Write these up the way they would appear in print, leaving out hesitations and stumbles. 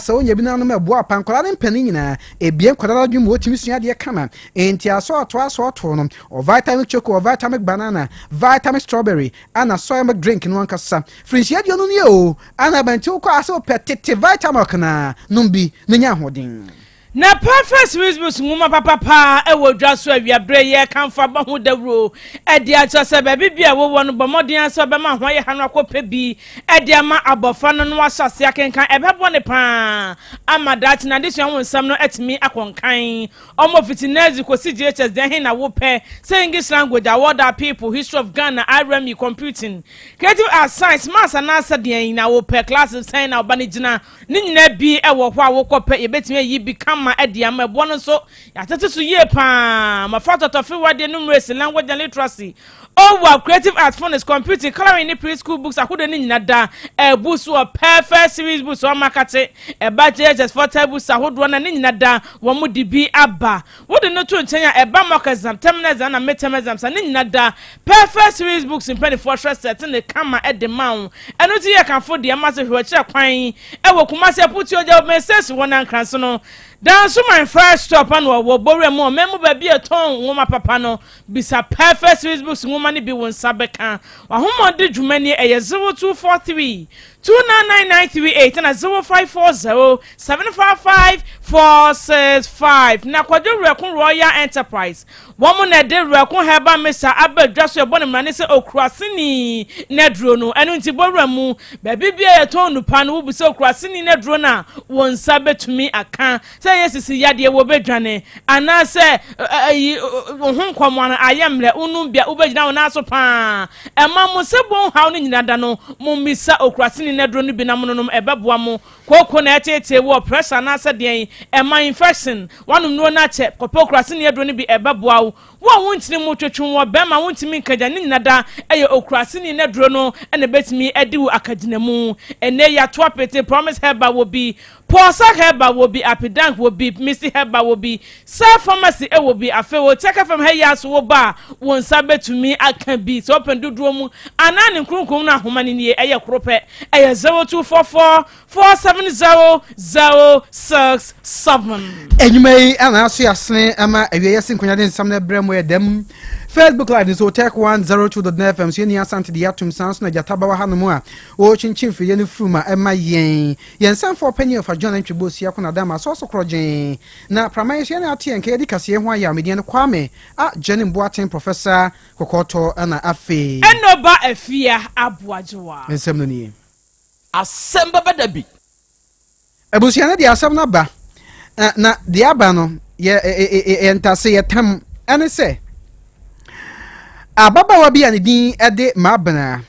so onye bi na no meboa pankola ne mpani nyina ebien kwadara dwum wotimi sua de kama enti aso ato no o vitamin choco o vitamin banana vitamin strawberry ana soy milk drink no ankasa frinchia de no ne o ana banti ko aso petete vitamin kana numbi menya hodin na perfect wisbus nguma papa e wo dwa so awiabre ye kanfa ba ho dawro e dia chose ba bibia wo no bomodin so be ma ho ye hanu akope bi e dia ma abofa no no asase akenkan e bebo ne pa amadat na dis won nsam no etimi akonkan omo fitinezi kosi GHS den hin na wo pe say English language award people history of Ghana RME computing creative arts science maths and answer den na wo pe classes say na obanigina ni nyina bi e wo ho awokope ye betimi yi bi ma ediama bono so yatete so ye pa ma foto to fi wade numeracy language and literacy wow creative arts fun is computing coloring in preschool books akodo ni nyinada books or perfect series books or market budget for tables akodo na ni nyinada wo mu dibi aba wo de no to nchen ya ba mock exam terminal exam na midterm exam sa ni nyinada perfect series books in penny for stress set in the camera at the mount eno ti ye kan fo de amase hwe kire kwan wo kuma se puti oja message won ankran so no dan so my first stop and wo bore mo memu ba bi eton woma papa no bisa perfect series books woma ni bi won sabeka wa homo de dwumani eye 0243 29938 and 0540-755-465 na kwado rekun Royal Enterprise womo na de rekun heba Mr. Abedwaso ebone mane se okurasini na duro no enu nti borwamu ba bibia yeton nupa no wo se okurasini na duro na won sabetumi aka se yesisi yade wo bedwane ana se ohun kwamwana ayemle unumbia ubegina wona so pa ema mo se bon haw ni nyinada no mo misa okurasini na duro no bi na mononom ebeboa mo koko na etete wo pressure na se den ema infection wanum no na che okurasini na duro no bi ebeboa wo wontini mo twetwe wo be ma wontimi nkaja ni nyinada eye okurasini na duro no ene betimi ediwu akadinamu ene ya to apete promise heba wo bi Posa heba will be Apidank will be Missy heba will be self pharmacy it will be a fair take from her yas wo ba won sabe to me I can be so open do drum anan nkrunkum na homani ni eye krope eye 0244 470 enyumai ana aso yasne ama ewie sinkonya den sam na bremo ye dem Facebook live is Otek 102.FM so Yaw Asante the atom sounds na jataba wa hanu a o chinchin fi ye ne fruma ema yen san for penny of John Ntwibosi akona dama so krojen na pramaye ye na atie nke edi kase ho aya medien kwame a Jenim Boaten professor kokoto na afe enoba afia aboajewa ensem no ni Asem Beba Dabi abusia na di asem na ba na di aba no ye entase ye tam ene se ababa wa bia ne din ede mabana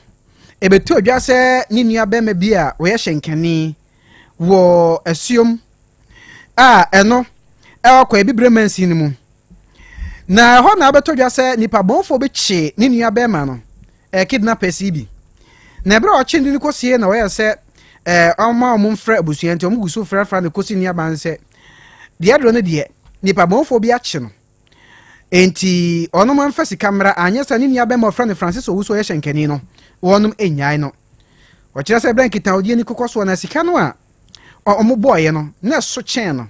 ebetu odwa se ni nua be ma bia wo ye hyenkani wo asuom eno kwa ebibremansi ni mu na ho na abeto odwa se nipa bonfo be chi ni nua be ma no kidnappers bi na ebra o chi ndi ko sie na wo ye se oma omfra abusuante omugusu frafra ne kosi ni abanse de adro ne de nipa bonfo bi a chi no enti ono man fasi camera anyesa ni nia be mo friend Francis Owusu ye hyenkani no wonum enyai no wo kire se blankita odie ni kokoso na sika no a omo boy no na so chen no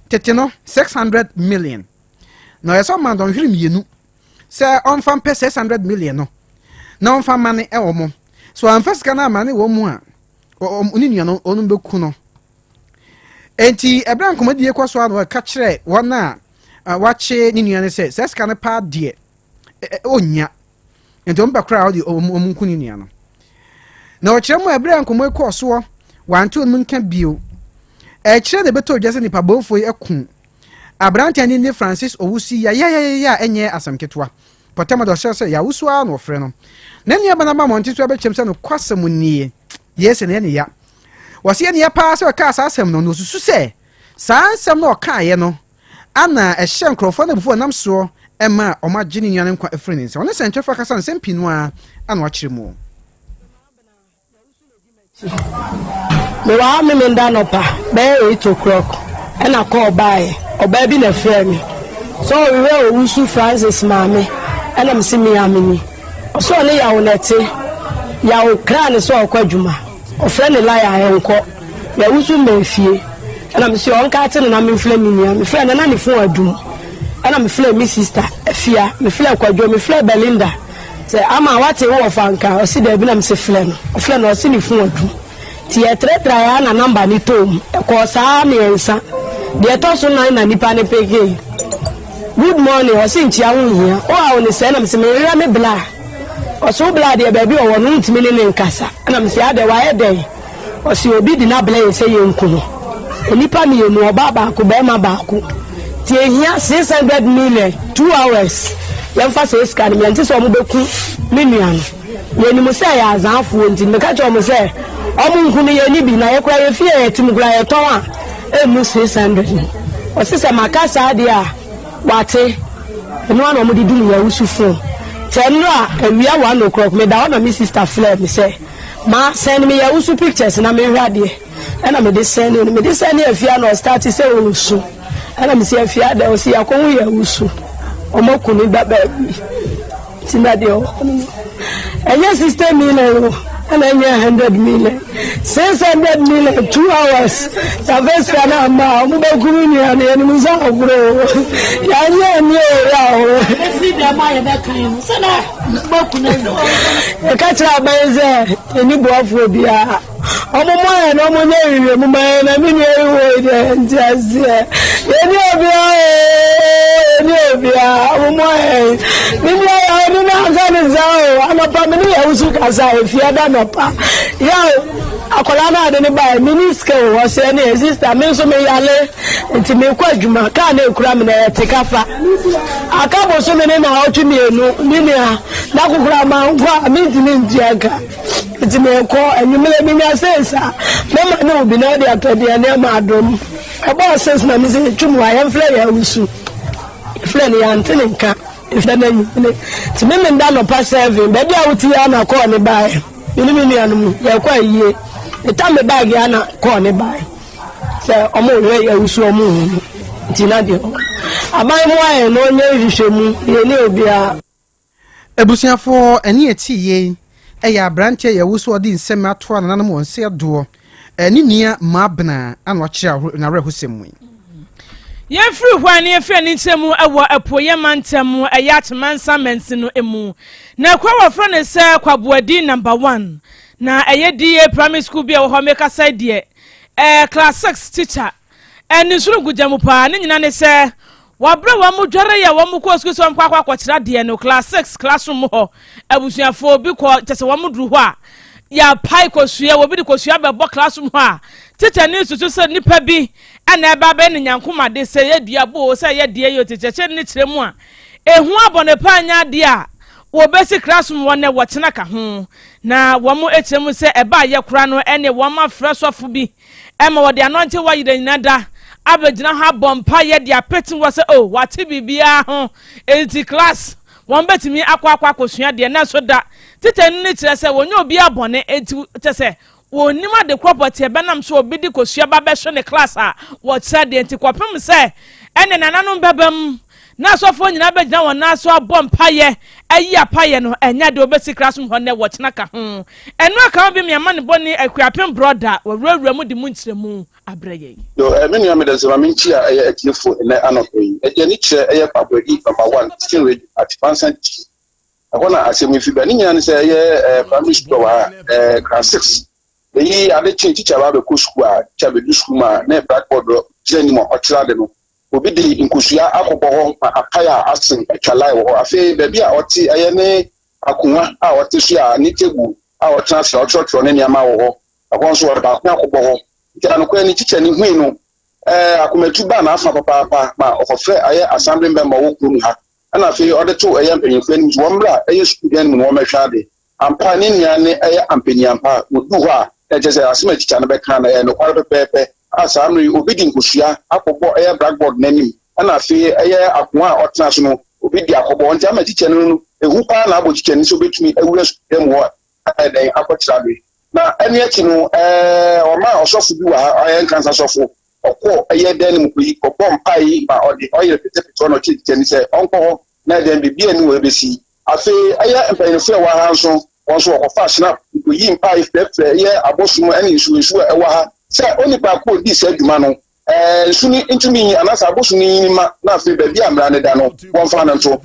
tete no 600 million no yeso man don hwiri mienu se on fam pe 600 million no na on fam mane e omo so an fasika na mane wo mu a oni nua no onum beku no enti ebran komodie koso no ka kire wona wache ni nua ne se seska ne pa de onya ento mba kra odi omunku ni nua no na o kire mo ebran komo ekoso wantu mun kan bio kire de beto dwase nipa bonfo ekun abrante ni Francis Owusi ya enye asamketwa potema do se ya wusu a no frɛ no na nua bana ba monti so abechem se no kwasem nie yes ne ya wase ne ya pa se ka asasem no susu se sansem no ka ye no ana ehye nkrofo na bufo nam so ema omagye ni nwane nkwa efreni se one sentwe fa kasa nsem pinu a ana wakire mu me wa me nda no pa be 8 o'clock ena call by oba bi na frame so we Owusu Francis mame ena msimi amini so le ya wonete ya okra ne so okwadwuma o frɛ ne la ya enko ya usu me fie ana me se on ka te na me fle minia me fle na ne fon adum ana me fle mi sister afia me fle kwadwo me fle Belinda se ama wate wo fanka o si da bi na me se fle no o si ni fon adum ti e tretra ya na number ni tom ko sa me ensa de to so na nipa ne pege good morning o si ntia wo hia o a oni se na me se me rira me bla o so bla de ba bi o wono ntimi ne nkasa na me se ade wa ye den o si obi di na bla ye se ye nkuno enipa mi enu oba ba ko be ma ba ko ti ehia 600 million 2 hours yem fa se scan me nti so mo beku million ye ni mo se ya azanfo nti me ka cho mo se o mo nkunu ye ni bi na ye kura ye fie ye tim kura ye ton a emu 600 o se se makasa de a wate enu ana mo di dum ya usufo tenno a awia 1 o'clock me da na mi sister flare me say ma send me ya usu pictures na me hwade ana me de send afia no start say usu ana me say afia da o si akon ya usu omokuni baba tina de o enya system million ana enya 100 million 600 million 2 hours savesa na ma mu be kuru ni ana ni muza ogro ya ni ya o esi de ma ya da kan so na bokuna no e ka tra benze eni boafo bia omo mo ya no mo nyeri mu ma na mi ni ewo de ntiase eni obia omo mo ni mo ya ni na ga ni zao ama pa mi ya usu kasa e fia da no pa ya akola na de ni ba miniske wo se ni sister me so me yale nti me kwa adwuma ka na ekura me na tekafa akabo so me na otu mi enu ni na kokura ma ngwa mi ntimi ntiaka nti me ko enyumele mi na sensa mama na obi na de atode na ma adom abo sense na mi se twum wa yem fle ya usu fle ni ya ntene nka ifle na nyumele ti me nda no pa 7 be dia wuti ya na ko ni bae ni mi anu ya kwa yie etame bag ya na ko ni bae se omo we ya usu omo nti na de abai mo aye no nye hwehwemu ye ni obi a ebusiafo eni etiye eya branche ya wusu odi nsem ato ananam wonse do eni nia mabna ana okira na rehusemu ye free hwan ye fe ni ntemu ewo apoye mantemu eyat mansa mensino emu na kwa wafra ne se kwaboadi number 1 na eyedie primary school bia wo ho make side class 6 teacher eni suru gujamu pa ne nyina ne se wabra wa mu dware ya wa mu ko school so mkwa kwa kwakira de no class 6 classroom ho abusuafo bi ko tese wa mu duru ho a ya pai ko sua wo bi de ko sua be bo classroom ho a teacher ni susu se nipa bi ana eba be ne nyankoma de se ye dua bo se ye de yo teacher ni kiremu a ehu abone pa anya de a wo besi classroom won ne wo tena ka ho na wo mu ekiremu se eba ye kura no ene wo ma freshofo bi ema wo de anonte wa yire nyinada abegina ha bompa ye de apeti wo se oh wate bibia ho enti class won betimi akwa kosua de na so da tete ni kire se wonye obi abone enti tese wonima de property benam so obi di kosua ba be so ne class a wo kire de enti kopem se ene nananom bebam na so fo nyina begina won na so bompa ye ayi apaye no enya de obesi classroom ho ne wo kina ka ho enu aka bi me ama ne boni akuapem brother wawura mu di mu ntiremu abreye yo me nua me de zema minchi a eye atifo ne anokoyi eje ni kire eye babodi number 1 teaching rate at percent akona asem fi ba ni nyina ne se eye primary school wa class 6 eyi ade teacher ba be ko school a teacher be do school ma na blackboard jeni mo otira de no obi di inkusua akobọ ho apaya asen atwalai wo afi baabi a oti eye ne akunwa a oti so a ni tegu a otena se otrotro ne niama wo ho akon so wada akobọ ho kira no kwa ni teacher ni hui no akometu ba na afa papa ma ofofre aye assembly member wo kuru ha ana afi ode to eye mpanyimfo ni wo mbra eye student mu wo mehwade ampa ni nia ne eye ampani ampa wo du ho a ejese asema teacher no be kan na no kwa pepe asamri obidi nkusua akobọ eye blackboard nanim ana afi eye akwa otena so no obidi akobọ nti ama teacher no ehu pa na abo teacher ni so betumi ewura dem ho adan akotira bi na ene ati no o ma osofu bi wa ayen kansa sofu okọ eye den mu kuyi obọ mpai ma odi oye pete no teacher ni se onko na den bibia ni we besi afi eye empanyefo wa ha so won so okofa snap kuyi mpai fefe eye abosumo ene nsusu ewa ha say only pa ko di say dwuma no suni ntumi anasa abosuni ma na afi ba bia mra ne da no won fa na nto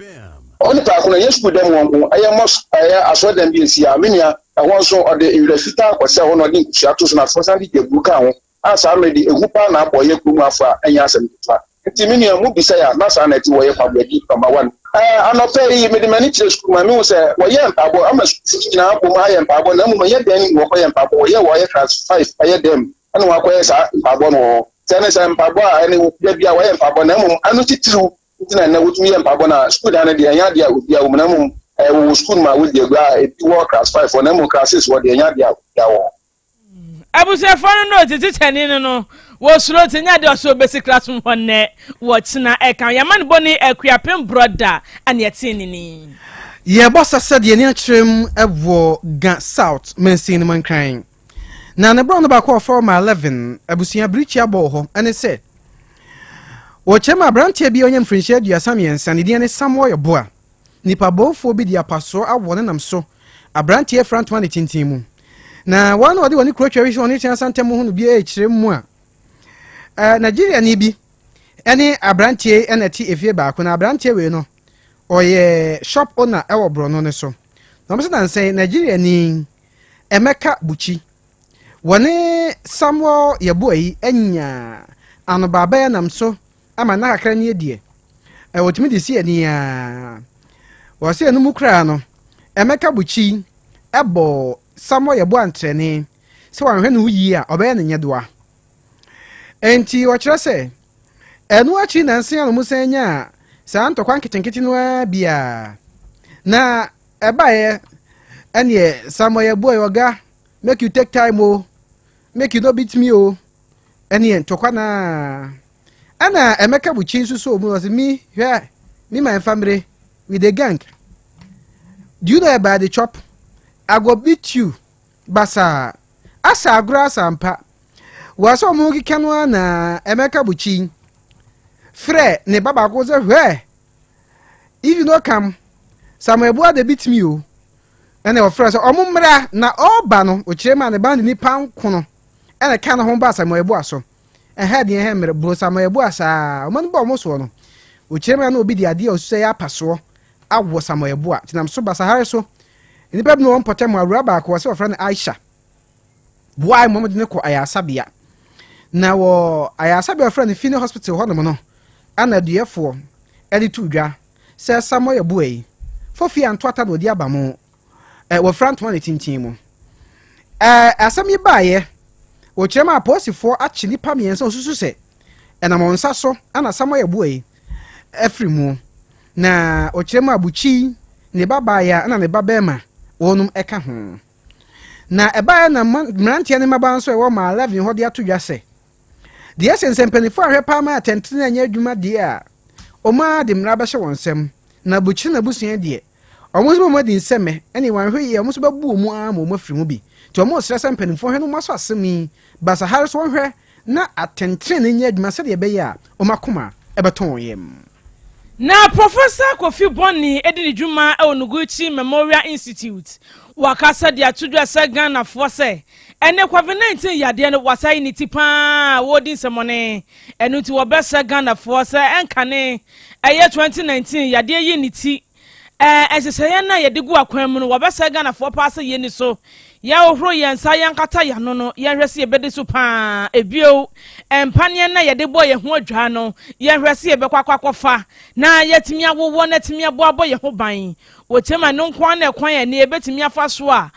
only pa ko na yesu dem won ko mos aso dem bi esi amenia won so ode irefita ko say won ode nkusia to so na for sandi de buka ho asa already egupa na aboye kumu afa anya asem fa ntimini mu bi say na sa na ti wo ye fa bedi number 1 anope yi me de mani chire school ma me say wo ye mpabo ama sikina abo ma ye mpabo na mu ye den wo ko ye mpabo wo ye class 5 aye dem ana wa ko ye sa mpabo no tene sa mpabo ani wo bia wo ye mpabo na mu anu titiru ntina na wo tu ye mpabo na school da na de anya dia obi a wo na mu wo school ma wo de gba e wo class 5 for na mu class 6 wo de anya dia wo abuse fon no titi tani no wo suro tinya de so basic class honne wo china e kan yaman boni akuapem brother an yetini ni ye bossa said ye ni atrem ewo ga south mensin man kan na ne bro no ba call for my 11 abusia brichi abo ho ene se wo chema brantie bi onyam frinshia dua samien sanidi ne samwo yo boa nipa bofo bi dia paso awo ne nam so abrantie front one tintimu na one odi woni Krobea wi woni Yaw Asante mu hunu bi e kire mu a Nigeria ni bi ene abrantie enati efie ba ko na abrantie we no oye shop owner e wo bro no ne so na mo se dan say Nigeria ni Emeka Buchi woni Samuel Yeboyi enya anu baba ya nam so ama na kakra ni edie wotimi di si ani a wo se enu mu kra no Emeka Buchi ebo Samuel Yeboyi antrene se wanhwe no yi a obaye ne nyedoa enti wo kire se enu achi na nsen anu musanya sa ntokwa nkitenkiti no bia na ebaye ene Samuel Yeboyi oga make you take time o make you no beat me o ene ntokwa na ana Emeka Buchi so mu was me here me my family with the gang. Do you know about the chop? I go beat you basa asa grass ampa waso mu kikanwa na Emeka Buchi frɛ ne baba ko ze hwe if you no come Samuel Yeboyi dey beat me o ene o frɛ so omumra na oba no o kire ma ne band ni panko no ene ka no ho ba Samuel Yeboyi so ha de he mere bro Samuel Yeboyi sa o man ba mo so no o kire ma na obi de ade o so ya paso awo Samuel Yeboyi tinam so basa hare so ni pep no potem awura ba ko se o frɛ ne Aisha boy mom de ne ko ayasabia na wo ayasabia frɛ ne Fini hospital ho no ana duefo edi tu dwa se Samuel Yeboyi fofi antwata no di abamo wo front one tintin mu asam yi baaye wo kirema aposifo achi nipa miensa osusu se ena mo nsa so ana Samuel Yeboyi afri mu na o kirema Buchi ne babaya ana ne babema wonum eka ho na ebaya na mrantia ne maba nso e wo ma 11 ho de ato dwa se de esense mpanifo ahwe pa ma atentene anya adwuma de a oma de mra ba hye wonsem na Buchi na busua de omo mo di nseme ene wanhwe ye omo so babu mu a mo afiri mu bi ti omo sresa mpanifo hwe no mo so asemi basa hare so hwe na atentene anya adwuma se de be ya omakoma ebeton yem na Professor Kofi Boni edini dwuma e Onuguchi Memorial Institute wakasa de atudwa se Ghana fo se ene COVID-19 yade no wasai ni tipa wodi semone enu ti wobese Ghana fo se enkane eye 2019 yade yi ni ti eseseye na yede gu akwan mu no wobese Ghana fo paase ye ni so ya ohro yensa yankata ya no ye hwese ye bede so pa ebio empane na yede bo ye ho adwa no ye hwese ye bekwakwakofa na yetimi awowo na timi abo ye ho ban wochema no nkwan na ekwan ya ne ebetimi afa so a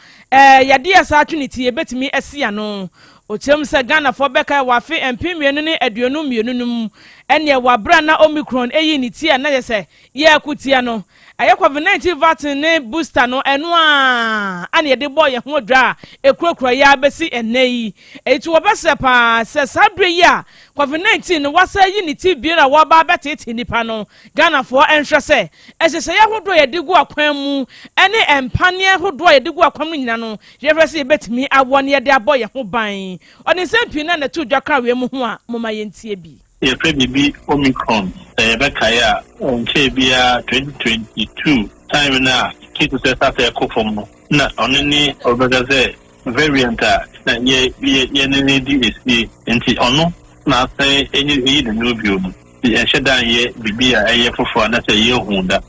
yade ya sa atwiniti ebetimi asia no ochem se Ghana fo beka wafe empimienu ne aduonu mienu num ene wabra na Omicron eyi ni ti na ye se ye akutia no aye COVID-19 vaccine ne booster no eno a ane de boy ye ho dwa ekurokura ya besi enei etu obese pa se sabre ya COVID-19 no wasa yi ni ti bi na waba betete nipa no Ghana fo enhwe se esese ye hodo ye digu akwan mu ene empane hodo ye digu akwan mu nyina no ye hwe se ye betimi awo ne ye de aboy ye ho ban oni sempi na tu dwa kra we mu ho a moma ye ntie bi ye fe bibi Omicron beka onche bia 2022 time na kitu sasa ya kofom no na onini obega ze variant na ye DSP nti ono na say any the new view the shedan ye bibia eye fofo na say ye hunda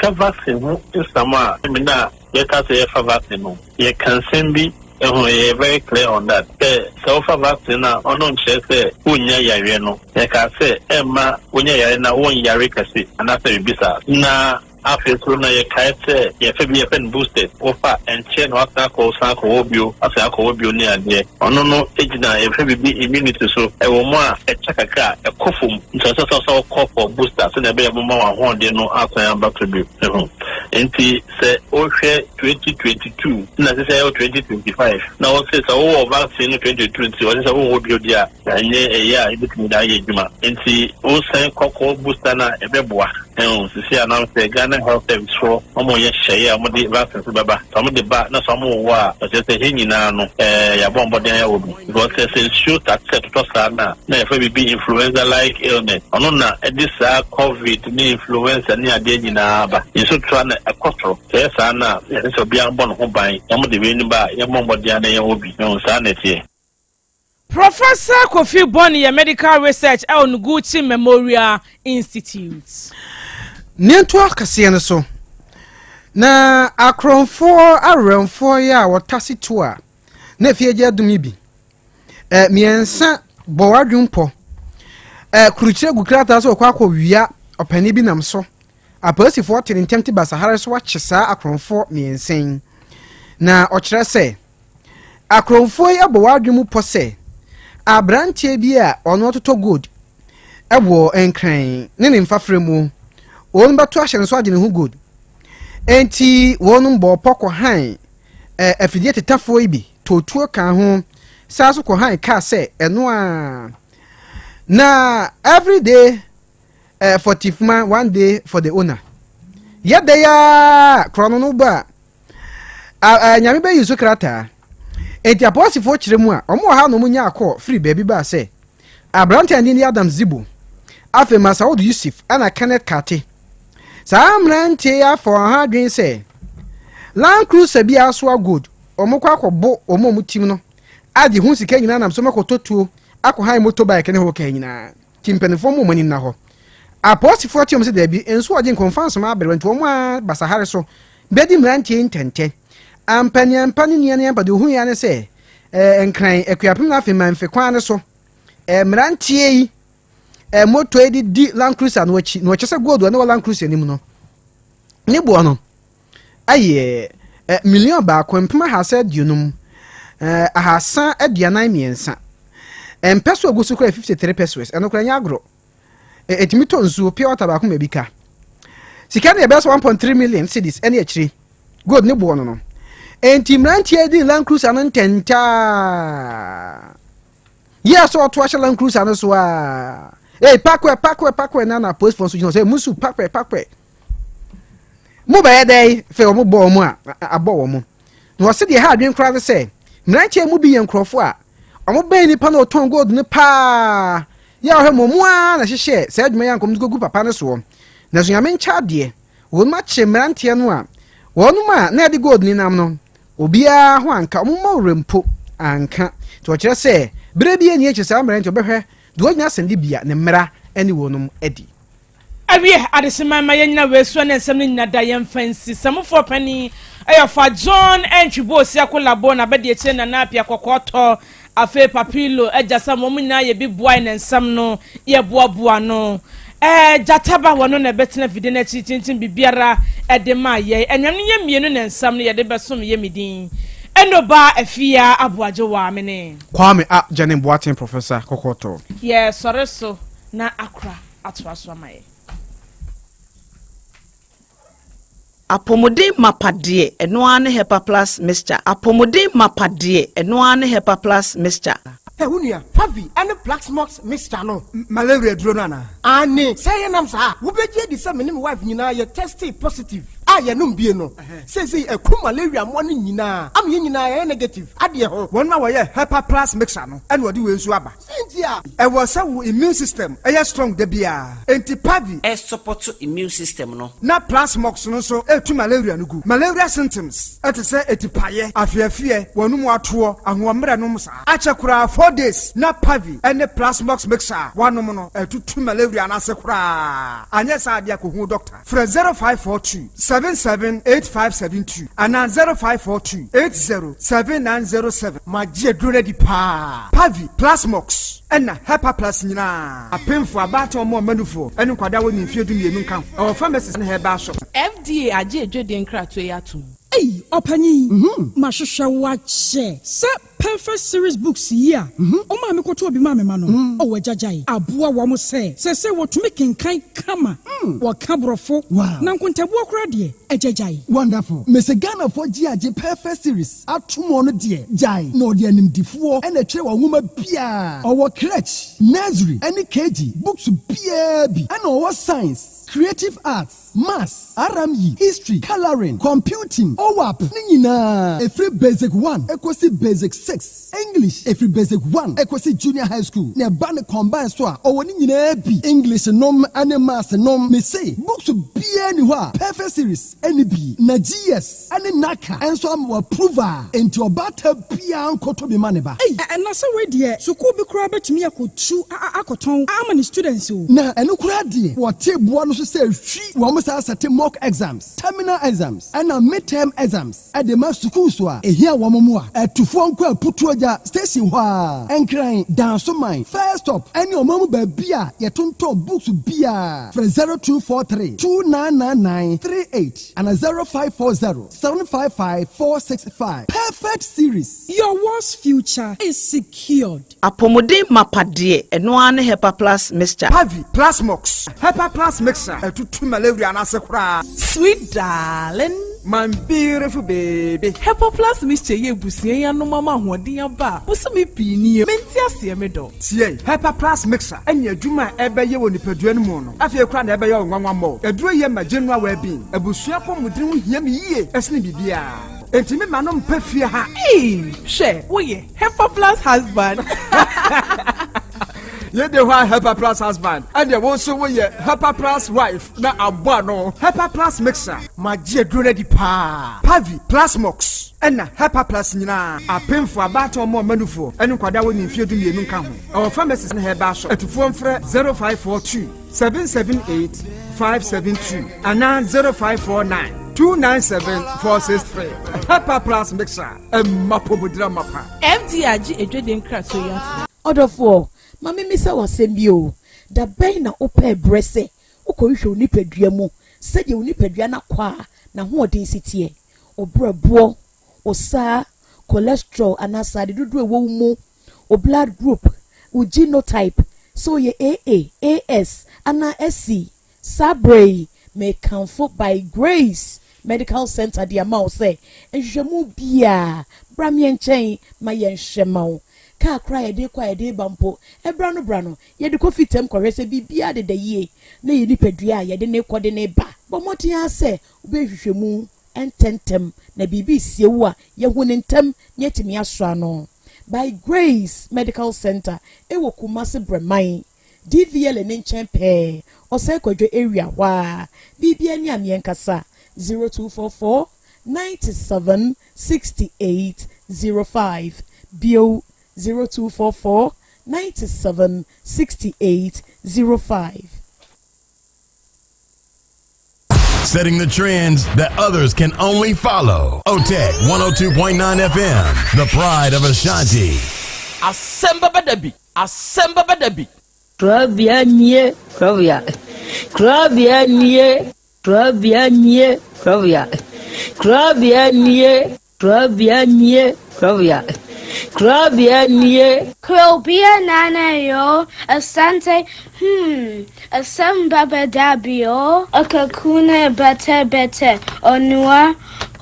ka vaccine ho isama na ye ka say fa vaccine no ye can send be very clear on that. So for vaccine now, on say unya yare no. Ye ka say emma unya yare na won yare kasi anasa bisa. Na after so na ye ka say ye fe be pen boosted offer and chain what na ko sa ko obio asa ko obio ni ade. Ono no ejina ye fe be immunity so e wo mo a e chakaka e kofum. So cough for booster so na be mo ma ho de no asa back to be. Enti say o hwe 2022 na say 2025 na o say so vaccine 2020 o say o obio dia anye eya ebitumi da ye djuma enti o say kokko booster na ebeboa sisi announce Ghana Health Service for omo ye sheye amode vaccine baba amode ba na so mo wo a say henyina no ya bombo den ya obi because say show that set to sana na e fa be influenza like illness ono na this covid ni influenza ni ade nyina ba yeso try na ekotro say sana so bia mbon ho ban amode we ni ba ye bombo den ya obi no sana tie. Professor Kofi Boni Medical Research on Gucci Memorial Institute. Niento akase ne so. Na akronfo aremfo ya wotase to a na fieje adumi bi. Miensa bowadwumpo. Kuruchire gukrata so kwa wia opani bi nam so. Aposifo tentemti basahare so wakyesa akronfo miensen. Na okire se akronfo ya bowadwum po se abrantie bi a ono toto good ebo enkran ne mfafremu won beto ahye so ade ne hu good enti wonum bo poko han afidie tetafo ibi totuo kan ho saso ko han ka se eno a na every day 40 man 1 day for the owner yede ya krono no ba nyame be yusu krata enti aposifo kiremu a omo ha no munya akọ free baby ba se abrante andi ni Adam Zibo afi Masaud Yusuf ana Kenneth Kate samrante ya for ha dwen se Land Cruiser bi aso good omo kwa akọbo omo mutim no adi hu sika nyina nam so makototuo akọ han motorbike ne ho ka nyina timpenfo mo mani na ho aposifo tiom se da bi enso odi conference ma abrante omo a basahare so bedi mrante ntente ampani niane ba de hu ya ne se enkran akuapem na afi manfe kwan ne so mrantie yi moto edi di Land Cruiser no achi no chese gold na Land Cruiser nim no ne bo no aye million ba kwempema ha se dunum ahasa aduanan miensa peso agusu kra 53 pesos eno kra nya agro etimi to nzu pure water ba ko mabika sika na best 1.3 million cedis ene achiri gold ne bo no enti mrantie di Land Cruiser no ntenta yes o to Land Cruiser no so a pakwe na post for so you know say musu pakwe mo ba dey fe o mo bo mo a abo wo mo no se de ha adwen kra se mrantie mu bi ye nkrofo a o mo ba ni pa na o ton gold ni pa ya ho mo a na hye se adwuma ya nkom gugu papa ne so na so ya men cha de wo ma che mrantie no a wonu ma na de gold ni nam no obia ho anka mo ma rempo anka to kire se bere bi eni eche sa mrantie obehwe do nya sende bia ne mra eni wonum edi awie adesema ma yenya weso na nsem ni nada yem fancy samfo pani ayofa John entwibo si akolabo na bede eche na na apia kokoto afe papilo ejasa mo nyina ye bi boy na nsam no ye boaboa no jataba wono na betena vide na chinchin bibiara edema ye enwam ye mienu na nsam no ye de besom ye midin enoba afia aboaje wa mene Kwame Janet Boateng Professor Kokoto yes sorry so na akra atwaso amaye apomode mapade eno ane hepa plus mixture apomode mapade eno ane hepa plus mixture Hunia, Pavi, and the Black Smokes Mr. No, Malaria Dronana. Annie, say, and I'm sa, who be the same wife, you know, you're tested positive. ye no mbie no say eku malaria mo no nyina am ye nyina ye negative ade ho won ma wo ye Hepa Plus mixer no ene wo de we nsu aba sentia e wo say wo immune system e strong de bia enti pavi e support immune system no na plasmox no so etu malaria no gu malaria symptoms ete say etipaye afiafie wonu mu ato ahomre no msa achekura 4 days na pavi ene plasmox mixer wanom no etutu malaria na sekura anye sa ade akohu doctor fra 0542 778572 ana 0542 807907 magie drone di pa pavi plasmox ena Hepa Plus nyina apemfo abato mo manufo ene kwada woni mfiedu mienu kan o pharmacist na heba shop FDA agye edwede nkrato yatum Hey, Opani, Mashusha wache. Sa perfect series books here. Oma me koto obi mama mano. O wejajai. Abua wa mo se what to make in kind kama. Wa kabrofo. Wow. Na nkontabu okra de ejajai. Wonderful. Mese Ghana for GAJ perfect series. Atumo no de jai. No de animdifuo ene tre wa nwoma bia. Owo crèche, nursery, any KG, books bia bi. And owo science, creative arts, maths, RME, history, coloring, computing, OWAP, nina. Every basic 1, equals basic 6. English, every basic 1, equals junior high school. Ne bane combine so or nina bi. English nom, and maths nom. Me say, books be anywhere. Perfect series, any B, na GS, any NACA, and so I'm approver. Into a battle pian koto bi maneba. Hey, and na so we there. So ko be kura bet me akotu akoton. How many students o? Na enu kura die. What table no so say we must mock exams, terminal exams, and midterm exams. At the mass school so here wamamua at to phone call putuaja station wa and crying down so mine. First stop any omamu beer yatunto books beer from 0243 299938 and a 0540 755 465. Perfect series. Your worst future is secured. Apomode mapade eno ane Hepa Plus mixture. Pavi Plasmox Hepa Plus mixer etutu malaria na sekura sweet darling my beautiful baby Hepa Plus mixture ye busie ya no mama hoden aba busumi pini menti ase me do tie Hepa Plus mixer enya adwuma ebeye wo nipadua no mu no afie kura na ebeye onwanwa mo eduro ye ma general well-being abusua pomudin ho hia me yie esne bibia enti me ma no mpa fie ha she wo ye Hepa Plus husband ye de wa Hepa Plus husband and you also we Hepa Plus wife na abua no Hepa Plus mixer magie drone di pa pavi plasmox ena Hepa Plus nyina apemfo abato mo manufo enu kwada woni mfiedu mienu nka ho our pharmacist na heba shop atufo mfre 0542 778 572 ana 0549 297-463. Hepa Plus mixer mapobudra mapa FDA agye edwede nkrato yatum Odofo mama mi se wasem bi o da ben na opa brese ukohwe onipadua mu sede onipadua na kwa na ho odin sitie obrabo osa cholesterol anasade dudu ewo mu o blood group o genotype so ye AA AS ana SC sabrey may comfort by grace medical center the amount say enhwemu bia bramye nchen ma ye nhwema ka kra ye de kwa ye de bampo brano ye de kofi tem kwese bibia de ye na ye nipadua ye de ne kode ne ba bomoti ase obehwehwemu ententem na bibi siewu a ye hune ntem ne timi asra no by grace medical center ewo kumase breman DVL ne nchen pe osekwadwo area wa bibia ni amienkasa 0244 97 68 05 bio 0244 97 68 05. Setting the trends that others can only follow. OTEC 102.9 FM, the pride of Ashanti. Asem Beba Dabi. Asem Beba Dabi. Krobea nie, Krobea. Krobea nie, Krobea nie, Krobea. Krobea nie, Krobea nie, Krobea. Krobea nie. Krobea nana yo, Asante, Asem Beba Dabi yo, Akakune bete, Onua,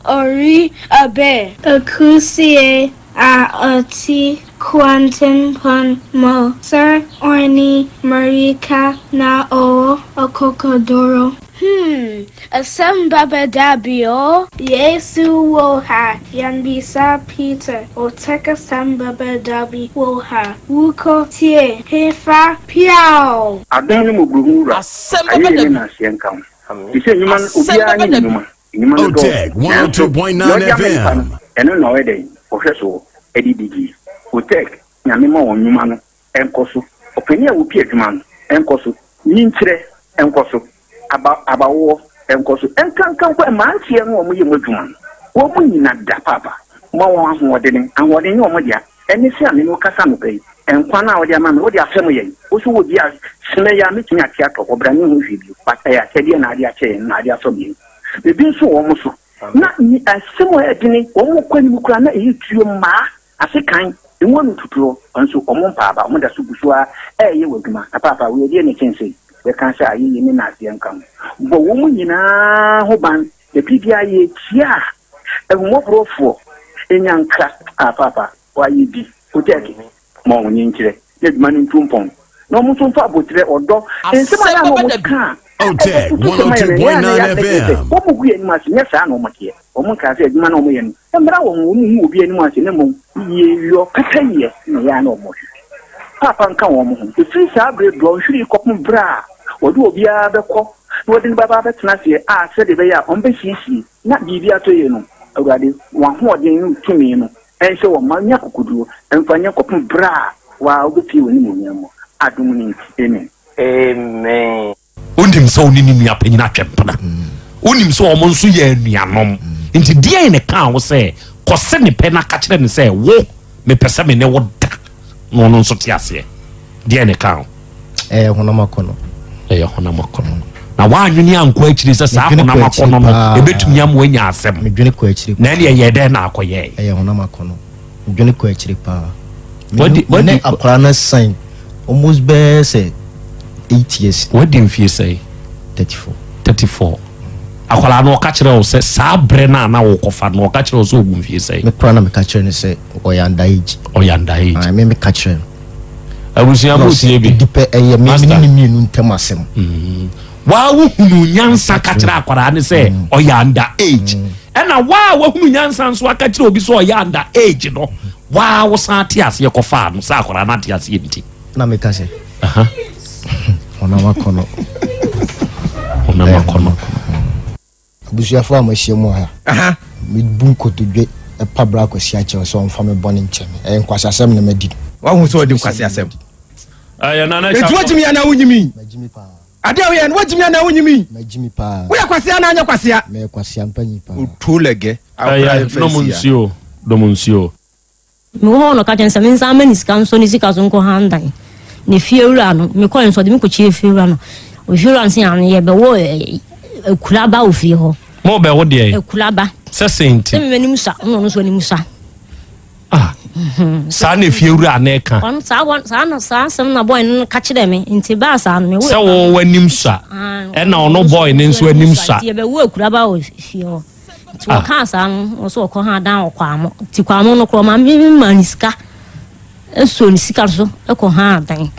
Ori abe, Akusie, Ati. Quantum pon mo, Sir Orni Marika na o Okokadoro. Asem Beba Dabi Yesu woha Yanbisa Peter Oteka Asem Beba Dabi woha Wuko tie Hefa Piao Adani mugura Asem Beba na sienka Ise nyuma ubia ni nyuma OTEG 102.9 FM eno na wede ohweso edidigi OTEG nyamema won nyuma no enkoso openia wo pie adwuma no enkoso nyinkyere enkoso abawo enkoso enkankan kwa mantie no omo yem adwuma wo mu nyina da papa mo won ahoɔden ahoɔden wo mo dia eni se ame no kasa no kai enkwa na wo dia ma me wo dia afem yɛ wo so wo dia sene ya me tinya tia to obra ne ho hwibio pata ya kede na ade akyɛ na ade aso bi ebi nso wo mo so na ni asemo edini wo mo kwani mu kura na eyi tuo ma asekan enwo no tuturo nso omo mpa aba omo da so busua eye wadwuma papa we die ne kense we kan sha ayi ni na ase nkam bo wo mu nyina ho ban e bibia ye tia ehumɔ brofo enyanka papa wa yi bi oteki mo nyinkire ye dwuma ni ntumpon no mo tumfa abotre odo ensema ya no mo kan OTEG 102.9 FM. What would we any much? Yes, I know my dear. Or one can say, man, and Brown will be any much in a month. Your Catania, no, no more. Papa and come home. The three sabre blow, should you cotton bra? Or do be other cock? What in Baba Nasia? Ah, said they are on BCC, not be via to you know. Already one more day to me, and so my yaku could do, and find your cotton bra while the few in I don't mean, amen. Amen. Undim so ni nua panyina twempena unim so omo nso ye anuanom nti die ne kan wo se kose ne pe na ka kire ne se wo me pese me ne wo da no no nso te ase die ne kan honamakono honamakono na wa anwini anko akiri se sa honamakono no ebetumi am wanya asem medwene ko akiri na ne ye de na akoye honamakono medwene ko akiri pa wadi akora na sign almost be say 8 years. What did you say? 34. Akwala no ka kire o se sa bre na wo kofa no ka kire o so ogum fie say. Me kra na me ka kire ne se oyanda age. I me ka kire. Abusia bo tie bi. Dipe eye me ni mienu ntem asem. Wa wo hunu nyansa ka kire akwala ne se oyanda age. Ena wa hunu nyansa nso aka kire obi so oyanda age no. Wa wo san tie ase kofa no sa akwala na tie ase nti. Na me ka se. Honamakono. Abusuafo amahye mu ha. Me bunko to dwe e pabra kwasi ache so mfa me bone nche me. E nkwasi asem na madi. Wa hu so odi nkwasi asem. Aya nana sha. Etu wajimi ana wunyimi. Majimi pa. Ade wo ye wajimi ana wunyimi. Majimi pa. Wo ya kwasi ana anya kwasi a. Me kwasi ampanyi pa. Utulege. Aya domunsio. Me ho no ka tensa me nsa mani sika nso ni sika so nko handan. Ne fiewura no me ko nso de me ko chie fiewura no o fiewura nsi an ye be wo ekulaba o fie ho mo be wo de ekulaba se senti se me nim sa no no so nim sa sa ne fiewura na eka on sa na sa sem na boy no ka kire me nti ba sa no me se wo wanim sa e na ono boy ne nso wanim sa ye be wo ekulaba o fie ho ti wo kan sa no so ko ha dan o kwamo ti kwamo no kro ma mi maniska so ni sika so e ko ha dan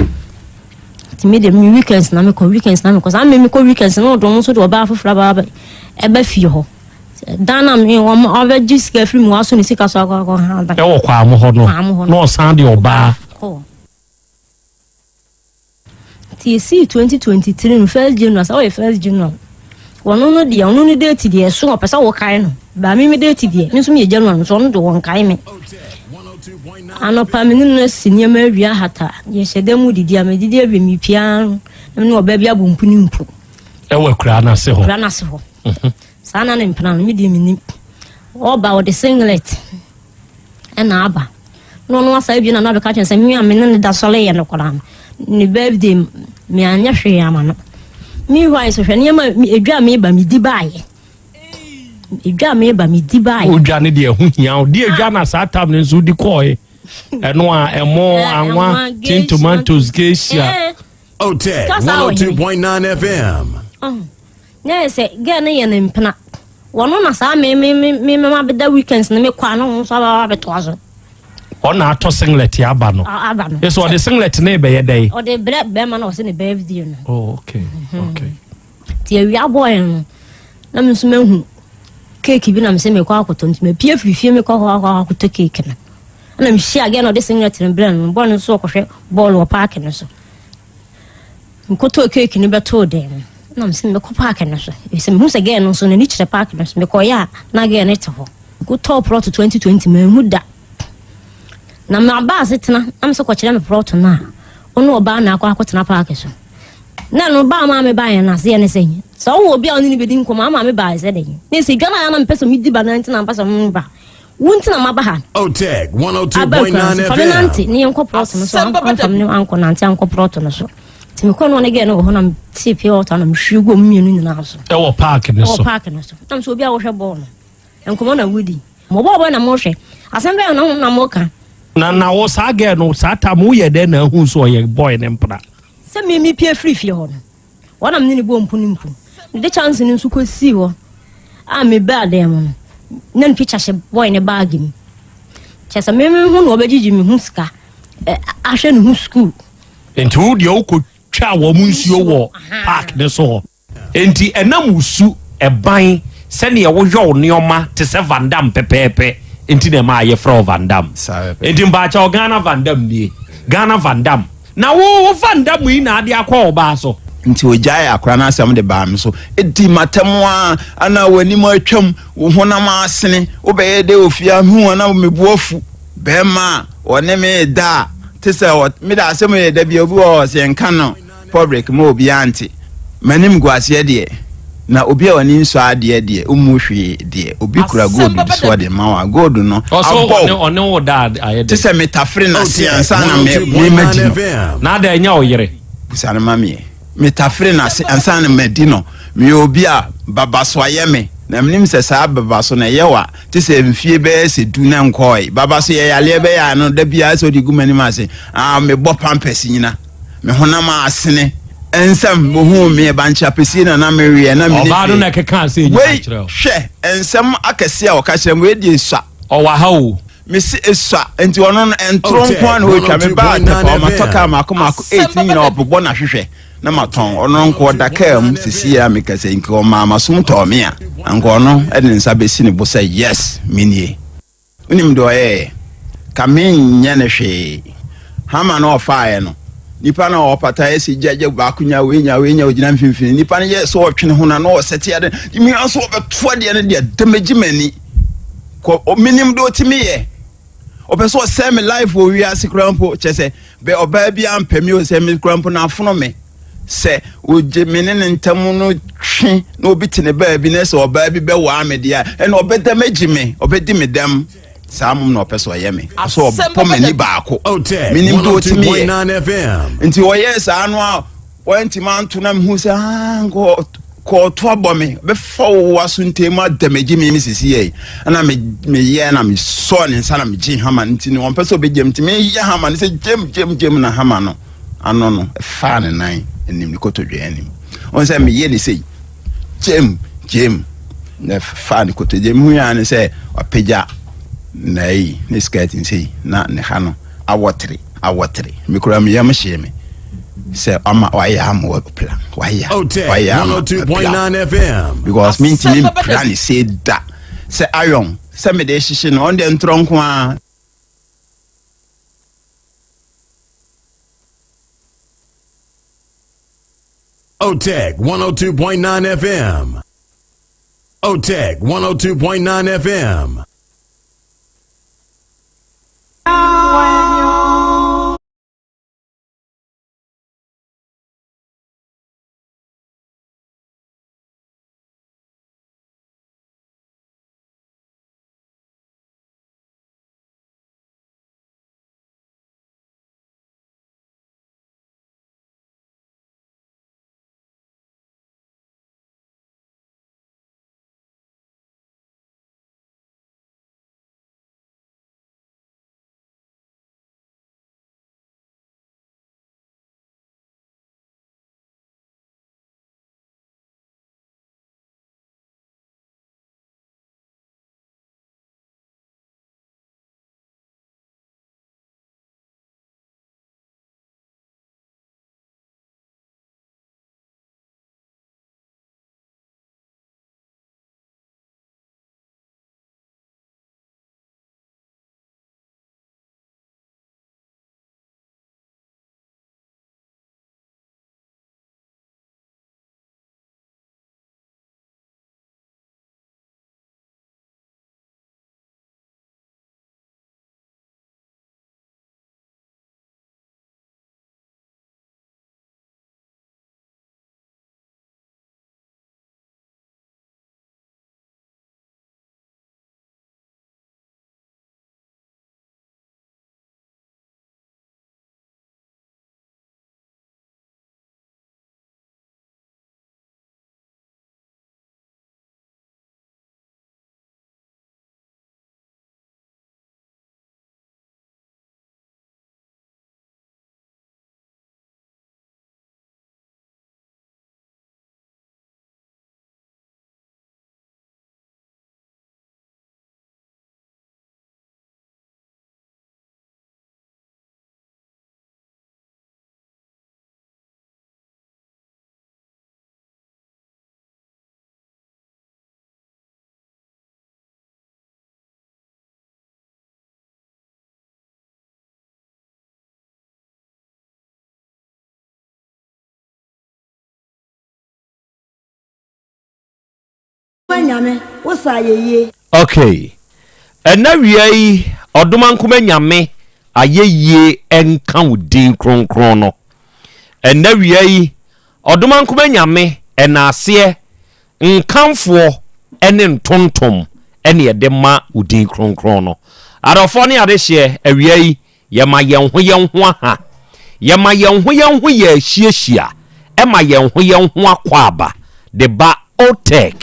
ti me de mi weekends na me ko weekends na me ko sa me ko weekends no do so do ba afufra ba e ba fie ho dan na me wo ma ba jisika free mu aso ni sika so ko ha dan e wo kwa mo ho no san de oba ti si 2023 1st January so 1st January wono no dia wono ni date dia so opesa wo kai no ba me date dia me so me January so no do won kai me anopa me no siniama awia hata ye hyedemu didi amedidi abe mi pian na me oba bia bompuni mpu e wa kura na se ho sana na mpana me di mi oba o de singlet e na aba no asa bi na na be ka chen se mi ame ne da sole ye no kora ni birthday me anya hwe ama no mi why so hwe ne ma edwa me ba mi di baaye edwa me ba mi di baaye odwa ne de hu hia o de edwa na sa tam ne so di koe eno a emo anwa tin tomatoes geisha OTEG 102.9 FM ne se ga ne ye ne mpena wono na sa me ma beda weekends na me kwa no so ba beto aso ona ato singlet ya aba no eso the singlet na be ye dai o de bre be ma na o se ne birthday no oh okay ti awia boy no na me so mahu cake bi na me se me kwa akoto nti me pie frifie me kwa akoto cake na na me hia again no de singlet no brand no bon so kohwe ball wo park no so nkoto cake ni beto dem na me se me ko park no so e se me hu se again no so na ni kire park no so me ko ya na again it ho go top plot 2020 me hu da na me aba asetena am se ko kire me plot na ono oba na akwa akotena park so na no ba ma me ba ya na se ne sen so wo obi a oni ni bedi nkoma ma me ba se de ne se gana ya na mpeso mi di ba na ntina mpasa mo ba wunti na maba ha OTEG 102.9 FM ni enko plot no so am ni anko na ntia anko plot no so ti me kono ne ge no ho na ti pie ota na mhwigo mienu nyina so e wo park ne so na so obi a wo hwe ball no enko na wudi mo bo na mo hwe Asem Beba na mo ka na wo sa ge no sa ta mo ye de na hu so ye boy ne mpra se me pie free ho no wana mni ni bo mpu ni mpu de chance ni nsu ko si ho a me ba dem no nan picture she boy ne bag mi chesa me hu no obejiji mi hu ska ahwe no hu school enti wo de wo ko twa wo mu nsuo wo park ne so enti enam usu eban se ne wo hwe neoma te se Van Dam pepepe enti na ma ye fro Van Dam enti mba cha Ghana Van Dam ni Ghana Van Dam na wo Van Dam yi na ade akwa oba so nti ojaya akra na asem de ba me so edi matamwa ana wani mo atwam wo honam asene wo be de ofia hu na me buafu be ma one me da te se me da asem ye da bi obi o se nka no public mo obi anti manim guase de na obi a wani nso ade de umuhwe de obi kura gold bi so de ma wa gold no one wo da aye te se metafre na se ansa na me magino na da nya oyere busana mami metafre na ansa na medino me obi a babaso ayeme na mnim se sa babaso na yewa te se mfie be se du na nkoi babaso ye yale be ya no da bia so di gumani ma se me bo pampers nyina me honam asene ensam mo hu me bancha pesi na me wie na me oba do na keka se nyina kire hwe ensam akase a oka kire mo edi esua o wa ha o mesi esua enti ono no entron no we twa me ba ta pa ma toka makoma 8 nyina obbo na hwehwe na maton ono nko dakam sisi ya mekase nko mama sum to me a nko no e de nsa besi ne bo say yes minie unim do kamen nya ne hwe hama no ofae no nipa na opata esi jaje ba kunya wenya ogina mfimfini nipa ne ye so otwene ho na no sete ya de mi anso obeto de ne de demagimani ko minim do timiye obeso se me life wo wi asikrampo chese be oba bia ampemi o se me krampo na afono me se oje menene ntamu no twe na obi tene ba bi na se oba bi be wa amedia e na obedam agime obedi medam samum na opeso yeme so opo mani baako minim do timi 102.9 FM nti oye sa anu a wanti manto na mhu se ngo ko to abome be fo wasuntem adamagime mi sisi ye na me ye na me so ne nsa na me gi hama nti ne opeso be gem ti me ye hama ne se gem na hama no ano no fa ne nan enim ni kotodwe anim on se me ye ni sei jem na fa ni kotodwe mu ya ne se opeja nei ni skating sei na ne ha no awotre me kura me yam hye me se ama wa ya am wo plan wa ya 102.9 FM because me tin plan say da se ayon se me de hye no on de ntronko a OTEG 102.9 FM OTEG 102.9 FM nyame wo sa ye okay ena wiai odoma nkoma nyame ayeye enka udin kronkron no ena wiai odoma nkoma nyame enase nkamfo ene ntontom ene yedema udin kronkron no adofo ne adehye awiai yema yenho aha yema yenho ye hyiehia ema yenho akwaba de ba otek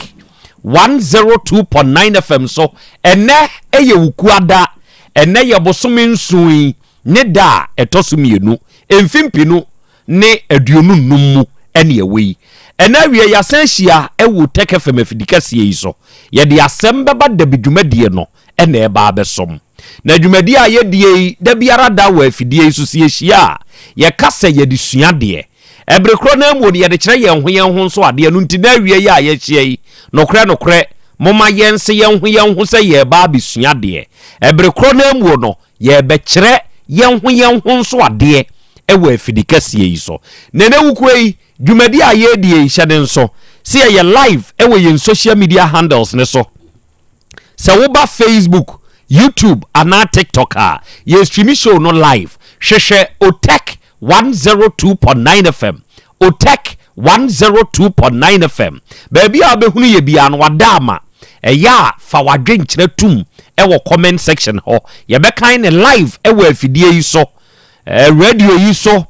102.9 FM so ene eye wukuada ene ye bosome nsui ne da etosumienu emfimpinu ne aduonu nummu ene ewi ene wie yasanhia ewu Tek FM afidikasie yi so ye de Asem Beba Dabi dwumadie no ene eba abesom na dwumadie a ye die da biara da wa afidie so sie hia ye kasa ye de suade ebrekro na mu de ye de kire ye ho so ade no nti na wie ya ye hie nokre moma yense yenho se ye ba bisua de ebrekro na mu no ye be kire yenho so ade ewa afidikasie yi so nene wukwei dwumadi a ye die hyade nso se ye live ewa ye social media handles ne so se wo ba Facebook YouTube ana TikTok ye stream show no live hwehwe Otek 102.9 FM Otek 102.9 FM baby a behunu ye bia no wadama eya fa wadwen kire tum ewo comment section ho ye be kan ne live ewo afidie yi so radio yi so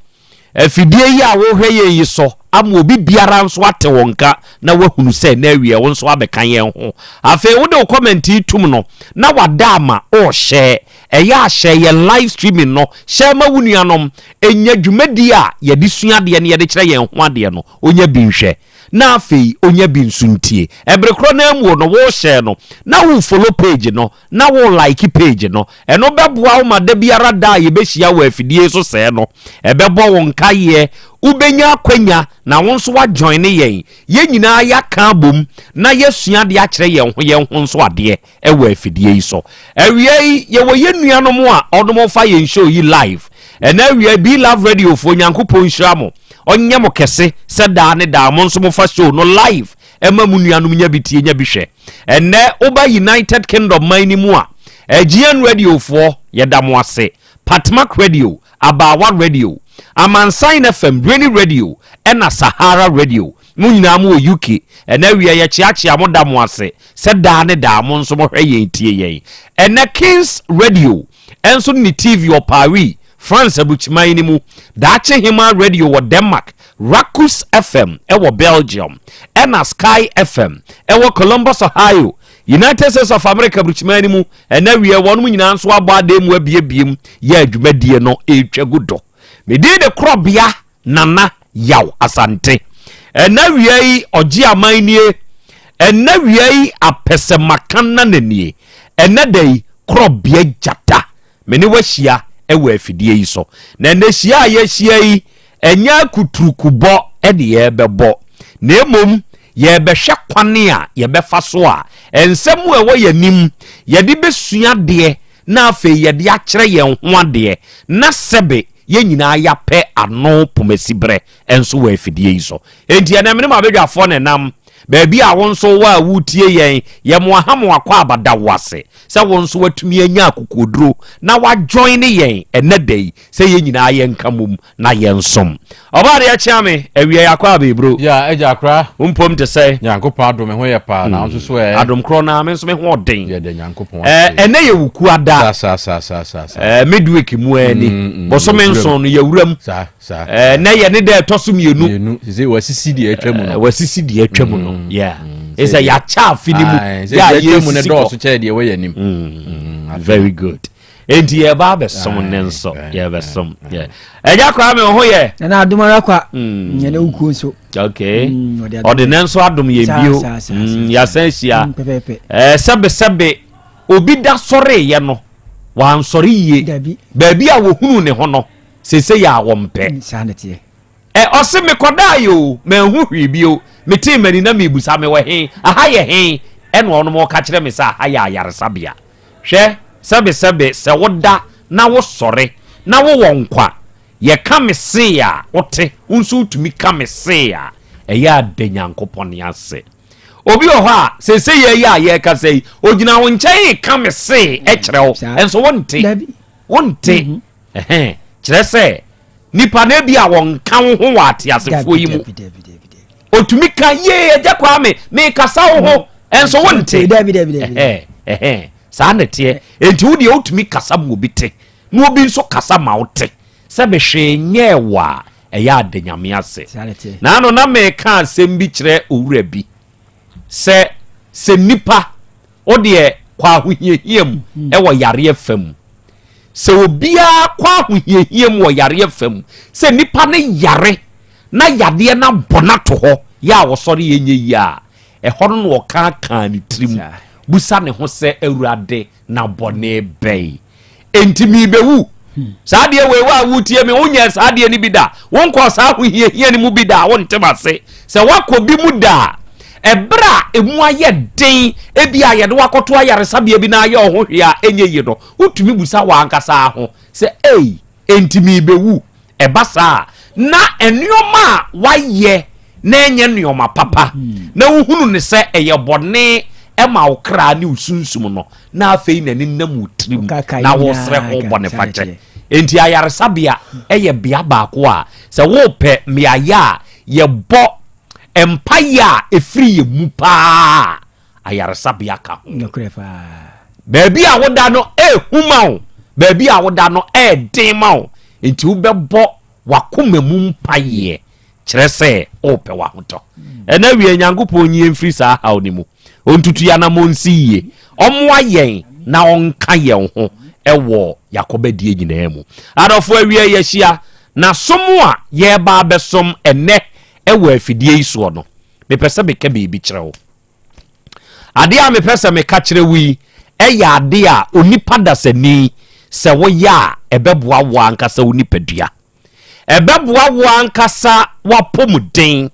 afidie yi a wo hwe yi so ama obi biara nso ate wonka na wahunu se na awie won so abekan yen ho afi wo de comment yi tum no na wadama o share eya share ye live streaming no share ma wunuanom enya dwumadi a ye de suade ne ye de kire yen ho ade no onya bi nhwe na afi onya bi nsuntie ebrekro na amu no wo share no na wo follow page no na wo like page no eno beboa wo ma da biara da ye be hia wo afidie so se no ebebo won kaye ubenya akwanya na wonso wa join yen ye nyina ya ka bom na yesua de a kire yen ho nso ade ewa afidie yi so awie ye wo yenuanom a odomo fa yen show yi live and awie be love radio fo nyankopon hyiamo onye mo kese se da ne da mo nso mo fa show no live ema mu nuanom nya bitie nya bihwe enne oba United Kingdom mani mu a GN radio fo ye da mo ase Patmak radio Abawa radio Amansign FM Rainy radio ena Sahara radio mu nyina mu UK ena wie ye chiachia mo da mo ase se da ne da mo nso mo hwe yen tie yen ena Kings radio enso ni TV o Paris France abuchimai ni mu dache hima radio wo Denmark Rakus FM ewo Belgium ena Sky FM ewo Columbus Ohio United States of America abuchimai ni mu ena wie won mu nyina nso abo ade mu abiebiem ya adwumadie no etwagudo me di de Krobea nana Yaw Asante ena wie oji amanie ena wie apese makana nanie ena dei Krobea jata me ni wahia ewa afidie yi so na nehia ye hia yi enya kuturukubo ede ye bebo na emom ye behwe kwane a ye befa so a ensemu ewo yanim ye de besua de na afa ye de akere ye ho ade na sebe ye nyina ya pe ano pomasibre enso wa afidie yi so enti na me ma bedwafo ne nam baby a wonso wa wutie yen ye mo ahamo akwa abada wase se wonso watumi anya akokoduro na wa join yen enedai se ye nyina ye nkamum na ye nsom oba de achiame awie yakwa be bro ya eja akra umpom te se nyankopon adom ho ye pa na nso so adom kro na me nso me ho den ye de nyankopon ene ye wuku ada midweek mu ani bosome nso no ye wuram na ye ne de tosum yenu se wasisi de atwam no wasisi de atwam no yeah it's a ya cha finimu ya yemu ne do so che de we yanim very good enti ye ba be som nenso ye be som yeah eja kwa me ho ye na adumara kwa nye na uku nso okay ordinance adum ye bio ya sensia sebe obi da sore ye no wan sore ye baby a wo hunu ne ho no sese ya wo mpe sanete ose me kodayo me hu hwibio me ti mani na me busa me we he aha ye he eno ono mo ka kire me sa aha ya yaresabia hwe sebe se woda na wo sore na wo wonkwa ye ka me se ya wote unsu tumi ka me se ya eya de nyankopon ase obi o ha se ye ya ye ka sei ogina wo nkyɛn ka me se e kyerɛ wo enso wonte kyerɛ sɛ nipa na bi a won ka wo ho wate asefo yi mu otumi ka ye agya kwa me kasa wo ho enso wonte saa nete enti wo de otumi kasa mu obi te na obi nso kasa ma wo te sɛ be hwe nyɛ wa ɛyɛ adanyame ase na no na me ka asɛm bi kyerɛ owura bi sɛ nipa o de kwa ahohiahia mu ɛwɔ yare afam sɛ obia kwa ahohiahia mu wɔ yare afam sɛ nipa ne yare na yade na bona to hɔ ya wosɔre yenye yi a ɛhɔ no wɔka ka ne tirim busa ne ho sɛ awurade na bɔne bɛi entimi bewu saa deɛ we wa wutie me wonya saa deɛ ni bi da wonkɔ saa ahohiahia ni mu bi da wonte base sɛ wakɔ bi mu da ebra emu ayɛ den ebi ayɛ de wakɔto ayaresa bia bi na ayɛ ho hwe a enye yi no utumi busa wa ankasa ho sɛ entimi bewu ɛbasa na ennioma wayɛ na enye nneoma papa na wohunu ne sɛ ɛyɛ bɔne ɛma okra ne usunsum no na afei na ninam utrim na wo srɛ ho bɔne fakyɛ enti ayaresa bia ɛyɛ bia baako a sɛ wo pɛ meaya ye bɔ empire efiri ye mu pa ayaresa bia ka ho baabi a woda no huma wo baabi a woda no den ma wo enti wo bɛbɔ wakoma mu mpaye kyerɛ sɛ o pɛ wa hotɔ ɛna wie nyankopɔn nyi mfiri saa haw ne mu ontutu ya na monsiye ɔmoa yɛn na ɔnka yɛn ho ɛwɔ yakoba die nyinaa mu adɔfo awie yɛhyia na somo a yɛba bɛsom ɛnɛ ɛwɔ afidie yi soɔ no mepɛ sɛ meka biribi kyerɛ wo ade a mepɛ sɛ meka kyerɛ wo yi ɛyɛ ade a onipa dasani sɛ woyɛ a ɛbɛboa wo ankasa wo nipadua ɛbɛboa wo ankasa wapɔmuden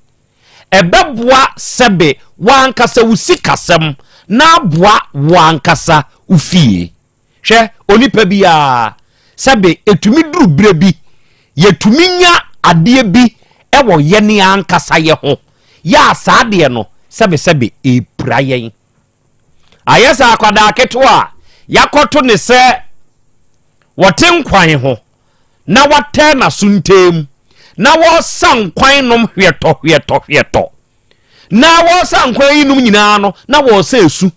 ɛbɛboa sɛbe wo ankasa wo sikasɛm na aboa wo ankasa wo fie hwɛ onipa bi a sɛbe etumi duru bire bi yetumi nya adeɛ bi ɛwɔ yɛne ankasa yɛ ho ya saa deɛ no sɛbe epra yɛn ayɛ sa akwada ketewa yakɔto ne sɛ wɔte nkwan ho na wɔtɛ na suntem na wɔsan kwan nom hwetɔ na wɔsan kwan yi nom nyinaa no na wɔsɛ esu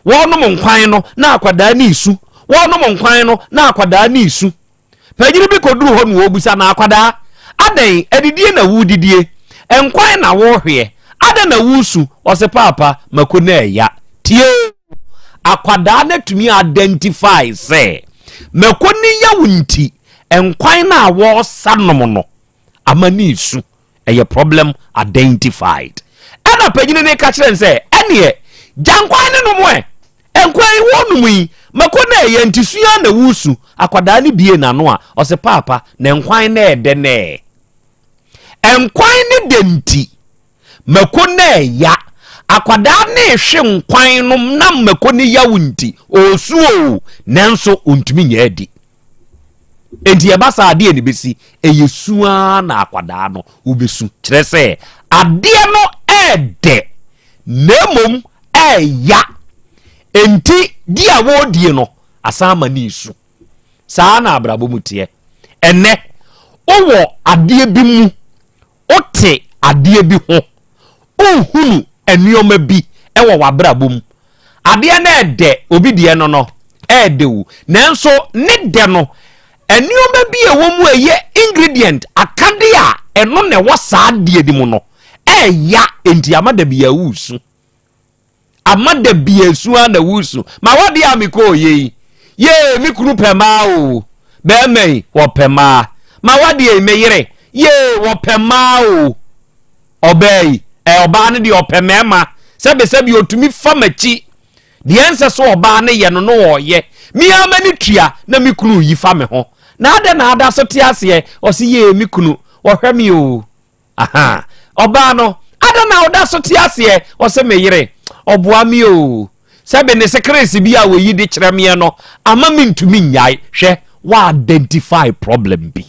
wɔnom nkwan no na akwada ne isu wɔnom nkwan no na akwada ne isu panyiri bi koduru hɔ no obusa na akwada adan adidie na wudidie nkwan na wɔhwe adan na wusu ɔse papa mako na ɛya tie akwada na tumi identify sɛ mako ne ya wunti nkwan na wɔsa nom no amani isu ɛyɛ problem identified ɛna panyini ne ka kyerɛ sɛ ɛneɛ gyankwan ne nom nkwan wɔnom yi mako na ɛyɛ ntisua na wusu akwada ne bie na no a ɔse papa na nkwan na ɛde ne nkwan ne denti mako na ɛya akwada ne hwe nkwan nom na mako ne ya wunti osuo nanso ontumi nya adi enti ebasa ade ne besi eyesua na akwada no obesu kyerɛ sɛ ade no ɛde nemom ɛya enti dia wodie no asama ne isu saa na abrabo mutie ene owo ade bi mu ote ade bi ho ohunu enuoma bi ɛwɔ wabrabo mu ade na ɛde obi die no ɛde wu nanso ne de no enuoma bi ewo mu eye ingredient akade a eno ne wo saa de di mu no ɛya enti amada bi ya wusu amada bi esu ana wusu ma wode amiko ye mi kunu pema o be mai wo pema ma wode meyire ye wo pema o obey oba ne de opema sebe otumi famachi de ense so oba ne ye no wo ye mi amani tua na mi kunu yi fa me ho na ada so te ase o se ye mi kunu wo hwa mi o aha oba no ada na oda so te ase o se meyire oboa mi o sebe ne secrecy bi a we yi de kyerɛ me no ama me ntumi nyai hwɛ wa identify problem bi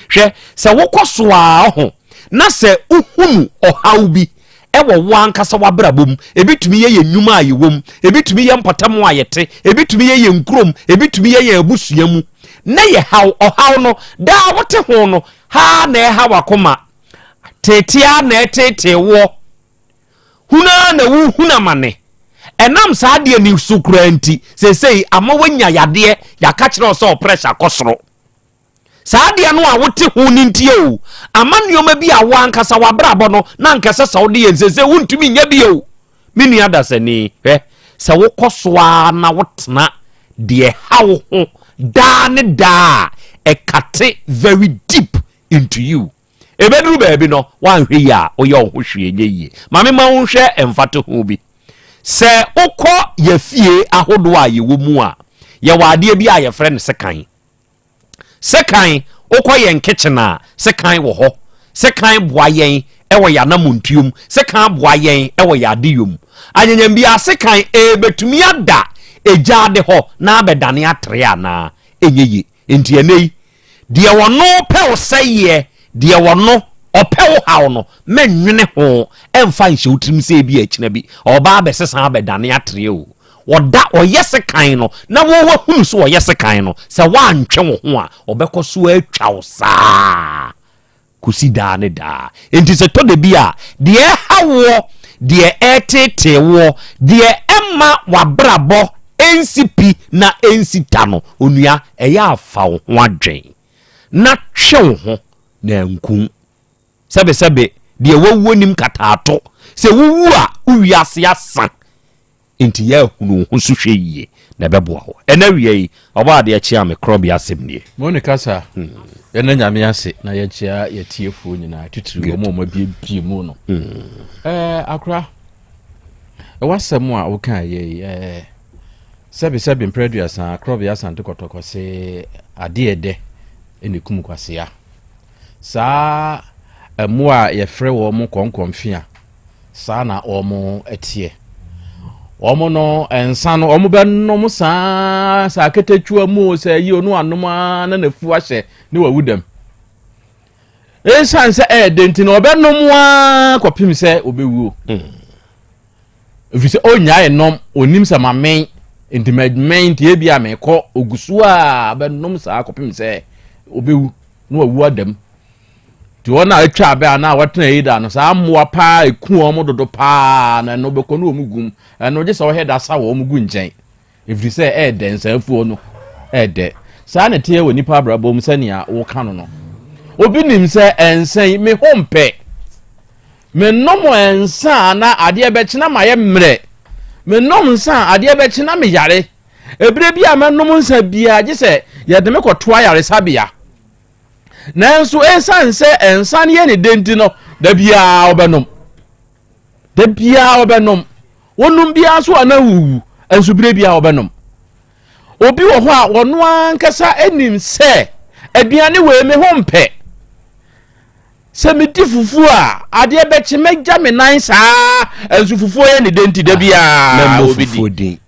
hwɛ sɛ wokɔ so a ho na sɛ uhunu ɔhaw bi ewo wankasa wabrabom ebitumi ye nnwuma ayewom ebitumi ye mpotamo ayete ebitumi ye nkrom ebitumi ye abusuamu na ye haw no da wote ho no ha na ha wakoma tetia na tete wo huna na wu huna mane enam saa de ni sukranti sesei ama wanya yade yaka kire so pressure kosoro saa de no a wote ho ni ntie o ama nneoma bi a wankasa wabrabo no na nkese sa wode yensese wuntumi nya bi o menu adasani se wo kosoa na wotena de hawo ho da ne da ekate very deep into you ebedru baabi no wanhwe ya oye ohhwe nyeye mame ma wonhwe emfate ho bi se ukọ ye fie ahodo a ye wo mu a ye wade bi a ye frɛ ne sekan ukọ ye kitchen a sekan wo ho sekan boa yen ewo ya namontuom sekan boa yen ewo ya adeyom anyanyam bi a sekan betumi ada ejade ho na abedane atre ana enyeye enti enei de wono pe oseye de wono opewo hawo no menwene ho emfa nhye utrim se bi akina bi oba besesa abedane atre o oda oyese kan no na wo hunu so oyese kan no se wantwe wo ho a obekoso atwa wo saa kusida ne da enti se to de bi a de hawo de etete wo de emma wabrabo NCP na ensita no onua eya afa wo ho adwen na twe wo ho na nkun sebe de wawu nim katato se wuwu a uwiase asa enti ya hunu ho so hweye na beboa ho ena wiei oba de achia me Krobea asem nie Monica sa ena nyame ase na ya chia ya tiefu nyina titiri wo mo bie mu no akra wasem a wo kan ye sebe Krobea sa Krobea Asante kotoko se ade ede ene kum kwase ya sa mua ye frɛ wo mo konkonfia sa na o mo etie o mo no ensa no o mo be no mo sa ketetua mu sa yi onu anoma na nafu ahye ne wawudam ensan se denti no be no mo a kopim se obewuo efise onya enom onim se mamen intimate tie bia me kɔ ogusu a be nom sa kopim se obewu no wawu adam ti wona atwa be ana watena yida no sa amwa pa eku o mo dodo pa na no be ko no omugum no je so heda sa wo omugu njen ifri se den sa afuo no de sa na tie woni pa brabo mu sania wo kanu no obi nim se ensen me hompe me nomo ensa na ade be kina maye mre me nom nsa ade be kina me yare ebre bia me nom nsa bia je se ye de me ko toa yare sabia nanso esanse ensan ye ne denti no da bia obenom wonum bia so ana wuwu enso bire bia obenom obi wo ho a wono ankasa enim se aduane we me hompe se me di fufu a ade bechi megya me nan saa enso fufu ye ne denti da bia obi di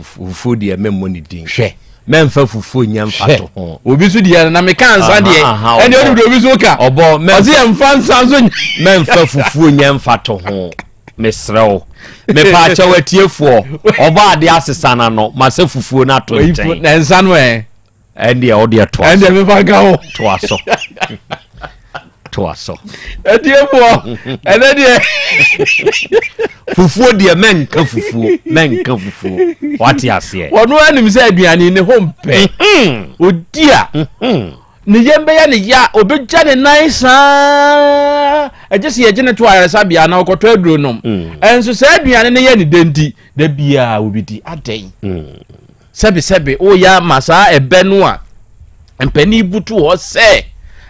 fufu di memmo ni din hwe memfa fufu nyamfa to ho obi so dia na me kan san de ene obi obi so ka obo memfa yamfa san so memfa fufu nyamfa to ho mesrew me pa cha watiefuo oba ade asesana no mase fufu na to nten na nsan no ende ode to ende me fa ka ho to aso atiefuo ene de fufu de menka fufu wati ase wono anim se aduane ne hompe odia ne yembe ya ne ya obegya ne nice ejese ye gene to ayaresa bia na okoto aduro nom enso se aduane ne ye ne denti da bia obidi aden sebe o ya masa ebe no a empani butu ho se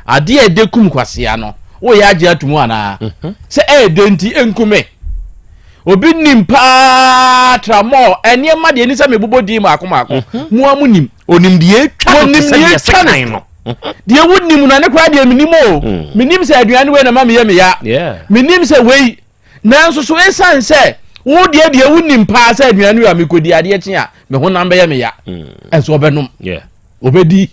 ade edekum kwasea no o ya age atumu ana se denti enkume obi nim pa tramo enie ma de ni se mebobodi ma akoma mu amunim onim de etwa no se ye sekan no de wunim na ne kwa de minim o minim se aduane we na ma me ye me ya minim se wei nanso so esan se wo de wunim pa se aduane we amekodi ade kye a me ho namba ye me ya enso obenom obedi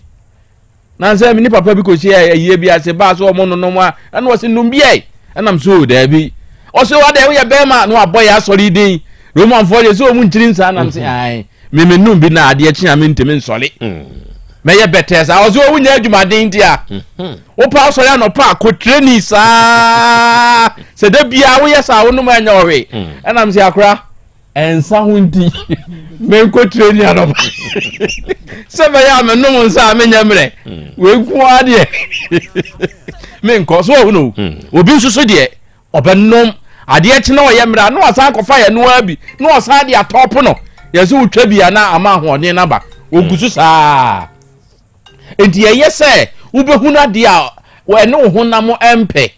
nanse mini papa bi ko hie ye bi ase ba so mo no no a na wo se num bi e enam so da bi also what they we be ma no aboy asori din Roman for dey so mu nchirin sa na say ai me num bi na ade achi ame ntemi nsole me ye better sa also wo nya adwumaden dia wo pa asori anopa ko training sa se da bia wo yes a wo num anya owe na me say akra ensa hundi me ko training anopa se me ya me num nsa me nya mre we ku ade me nko so no obi nsusu de obennom ade achi na oye mra no asan kofa ye no abi no asan de atop no yesu utwa bia na ama hoɔden na ba ogusu saa enti ye se ubehu na de a we ne ho na mo empe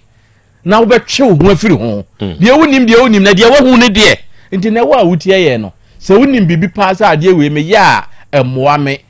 na ubetwe ho afiri ho de wonim na de wahu ne de enti na wa wutie ye no se wonim bibi pa sa ade we me ya emoa me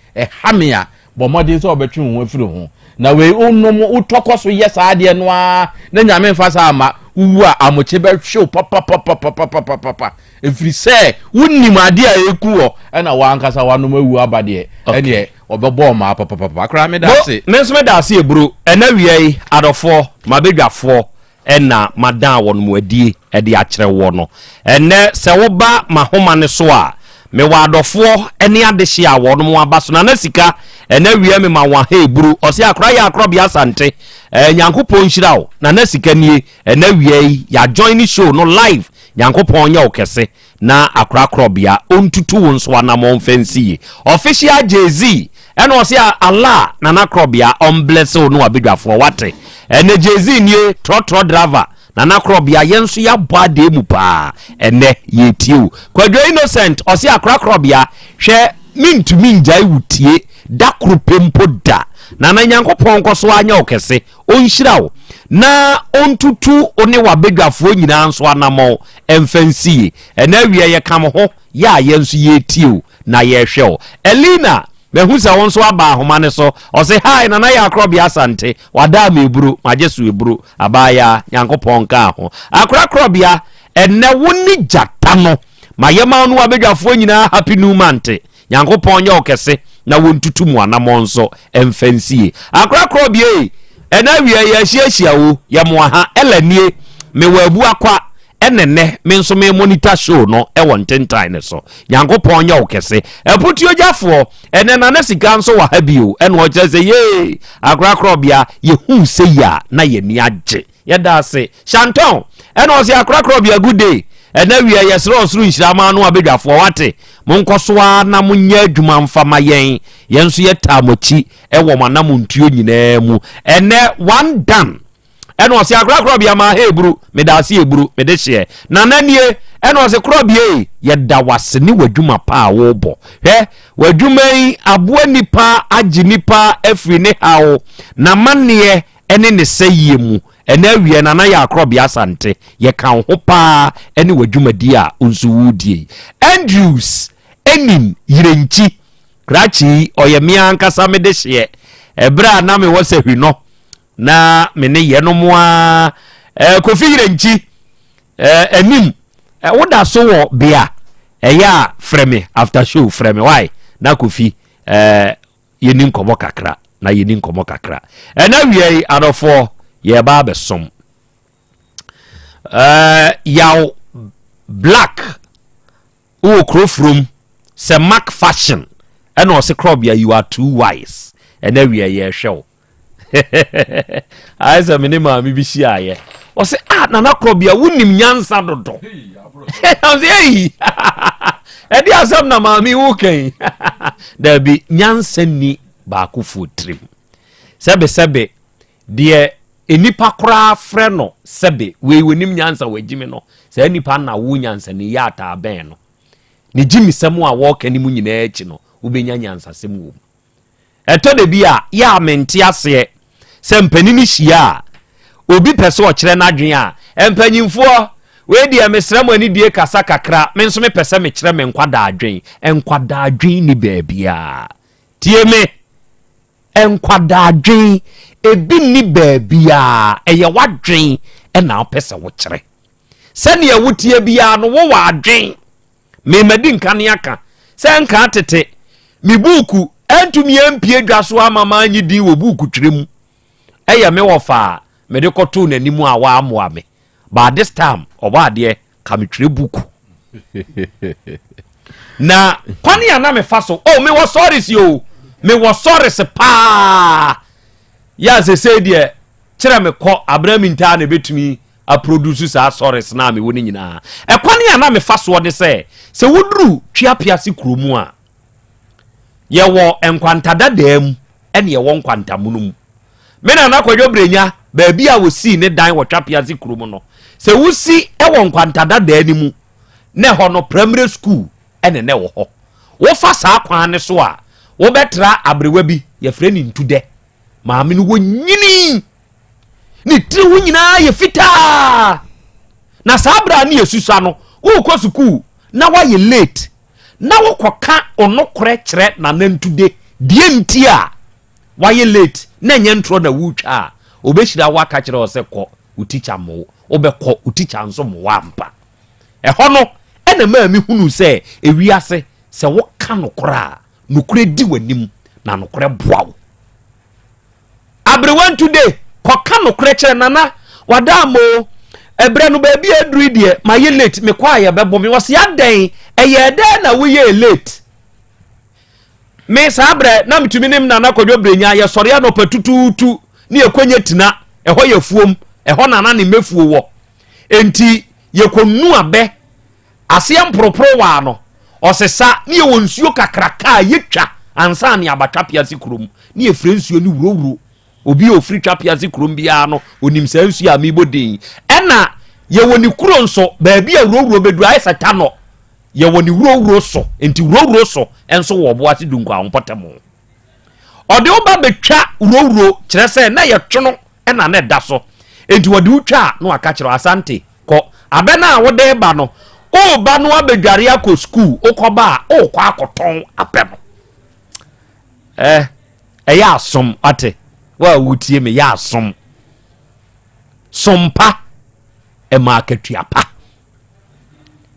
ha me a bomode so obetwe ho afiri ho na we onnom utokoso ye sa ade no a na nyame mfa sa ama uwu a amoche be hwe papa efiri se wonim ade a ekuo na wankasa wanom awu abade ene obebo ma papa akra me da se me nso me da se eburu ena wiei adofo mabedwafo ena madan won mu adie e de akere wo no ene se wo ba mahoma ne so a me wa adofo ene adehye a won mu aba so na sika ena wie me ma wa ha eburu o se akra ya Krobea Asante nyankopon hyirawo na sika nie ena wiei ya join show no live nyankopon nya okese na akra Krobea ontutu won so anamon fancy official jz ena o se Allah na Krobea on bless no abedwafo wate ene jz nie trotro driver na Krobea yenso ya bade mu pa ene yetiu Kwadwo Innocent o se akra Krobea hwe mintumi njai wutie dakru pempo da na nyankopon koso anya okese onhyirawo na ontutu oni wabedwafo nyina nso anamo emfansi ena wie ye kam ho ya yenso yetiu na ye hwewo Elina mehusa won so aba ahoma ne so o se hi na ya Krobea Asante wada me eburu majesu eburu abaya nyankopon ka ho akra Krobea ene woni jata no mayema no wabedwafo nyina happy new month nyankopon nya okese na wontutu mu anamo nso emfansi akra Krobea ena wie ya hyiahia wo ya mo ha elanie me wabu akwa enene me nso me monitor show no e won tentan ne so nyankopon nya okese eputio jafo enena na sika nso wa ha bio ene o kire se ye akra Krobea ye hu se ya na ye ni age ye da se Shanton ene o se akra Krobea good day ena wie ya sro sro nhirama no abedwafo wate monkosoa na munya adwuma mfama yenso yeta mochi e wo manam ntuo nyina mu ene one done ene o se akra Krobea ma ha eburu me da se eburu me de hye na nanie ene o se Krobea ye da wase ni wadwuma pa wo bo he wadwuma yi aboa nipa agi nipa afiri ne hawo na manne ene ne sayie mu ena wie na ya Krobea Asante ye kan ho pa ene wadwumadi a unsu wudie Andrews enim yirenchi krachi oyemia ankasa me de hye ebra na me wose hwino na me ne ye no moa Kofi yirenchi enim woda so wo bia ya freme after show freme why na Kofi yenim komo kakra na yenim komo kakra ena wie adofo ye ba besom Yaw Black o crofrom se Mac fashion and o se Krobea you are too wise and then we are ye show Asem me ma mi bi hia ye o se na Krobea wonim nyansa dodo o se ei e di asem na ma mi wo kan da bi nyansa ni ba ku fotrim sebe de enipa kora frɛ no sebe we wonim nyansa wagimi no se enipa na wo nyansa ni ya ta ben no ne gimi semu a wo kani mu nyina echi no ubenya nyansa semu wo eto de bia ya menti ase se mpanini hia obi pese o kire na dwen a empanyimfo we dia mesramo ani die kasa kakra me nso me pese me kire me nkwada adwen ni baabia tie me enkwada adwen ebi ni baabia eye wadwen na opese wo kire sane ya wutie bia no wo wadwen me madi nkane aka se nka tete mi buku entumi empie dwaso amama anyi din wo buku twirem eye me wo fa me de koto nanimu a wa amoa me but this time oba de kametwe buku na kwani ana me fa so oh me was sorry yo me was sorry se pa ya se say de kire me kɔ abrami nta na betumi a produce sa sorry na me woni nyina e kwani ana me fa so de se woduru twiapia se kromu a ye wo enkwantada dam ene ye wo nkwantamunum me na na kwadwo brenya baabi a wo si ne dan wo twapia se kromu no se wusi e wo nkwantada dam ni mu ne ho no primary school ene ne wo ho wo fa sa kwan ne so a wo betra abrewa bi ye frɛ ni ntude maame no wo nyini ni tiri wo nyina ye fita na sabra ni yesusa no wo kɔ school na wa ye late na wo kɔka onokore kyerɛ na nantude die nti a wa ye late na nyentro na wutwa obehira wa ka kyerɛ o se kɔ wo teacher mo obɛkɔ wo teacher nso mo wampa ɛhɔ no ena ma mi hunu se ewiase se wo ka nokora nokore di wanim na nokore boawo abrewan today kɔka nokore kyerɛ nana wadamo ebre no ba bia duru die ma ye late me kwa ye bebo me wose adan eye den na wo ye late me sabre na mitumi nim na nakodwo brenya ye sore ya no patututu ne ekwanya tina eho ye fuom eho nana ne mefuo wo enti ye konu abe ase empropro wa no osesa ne ye wonsuo kakraka yetwa ansa ne abatwapia sikurum ne ye frensuo ne wurowuro obi ofri twapia sikurum bia no onim sansuo a mebodin ena ye woni kuro nso baabi a wurowuro bedu ai satano ye woni wurowuro so enti wurowuro so enso wo boate dunkwa onpotemo ode oba betwa wurowuro kire se na ye twono ena na da so enti wode utwa no aka kire asante ko abena a wode ba no o ba no abedware akọ school okoba o kwa akoton apem ya asom ate wa wutie me ya asom sompa e marketia pa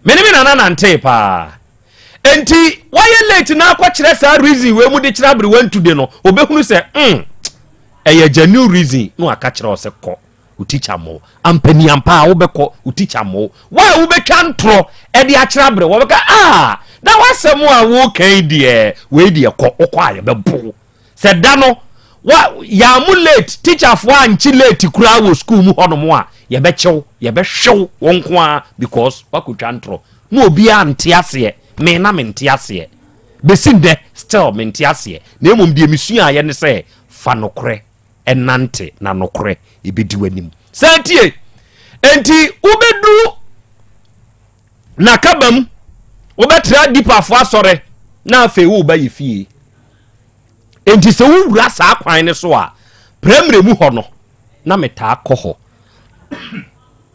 menimi na nante pa enti why late na akwa kire sa reason we mu de kire abri wan today no obehunu se eye genuine reason no aka kire o se ko u teacher mo ampani ampa wo beko u teacher mo why wo betwa ntro e de akire abri wo beka na wasem a wo kan die we die ko okwa ye bebo se da no wa ya mu late teacher fo anchi late kura wo school mu hono mo a ye be chew ye be hwew wonko a because wakotwa ntro no obi ante ase me na me nte ase besinde still me nte ase na emom de misua ye ne se fa nokore enante na nokore ibedi wanim santie enti ubedu na kabam ubetra dipa fo asore na afi wo ba ye fie enti se wura sa kwan ne so a premre mu ho no na meta akọ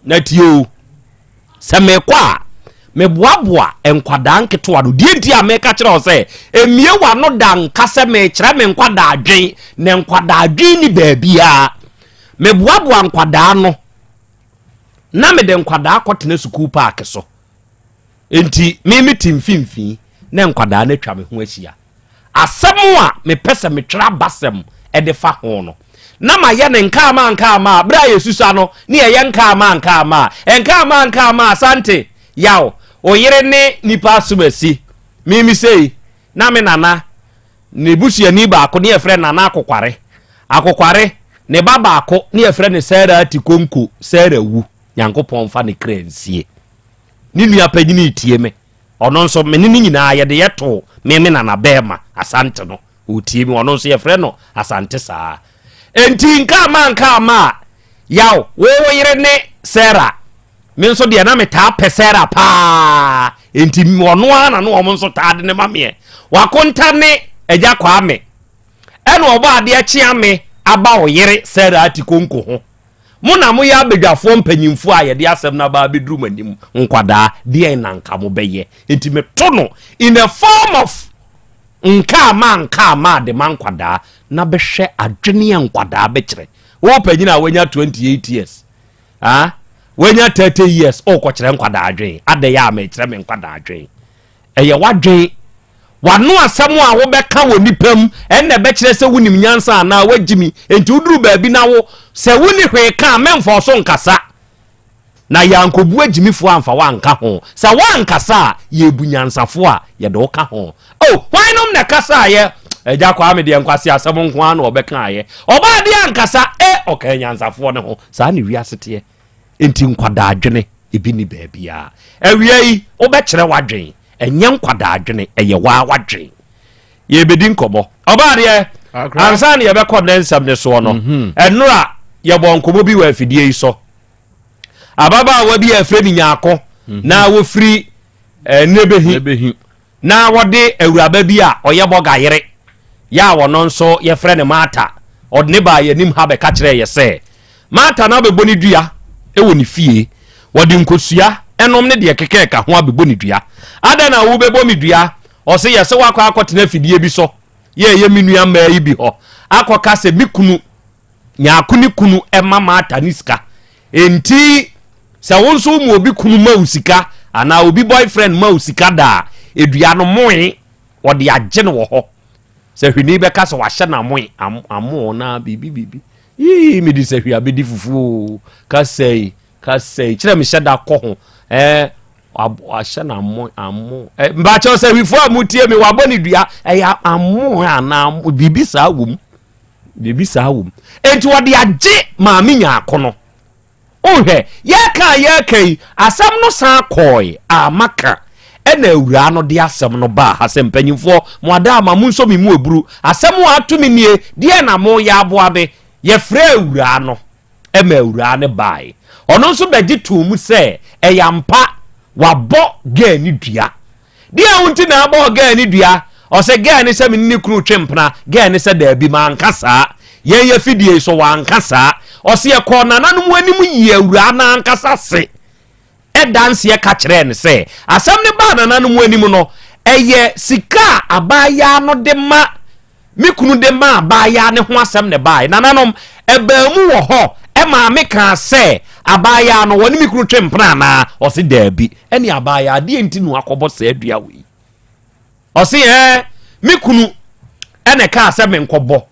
na tio se me kwa me boaboa enkwada nketo ado die nti a me ka kire o se emie wa no da nka se me kire me nkwada adwen na nkwada adwen ni baabia me boaboa nkwada no na me de nkwada akotena school park so enti me metim finfin na nkwada na twa me ho ahia asem a me pese me twra basem e de fa ho no na ma ye ne nka ama bra yesusa no ne ye nka ama asante yaw oyire ne nipa asumasi mimi sei na me nana ne busu ani ba ko ne ye frɛ nana akokware ne baba ko ne ye frɛ ne sara atikonko sara wu yankopɔn fa ne kransie ni nua panyini tie me ono nso me ne nyina ye de yeto me nana bema asante no otie me ono nso ye frɛ no asante saa enti nka ama yaw wo yire ne sara me nso de na meta pesera pa enti ono ana no omo nso taade ne mamie wakonta ne agya kwa me ene obo ade akye me aba wo yire sara atikonko ho mo na mo ya bedwafo mpanyimfo a ye de asem na ba bedru manim nkwada de na nka mo beye enti me to no in a form of nka ama de mankwada na behwe adwene nkwada be kire wo panyina wanya 28 years wanya 30 years o ko kire nkwada adwen ade ya ma kire me nkwada adwen eye wadwen wano asem a wo beka woni pam enne be kire se wonim nyansa na wagimi enti uduru baabi na wo se woni hwe ka memfo so nkasa na yankobu agimifo amfa wanka ho sa wankasa ye bunyansafo a ye de woka ho oh why na kasa ye eja kwa amede nkwase asem nko an obeka ye oba de ankasa okay nyansafo ne ho sa ne wiasete enti nkwada adwene ebi ni baabia awiei obekere wadwen enye nkwada adwene eye wadwen ye bedi nkobo oba de ansa ne ye be kɔdensam ne so no enura ye bonkobo bi wa afidie so ababa wa bi afrɛ ni nyaako na wo firi nebehi na wode awuraba bi a ɔyɛ boga yere ya wono nso ye frɛ ne mata odne ba ye nim ha be ka kyerɛ ye sɛ mata na bɛbɔ ni dua ɛwɔ ni fie wode nkosua ɛnom ne de keke ka ho abɛbɔ ni dua ada na wo bɛbɔ mi dua ɔse ye sɛ wakɔ akɔtena fidie bi so ye minua ma yi bi hɔ akɔka sɛ mikunu nyaako ni kunu ɛma mata ni sika enti sɛ wo nso mu obi kunu ma usika ana obi boyfriend ma usika da edua no moe wode agye no wɔ hɔ sɛ hwini bɛka sɛ wahyɛ na moe amo na bibi me di sɛ hwia bedi fufu kasɛi kyerɛ me hyɛ da kɔ ho wahyɛ na amo mba kyɛw sɛ hwifo a mutie me wabɔ ne dua ɛyɛ amo ana bibi saa wom enti wode agye maame nyaako no ohwe yɛka asɛm no san kɔe amaka ɛna awura no de asɛm no ba ha sɛ mpanyimfoɔ mo ada ama mo nso me mu eburu asɛm wa atumi nie de na mo yɛ aboa be yɛfrɛ awura no ɛma awura ne bae ɔno nso bɛgye to mu sɛ ɛyampa wabɔ gaa ni dua de ahunti na abɔ gaa ni dua ɔsɛ gaa ne sɛ me ni kunu twempena gaa ne sɛ da bi man kasa yɛn fidie so wan kasa ɔse yɛ kɔ nananom anim yi awura na ankasa se ɛdanse yɛ ka kyerɛ ne sɛ asɛm ne ba nananom anim no ɛyɛ sika abaya no de ma me kunu de ma abaya ne ho asɛm ne bae nananom ɛbaamu wɔ hɔ ɛma me ka sɛ abaya no wɔne me kunu twempena na ɔse daabi ɛne abaya de enti no akɔbɔ sɛ adua wei ɔse me kunu ɛne ka sɛ me nkɔbɔ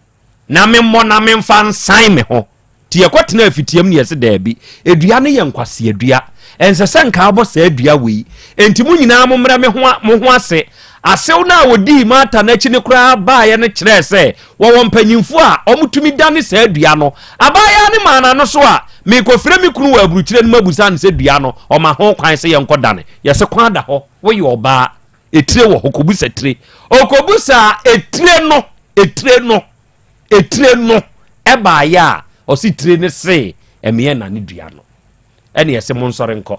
na me mmɔ na me mfa nsan me ho ti yakɔtena afitiam ne yɛse daabi edua ne yɛ nkwase adua ɛnsɛ sɛ nka abɔ sɛ adua wei enti mu nyinaa mo mmra mo ho ase asew na wodi mata na chi ne kura baayɛ ne kyerɛ sɛ wɔwɔ mpanyimfo a ɔmutumi dane sɛ adua no abaaya ne maana no so a me kofre me kunu wɔ aburukyire no mabusa ne sɛ dua no ɔma ho kwan sɛ yɛnkɔ dane yɛse kwan da hɔ woyɛ ɔbaa etire wɔ hɔ kobusa tire okobusa etire no ɛbaayɛ a ɔsi tire ne se ɛmeɛ na ne dua no ɛne yɛse mo nsɔre nkɔ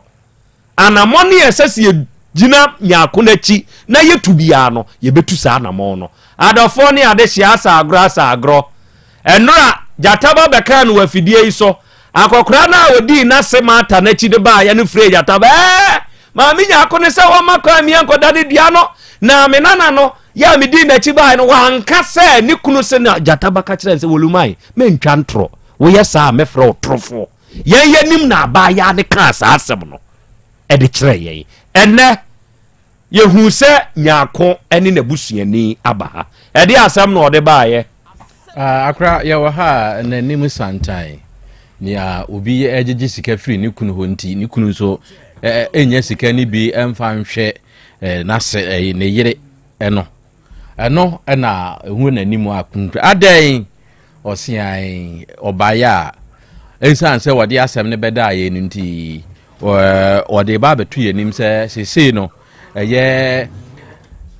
anamɔ ne yɛsɛ sɛ gina nyaako n'akyi na yɛtu biara no yɛbɛtu saa anamɔ no adɔfoɔ ne ade hyia asa agorɔ ɛnora gyataba bɛka no wafidie yi so akɔkora no a ɔdii na se mata n'akyi de baa yɛ no fire gyataba maame nyaako ne sɛ wɔma kɔ amiɛ nkɔda de dua no na me nana no ya me di n'akyi baa no wanka sɛ ne kunu sɛ na gyataba ka kyerɛ sɛ wolumai mentwa ntorɔ woyɛ saa mɛfrɛ wo torofoɔ yɛn nim na abaayaa ne kaa saa asɛm no ɛde kyerɛ yɛn ɛnɛ yɛhu sɛ nyaako ɛne n'abusuani aba ha ɛde asɛm na ɔde baayɛ akora yɛwɔ ha n'anim santan nea obi ɛgyegye sika firi ne kunu hɔ nti ne kunu nso ɛnyɛ sika ne bi ɛmfa nhwɛ n'ase ne yere ɛno ɛna ɛhu n'anim akuntu adɛn ɔsean ɔbaayɛ a ɛnsan sɛ wɔde asɛm ne bɛda yɛ no nti wɔde ba bɛto yɛ nim sɛ sesei no ɛyɛ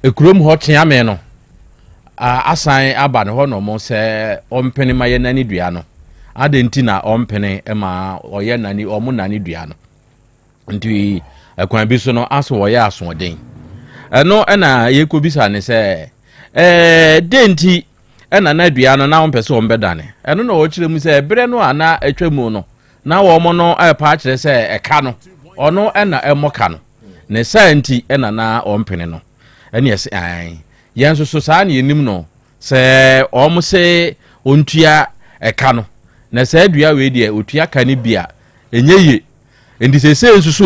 ekurom hɔ kyeame no asan aba ne hɔ no mo sɛ ɔmpene ma yɛ nani dua no ade nti na ɔmpene ma ɔyɛ nani ɔmo nani dua no nti ɛkwan bi so no aso wɔyɛ asoɔden ɛno ɛna yɛkɔbisa ne sɛ de nti ɛna na dua no na ɔmpɛ sɛ ɔmbɛdane ɛno na ɔkyerɛ mu sɛ berɛ no a na atwa mu no na wɔn no ɛpa kyerɛ sɛ ɛka no ɔno ɛna ɛmɔ ka no ne saa nti ɛna na ɔmpene no ɛne yɛsɛ yɛn nso so saa ne yɛnim no sɛ ɔmo sɛ ɔntua ɛka no na saa dua wei deɛ ɔtua ka ne bia ɛnyɛ ye nti sɛsɛ nso so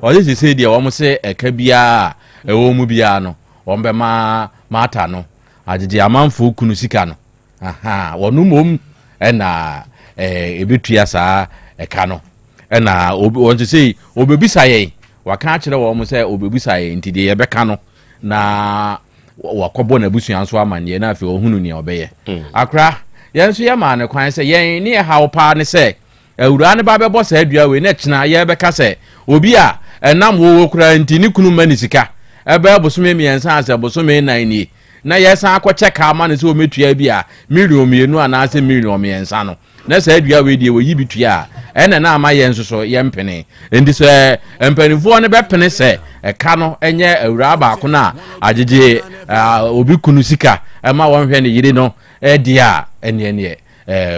ɔde sɛsɛ deɛ ɔmo sɛ ɛka biara ɛwɔ mu biara no ɔmo bɛma mata no agyegye amanfo kunu sika no wɔno mom ɛna ɛbɛtua saa ɛka no ɛna wɔn sɛ obebisa yɛn waka akyerɛ wɔn sɛ obebisa yɛn nti deɛ yɛbɛka no na wakɔbɔ na busua nso amanneɛ na afei ɔhunu nea ɔbɛyɛ akra yɛn nso yɛ maa ne kwan sɛ yɛn ne yɛ haw paa ne sɛ awura ne ba bɛbɔ saa adua wei na kyena yɛbɛka sɛ obi a ɛnam wo kura nti ne kunu ma ne sika ɛbɛ bosome mmiɛnsa asɛ bosome nan nie na yɛsan akɔkyɛ ka ama ne sɛ ɔmɛtua bi a $2,000,000 anaasɛ $3,000,000 no na saa adua wei deɛ wɔyi bi tua a ɛna na ama yɛn nso so yɛmpene nti sɛ mpanimfoɔ no bɛpene sɛ ɛka no ɛnyɛ awura baako no a agyegye obi kunu sika ɛma wɔnhwɛ ne yere no ɛdeɛ a ɛneɛ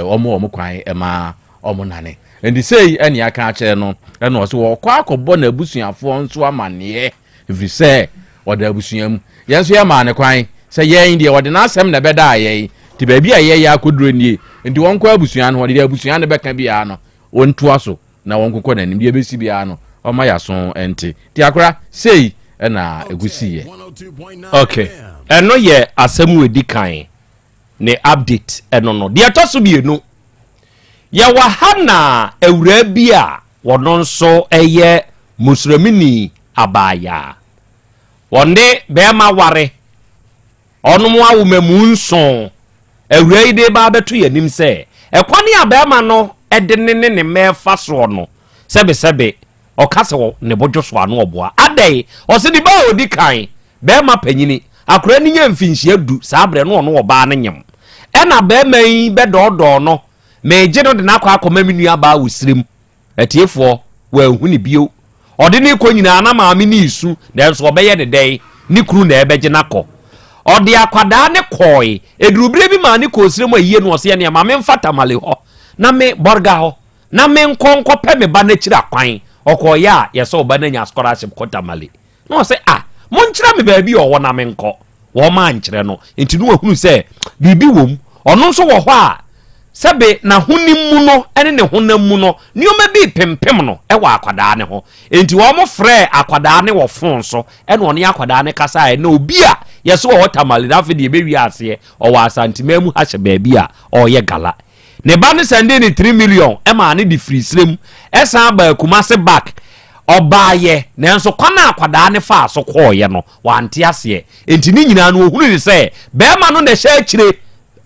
ɔmo kwan ɛma ɔmo nane nti sei ɛne aka akyerɛ no ɛna ɔsɛ wɔkɔ akɔbɔ na abusuafoɔ nso amanneɛ ɛfiri sɛ ɔda abusua mu yɛn nso yɛmaa ne kwan sɛ yɛn deɛ wɔde n'asɛm na bɛda a yɛn nti baabi a yɛyɛ akɔduro nie nti wɔn kɔ abusua no wɔde deɛ abusua no bɛka biara no wɔntoa so na wɔn kokɔ n'anim deɛ bɛsi biara no ɔma yɛaso ɛnte nti akora sei ɛna ɛgusi yɛ okay ɛno yɛ asɛm wɔ di kan ne update ɛno no deɛ ɛtɔ so mmienu yɛwɔ ha na awura bi a wɔno nso ɛyɛ muslimini abaya wɔnde bɛrima ware ɔnom awomamu nson awura yi de ba bɛto yɛnim sɛ ɛkwane a bɛrima no ɛde ne mɛfa soɔ no sɛbesɛbe ɔka sɛ ne bodwo so ano ɔboa adɛn ɔse de ba a ɔdi kan bɛrima panyini akora ne nya mfinhyia du saa berɛ no ɔno ɔbaa no nyem ɛna bɛrima yi bɛdɔɔdɔɔ no megye no de n'akɔ akɔma me nua baa wɔ sirim atiefoɔ wɔahu ne bio ɔde ne kɔ nyinaa na maame ne isu nanso ɔbɛyɛ ne dɛn ne kuru na ɛbɛgye n'akɔ ɔde akwadaa ne kɔɔe edurubire bi maa ne kɔ sirim a yie no ɔse ne maame mfa tamale hɔ na me borga hɔ na me nkɔnkɔ pɛ me ba n'akyiri akwan ɔkɔɔyɛ a yɛsɛ ɔba n'anya scholarship kɔ tamale na ɔsɛ monkyerɛ me baabi ɔwɔ na me nkɔ wɔma nkyerɛ no nti no wahunu sɛ biribi wɔ mu ɔno nso wɔ hɔ a sɛbe na honim mu no ɛne ne honam mu no nneɛma bi pempem no ɛwɔ akwadaa ne ho enti wɔn frɛ akwadaa ne wɔ fon so ɛna ɔne akwadaa ne kasa ɛ na obi a yɛso wɔ tamale na afei deɛ ɛbɛwi aseɛ ɔwɔ asantema mu hahyɛ baabi a ɔyɛ gala ne ba ne sɛnde ne 3 million ɛma ne de firi srem ɛsan ba Kumase back ɔbaayɛ nanso kwana akwadaa ne fa so kɔɔyɛ no wante aseɛ enti ne nyinaa no ohunu ne sɛ bɛrima no na hyɛ akyire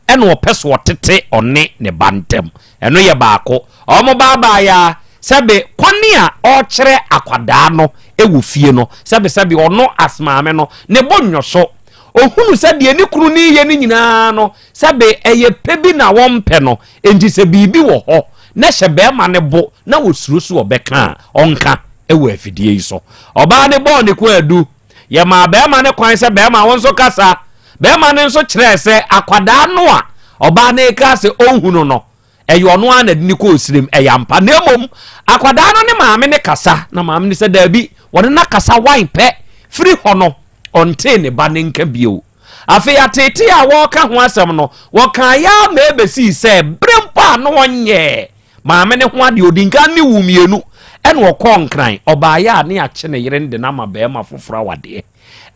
ɛna ɔpɛ so ɔtete ɔne ne bantam ɛno yɛ baako ɔmo baabaaya sɛbe kwane a ɔkyerɛ akwadaa no ɛwɔ fie no sɛbe ɔno asmaame no ne bɔnwɔ so ohunu sɛ deɛ ne kunu ne yɛ ne nyinaa no sɛbe ɛyɛ pɛ bi na wɔmpɛ no enti sɛ biribi wɔ hɔ na hyɛ bɛrima ne bo na wɔsuro so ɔbɛka a ɔnka ɛwɔ afidie yi so ɔbaa ne bɔɔ ne ko adu yɛma bɛrima ne kwan sɛ bɛrima wɔn nso kasa bɛrima ne nso kyerɛ sɛ akwadaa no a ɔbaa ne ka sɛ ɔnhunu no ɛyɛ ɔno a na de ne kɔ osirim ɛyɛ ampa na mmom akwadaa no ne maame ne kasa na maame ne sɛ daabi wɔne na kasa wan pɛ firi hɔ no ɔnte ne ba ne nka bio afei atete a wɔka ho asɛm no wɔka ya ma ɛbɛsii sɛ bere mpo a no ɔnyɛ maame ne ho ade odinka ne wu mmienu ɛna ɔkɔ nkran ɔbaayɛ a ne akye ne yere de na ma bɛrima foforɔ awadeɛ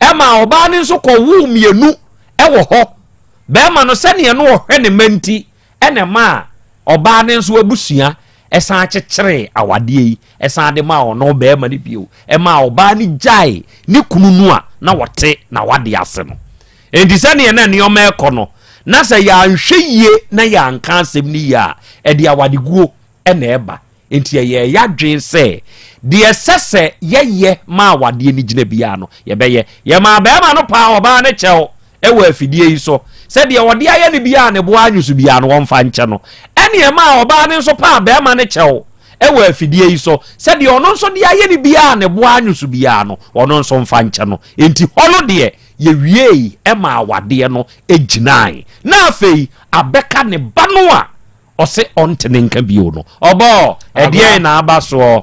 ɛma ɔbaa ne nso kɔ wu mmienu ɛwɔ hɔ bɛrima no sɛneɛ no ɔhwɛ ne manti ɛna ma ɔbaa ne nso abusua ɛsan akyekyere awadeɛ yi ɛsan de ma ɔno bɛrima ne bio ɛma ɔbaa ne gyae ne kunu no a na wɔte na wade ase no enti sɛneɛ na nneɔma ɛkɔ no na sɛ yɛanhwɛ yie na yɛanka asɛm no yie a ɛde awadeguo ɛna ɛba enti yɛyɛ yɛadwen sɛ deɛ sɛ yɛyɛ ma awadeɛ no gyina biara no yɛbɛyɛ yɛma bɛrima no paa ɔbaa ne kyɛw ɛwɔ afidie yi so sɛdeɛ wɔde ayɛ ne biara ne boa anwusu biara no wɔmfa nkyɛ no ɛne ɛma ɔbaa ne nso paa bɛrima ne kyɛw ɛwɔ afidie yi so sɛdeɛ ɔno nso de ayɛ ne biara ne boa anwusu biara no ɔno nso mfa nkyɛ no enti hɔ no deɛ yɛwiei ɛma awadeɛ no ɛgyinae na afei abɛka ne ba no a ɔse ɔnte ne nka bio no ɔbɔ ɛdeɛ na aba soɔ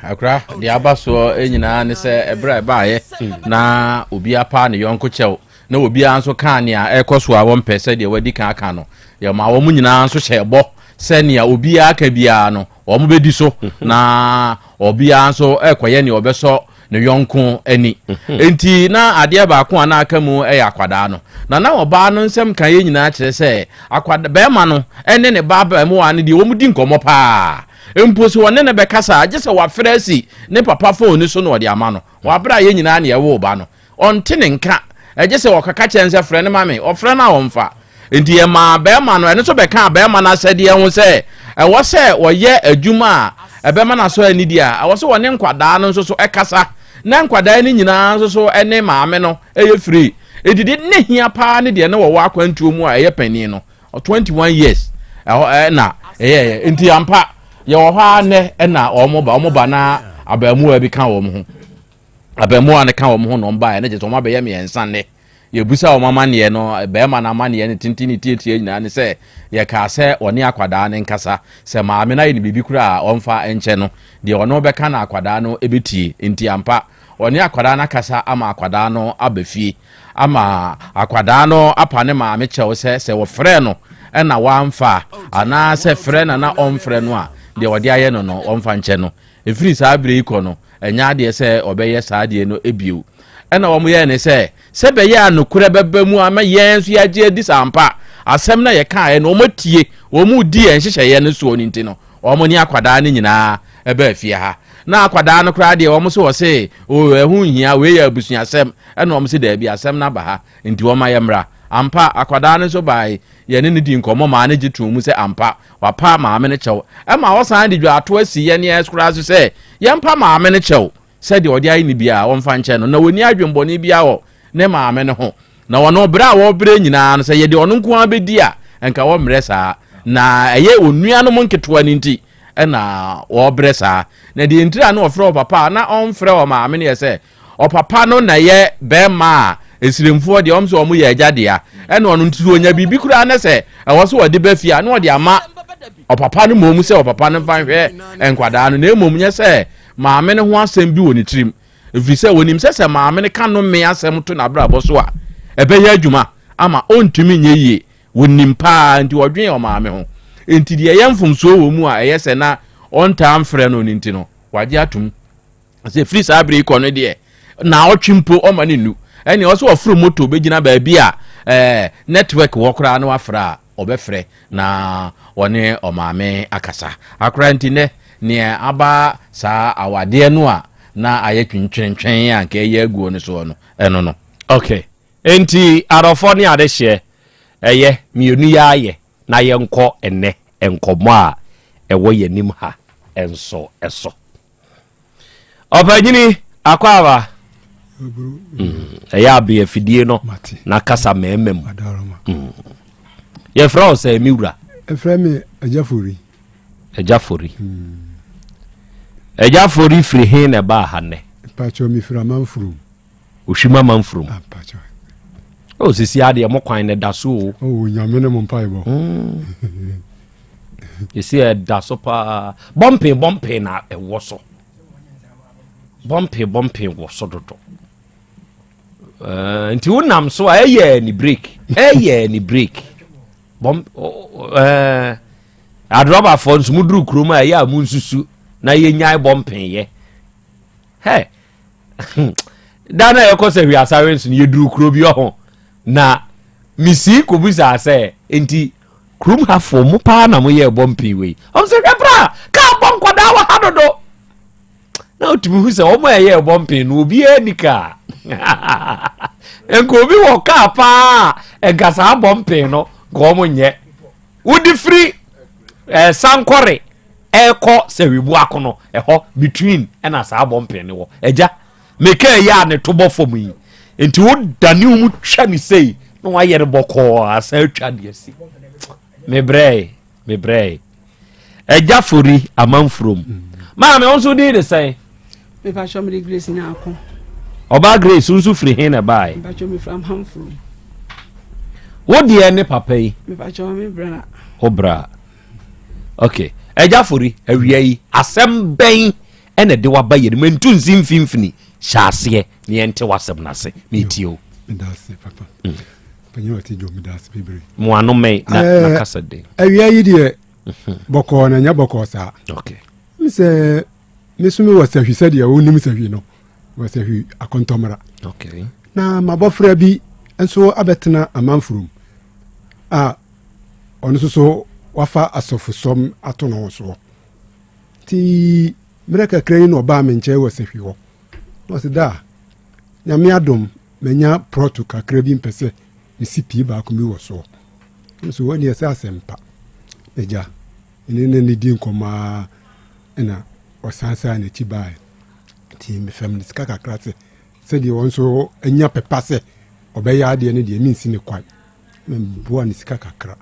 akora deɛ aba soɔ nyinaa ne sɛ ɛberɛ ɛbaayɛ na obi apa ne yɔnko kyɛw na obi nso ka nea ɛkɔ so a wɔmpɛ sɛ deɛ wadi ka aka no yɛma wɔn nyinaa nso hyɛ bɔ sɛ nea obi aka biara no wɔn bɛdi so na obi nso ɛkɔyɛ nea ɔbɛsɔ ne yɔnko ani enti na adeɛ baako a na aka mu ɛyɛ akwadaa no na ɔbaa no nsɛm ka yɛ nyinaa kyerɛ sɛ akwadaa bɛrima no ɛne ne baba mu wa ne deɛ wɔn di nkɔmɔ paa emposo wone ne bekasa agye se wa fresi ne papa phone ni so no de ama no wa bra ye nyina na ye wo ba no onte ne nka agye se wakaka chense frɛ ne mame ofrɛ na wonfa enti ye ma be ma no ene so beka be ma na sɛde ho se wo sɛ wɔyɛ adwuma a ebe ma na so anidi a wo se wone nkwadaa no so ekasa na nkwadaa ni nyina so ene maame no eye free edidi ne hia pa ne de ne wo akwantuo mu a eye pani no 21 years na enti ampa ye wo ha ne na omoba na abamu abi ka wo ho abamu an ka wo ho no mba ne je so mabe ye me ensan ne ye busa wo mama ne no be ma na ma ne ne tintini tietie nyina ne se ye ka se oni akwada ne nkasa se maame na ye ne bibi kura onfa enche no de ono be ka na akwada no ebetie enti ampa oni akwada na kasa ama akwada no abafie ama akwada no apa ne maame chewo se wo frɛ no na wamfa ana se frɛ na omfrɛ no a de wode aye no no omfa nche no efiri saa bere iko no enya de se obeye saa de no ebio na wo mo ye ne se beye anokura beba mu ama yensu ya je di sampa asem na ye ka ye no motie wo mu di en hyehyɛ ye no so ni nti no wo mo ni akwada ne nyina eba afie ha na akwada no kra de wo mo so wo se o ehu hia we ya abusua asem na wo mo se da bi asem na ba ha nti wo ma ye mra ampa akwada no so bai ye ne di nkomo ma ne gitu mu se ampa wapa maame ne chew e ma wo san de dwa ato asi ye ne eskura so se ye mpa maame ne chew se de odi ayi ni bia wo mfa nche no na woni adwemboni bia wo ne maame ne ho na wono bra wo bre nyina no se ye de ono nko abedi a enka wo mre saa na eye onua no mo nketoa ni nti e na wo bre saa na de ntira na ofre wo papa na onfre wo maame ne ye se o papa no na ye be ma esiremfo de omso omo ye agyadia ene ono ntuo nya bibi kura na se ewo so wode bafia na wode ama o papa no momu se o papa no fan hwe enkwada no na emom nya se maame ne ho asem bi woni tirim efi se wonim se maame ne ka no me asem to na bra boso a ebe ya adwuma ama ontumi nye yie wonim pa nti wodwen o maame ho enti de ye mfomso wo mu a eye se na onta amfre no ni nti no wagye atum se free sabre iko no de na otwimpo o ma ne nu eni o so ofuru moto begina ba bi a network wo kra na wafra obefre na wone o maame akasa akra ntine ne aba sa awade no a na ayetwintwentwen a nke ye aguo ne so no eno no okay enti arofo ne ade hye eye mienu ya ye na ye nko enne enkomo a ewo yanim ha enso eso opanyini akwaba ya be afidie no na kasa memem ye fra o se miwura efra me ajafori Ejafori free hin na ba ha ne pacho mi fra manfrum ohwima manfrum pacho o sisi ade mo kwan ne daso o nyame ne mo mpai bo yesi e daso pa bompe na ewo so bompe wo so dodo nti wonam so a eye ni break bom adroba for smudru kroma ya munsusu na ye nyai bompen ye he dana ye ko se wi asare nso ye duru kro bi ho na misi ko busa ase enti krum ha fo mu pa na mo ye bompen we o se bra ka bom kwada wa hadodo na otimi hu se o mo ye bompen no obi anika enko bi wo ka pa egasa bompen no go mo nye wudi free sankore eko se wibu akono eho between ena sa bompen ne wo eja meke ya ne tobo fom yi enti wo dani mu twa ni sei no wa yere boko asa twa de si me brei eja fori amanfrom ma me onso di de sei me pa show me grace na akon oba grace unsu free hin na bai me pa show me from hamfrom wo de ne papa yi me pa show me bra obra okay ejafori awia yi asem ben ene de waba yere mentu nsim finfini hyase ne ente wasem nase me tio medase papa panyo ati jo medase bebre mo anu me na kasa de awia yi de boko na nya boko sa okay mi se mesumi wasahwisa de wonim sahwi no wasahwi akontomra okay na mabofra bi enso abetena amanfurum a ono so wafa asofusom atono so ti mmereka kran no ba me nche wo sehwe ho no se da nyame adom menya proto kakra bi mpese ni sipi ba ko mi wo so so woni esa asempa eja ene ne di nkoma na osansa na ti ba ti me family ska kakra se di won so enya pepa se obeya ade ne de mi nsine kwai me boa ni ska kakra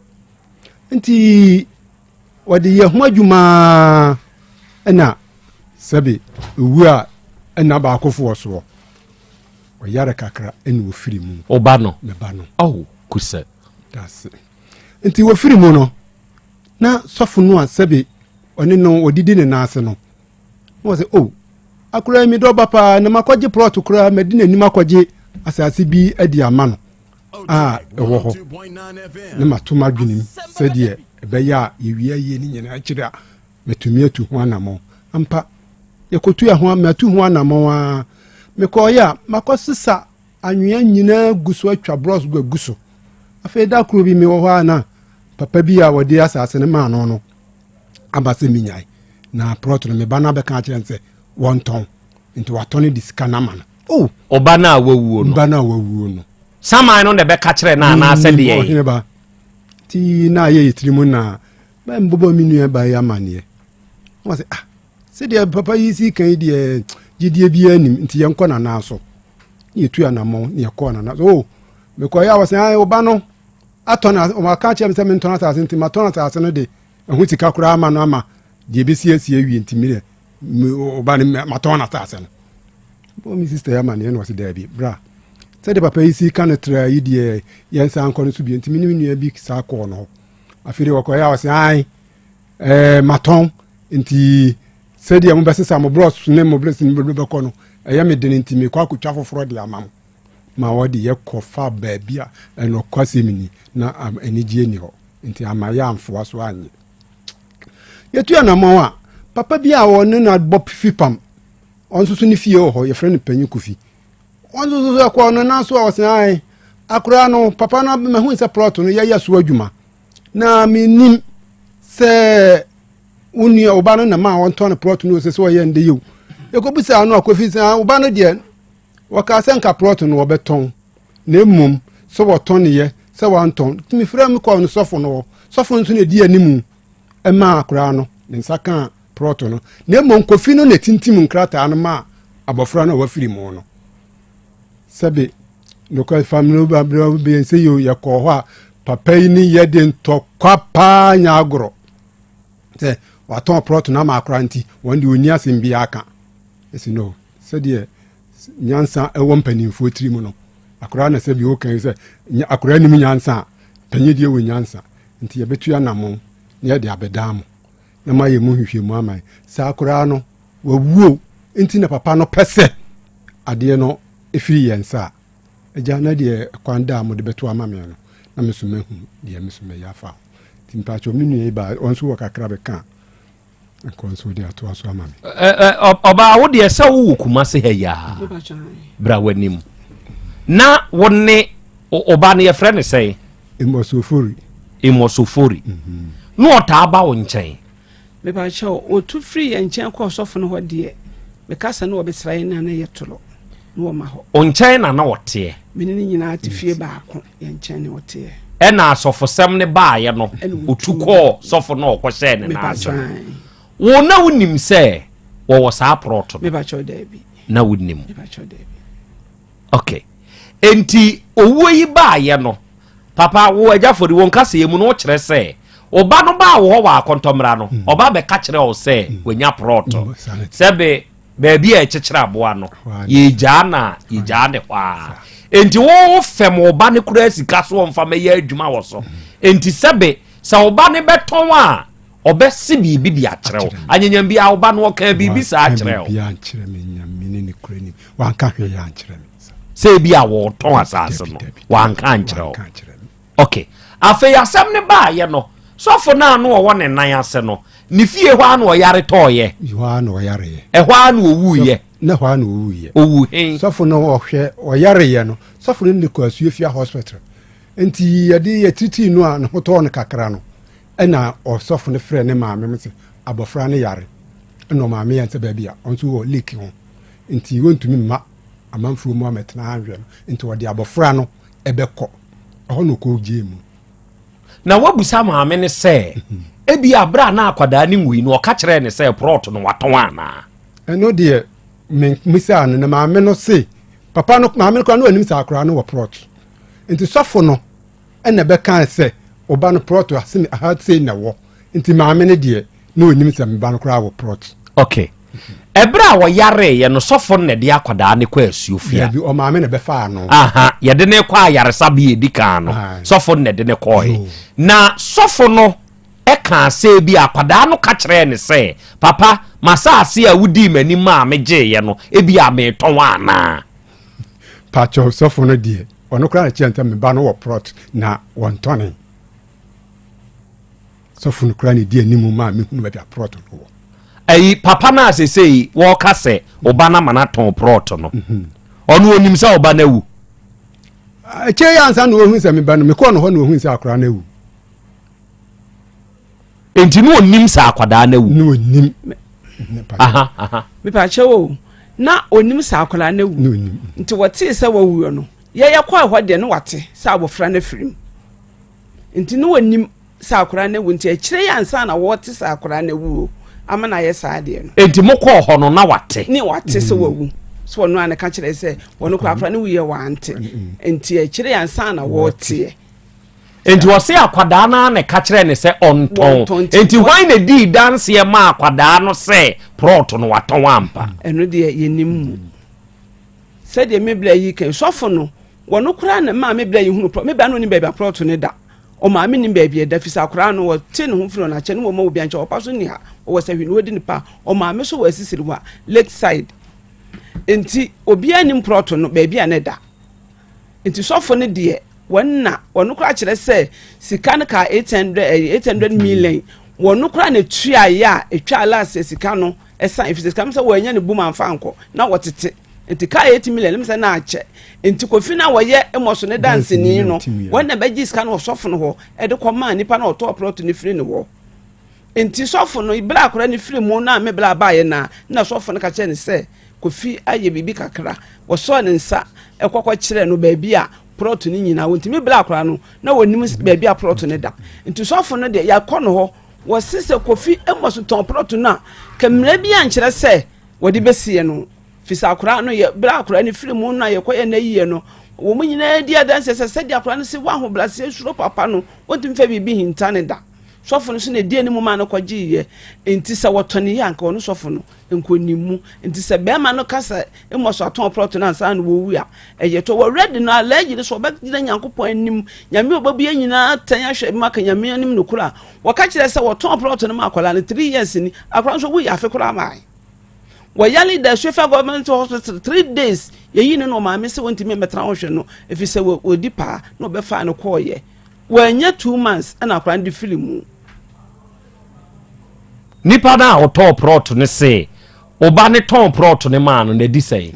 nti wadi ye ho adwuma na sabi owu a na ba akofo so o yare kakra ene wo firi mu oba no me ba no oh kusa that's nti wo firi mu no na sofo no a sabi oni no odidi ne naase no wo se oh akura mi do bapa na makoje plot kura medina ni makoje asase bi adi ama no ewo ho na matuma dwunim sɛdeɛ ɛbɛyɛ yewia yie ni nyina akyire a metumi atu ho anamo ampa yɛkotu ya ho matu ho anamo a mekɔya makɔsesa anwea nyina guso atwa bros guso afei da kuro bi me wɔ hɔ ana papa bi a wɔde asase ne ma no no abase minyai na plot no me ba na bɛka kyerɛ nse wonton nti watɔne disika na ma no oh oba na awuo no ba na awuo no saman no de bɛka kyerɛ na na sɛ de yɛ ba ti na ye yitirimu na ba mbobo minu ba ya mane wo se se de papa yi si kan de gidie bi anim nti ye nkɔ na na so ye tu ya na mo ne kɔ na na so me kɔ ya wo se ai oba no atɔna o ma ka kyerɛ me se me ntɔna sa se nti ma tɔna sa se no de ehu tika kura ama no ama de be sie awie nti mi de oba ne ma tɔna sa se no bo mi sister ya mane no se da bi bra sɛ de papa yi si ka no tra yi deɛ yɛnsa nkɔ no so bi nti mene nua bi saa kɔɔ no hɔ afei de wɔkɔyɛ a wɔsɛ ai matɔn nti sɛdeɛ mobɛsesa mo bros ne mo bres ne bɛkɔ no ɛyɛ me dene nti mekɔ akotwa foforɔ de ama mo ma wɔde yɛkɔ fa baabi a ɛno kɔ asɛmni na anigye ni hɔ nti ama yɛ amfoa so anyɛ yɛtu anamɔ a papa bi a wɔne na bɔ fipam ɔnso so ne fie wɔ hɔ yɛfrɛ no panyi kofi ɔnso so kɔ no na so a wɔsɛ ai akora no papa no mahu sɛ plot no yɛyɛ so adwuma na menim sɛ unua oba no na ma wɔntɔ no plot no sɛ wɔyɛ nde yew yɛkɔbisa no akɔfi sɛ oba no deɛ wɔka sɛ nka plot no wɔbɛtɔn na mmom sɛ wɔtɔn yɛ sɛ wɔntɔn tumi frɛ me kɔ no sɔfo no sɔfo nso na di animu ɛma akora no ne nsa ka plot no na mmom kofi no na tintim nkrataa no ma abɔfra no wafiri mu no sɛbe nokɔ family babra be nse yo yakɔ hɔ a papa yi ni yɛ de ntɔkwa paa nya agorɔ sɛ watɔn plot na ma akora nti wɔn de oni asɛm bi aka esi no sɛdeɛ nyansa ɛwɔ mpanimfo tiri mu no akora na sɛ bi o kan sɛ akora nim nyansa panyi die wɔ nyansa nti yɛbɛtu anamo na yɛde abɛdan mo na ma yɛ mu hwehwɛ mu aman sɛ akora no wawuo nti na papa no pɛsɛ adeɛ no efiri yensa eja na de kwanda mo de beto ama me no na me so mahu de me so me yafa timpacho minu e ba onso wo kakra be kan konso de ato aso ama me oba wo de ese wo kuma se ha ya bra wanim na wonne oba ne ye frɛ ne sɛ emosofori no ota aba wo nkyɛn me ba cha o tu free ye nkyɛn kɔ sɔfo no hɔ de me kasa na obesra ye na ye tolo no ma ho onkyɛn na wɔteɛ mene ne nyinaa te fie baako yɛ nkyɛn ne wɔteɛ ɛna asɔfosɛm ne baayɛ no otu kɔɔ sɔfo no ɔkɔhyɛ ne naasɛ wo na wonim sɛ wɔwɔ saa prɔto me ba kyɛw da bi na wonim me ba kyɛw da bi okay enti owuo yi baayɛ no papa wo agyafori wo nkasa yɛ mu no kyerɛ sɛ oba no ba wo hɔ wɔ akɔntɔmra no oba bɛka kyerɛ wo sɛ wonya prɔto sɛbe baabi a ɛkyekyere aboa no yɛgyaa na yɛgyaa ne hɔ a enti wo fɛm ɔba ne kura sika so ɔmfa mɛyɛ adwuma wɔ so enti sɛbe sɛ ɔba ne bɛtɔn a ɔbɛsi biribi de akyerɛ wo anyanyam bi a ɔba no ɔka biribi saa akyerɛ wo sɛ bi a wɔtɔn asase no wanka nkyerɛ wo okay afei asɛm ne baayɛ no sɔfo no a no ɔwɔ ne nan ase no ni fie hɔ a no ɔyare tɔɔyɛ hɔ a no ɔyare ɛhɔ a no ɔwuyɛ na hɔ a no ɔwuyɛ ɔwu hen sɔfo no ɔhwɛ ɔyareyɛ no sɔfo no ne kɔ asue fia hospital enti yɛde yɛtiti no a ne ho tɔɔ no kakra no ɛna ɔsɔfo no frɛ ne maame m sɛ abɔfra no yare ɛna ɔmaame yɛn sɛ baabi a ɔnso wɔ lake ho nti wɔntumi mma amanfuo mu amɛtena ahwɛ no nti wɔde abɔfra no ɛbɛkɔ ɔhɔ na ɔkɔ gye mu na wabusa maame ne sɛ ebi abra na akwadaa ne ngui no ɔka kyerɛ ne sɛ prot no watɔn ana ɛno deɛ misa no na maame no se papa no maame no kora no anim sɛ akora no wɔ prot nti sɔfo no ɛna bɛka sɛ ɔba no prot ase aha sei na wɔ nti maame no deɛ na onim sɛ meba no kora wɔ prot okay ebra wo yare ye no sofo ne de akwadaa ne kwa asuo fia bi o maame ne be fa no aha ye de ne kwa yare sabe edika no sofo ne de ne koi na sofo no e ka se bi akwadaa no ka kire ne se papa masase a wudi mani ma megye ye no e bi a me ton ana pacho sofo no die ono kra na chianta me ba no wo prot na wontone sofo no kra ne die animu ma me hunu ba bia prot no ayi papa na asesei wo ka se oba na mana ton prot no onu onim se oba na wu che ya ansa no ohun se me ba no me ko no ho no ohun se akora na wu enti no onim se akwada na wu no onim aha me pa chewo na onim se akora na wu nti wote se wo wu no ye kwa ho de no wate se abofra na firim nti no onim se akora na wu nti a kire ya ansa na wote se akora na wu amana ye saade no enti mokọ ho no na wate ni wate se wawu so no an ka kire se wono kra afra ne wuye wante enti e kire yansa na wote enti wo se akwada na ne ka kire ne se onton enti why na di dance ye ma akwada no se prot no waton ampa eno de yenim se de mebla yi kan sofo no wono kra na ma mebla yi hunu pro mebla no ni baba prot ne da o ma me nim baabi da fisa kra no wo te ne ho firo na che ne wo ma obi anche opa so ni ha o wo sahwi no wodi ni pa o ma me so wo asisiri wa lake side enti obi anim proto no baabi a ne da enti sofo ne de wonna wono kra kire se sika ne ka 800 million wono kra na tua ya etwa last sika no esan efisika me se wo anya ne buma amfa anko na wotete enti ka 8 million lemse na ache enti kofi na woye emoso ne dance ni no wonna beji sika no sofo no ho e de koma nipa na oto proto ne free ne wo enti sofo no ibla akora ne free mu na me bla baaye na sofo no ka che ne se kofi aye bibi kakra wo so ne nsa ekokọ kire no baabi a proto ni nyina wonti me bla akora no na wonim baabi a proto ne da enti sofo no de ya kọ no ho wo sise kofi emoso ton proto na kamra bi a nkire se wo de besie no fisa akora no ye bla akora ne free mu na ye koye na yiye no wo mu nyina di adanse se de akora no se wa ho blase suro papa no wonti mfa bibi hinta ne da sofo no so ne die ne mu ma no kwagiye enti se wotone ya nka wono sofo no enkonimu enti se be ma no kasa emoso aton proto na ansa no wo wu a eye to wo ready no alaji ne so ba gina nyankopon anim nyame obabu nyina tan ahwe maka nyame anim no kura wo ka kire se woton proto no ma akwala ne 3 years ni akwala so wu ya fe kura mai wayali da shefa government hospital 3 days yeyi ne no ma me se wonti me metra ho hwe no efi se wo di pa no be fa no koye wanya 2 months ana akwala ndi film nipa na oto prot ne se oba ne ton prot ne ma no na di sei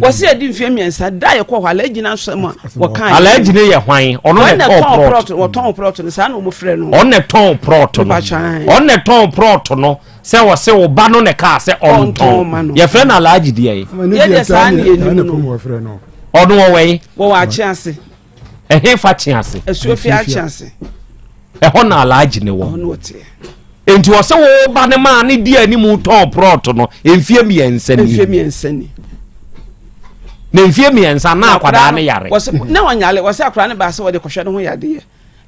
wose adi mfie miensa da ye ko hwala agina so ma wo kan ala agina ye hwan ono ne ton prot wo ton prot ne sa na mo frɛ no on ne ton prot no on ne ton prot no se wo se oba no ne ka se on ton ye frɛ na ala agidi ye de sa na ye ni no ono wo we wo wa chiase he fa chiase esuofi a chiase ho na ala agine wo ono wote enti wo se wo ba ne ma ne di animu ton prot no emfie miensa ni na emfie miensa na akwada ne yare na wanyale wo se akwada ne ba se wo de kohwe ne ho yade ye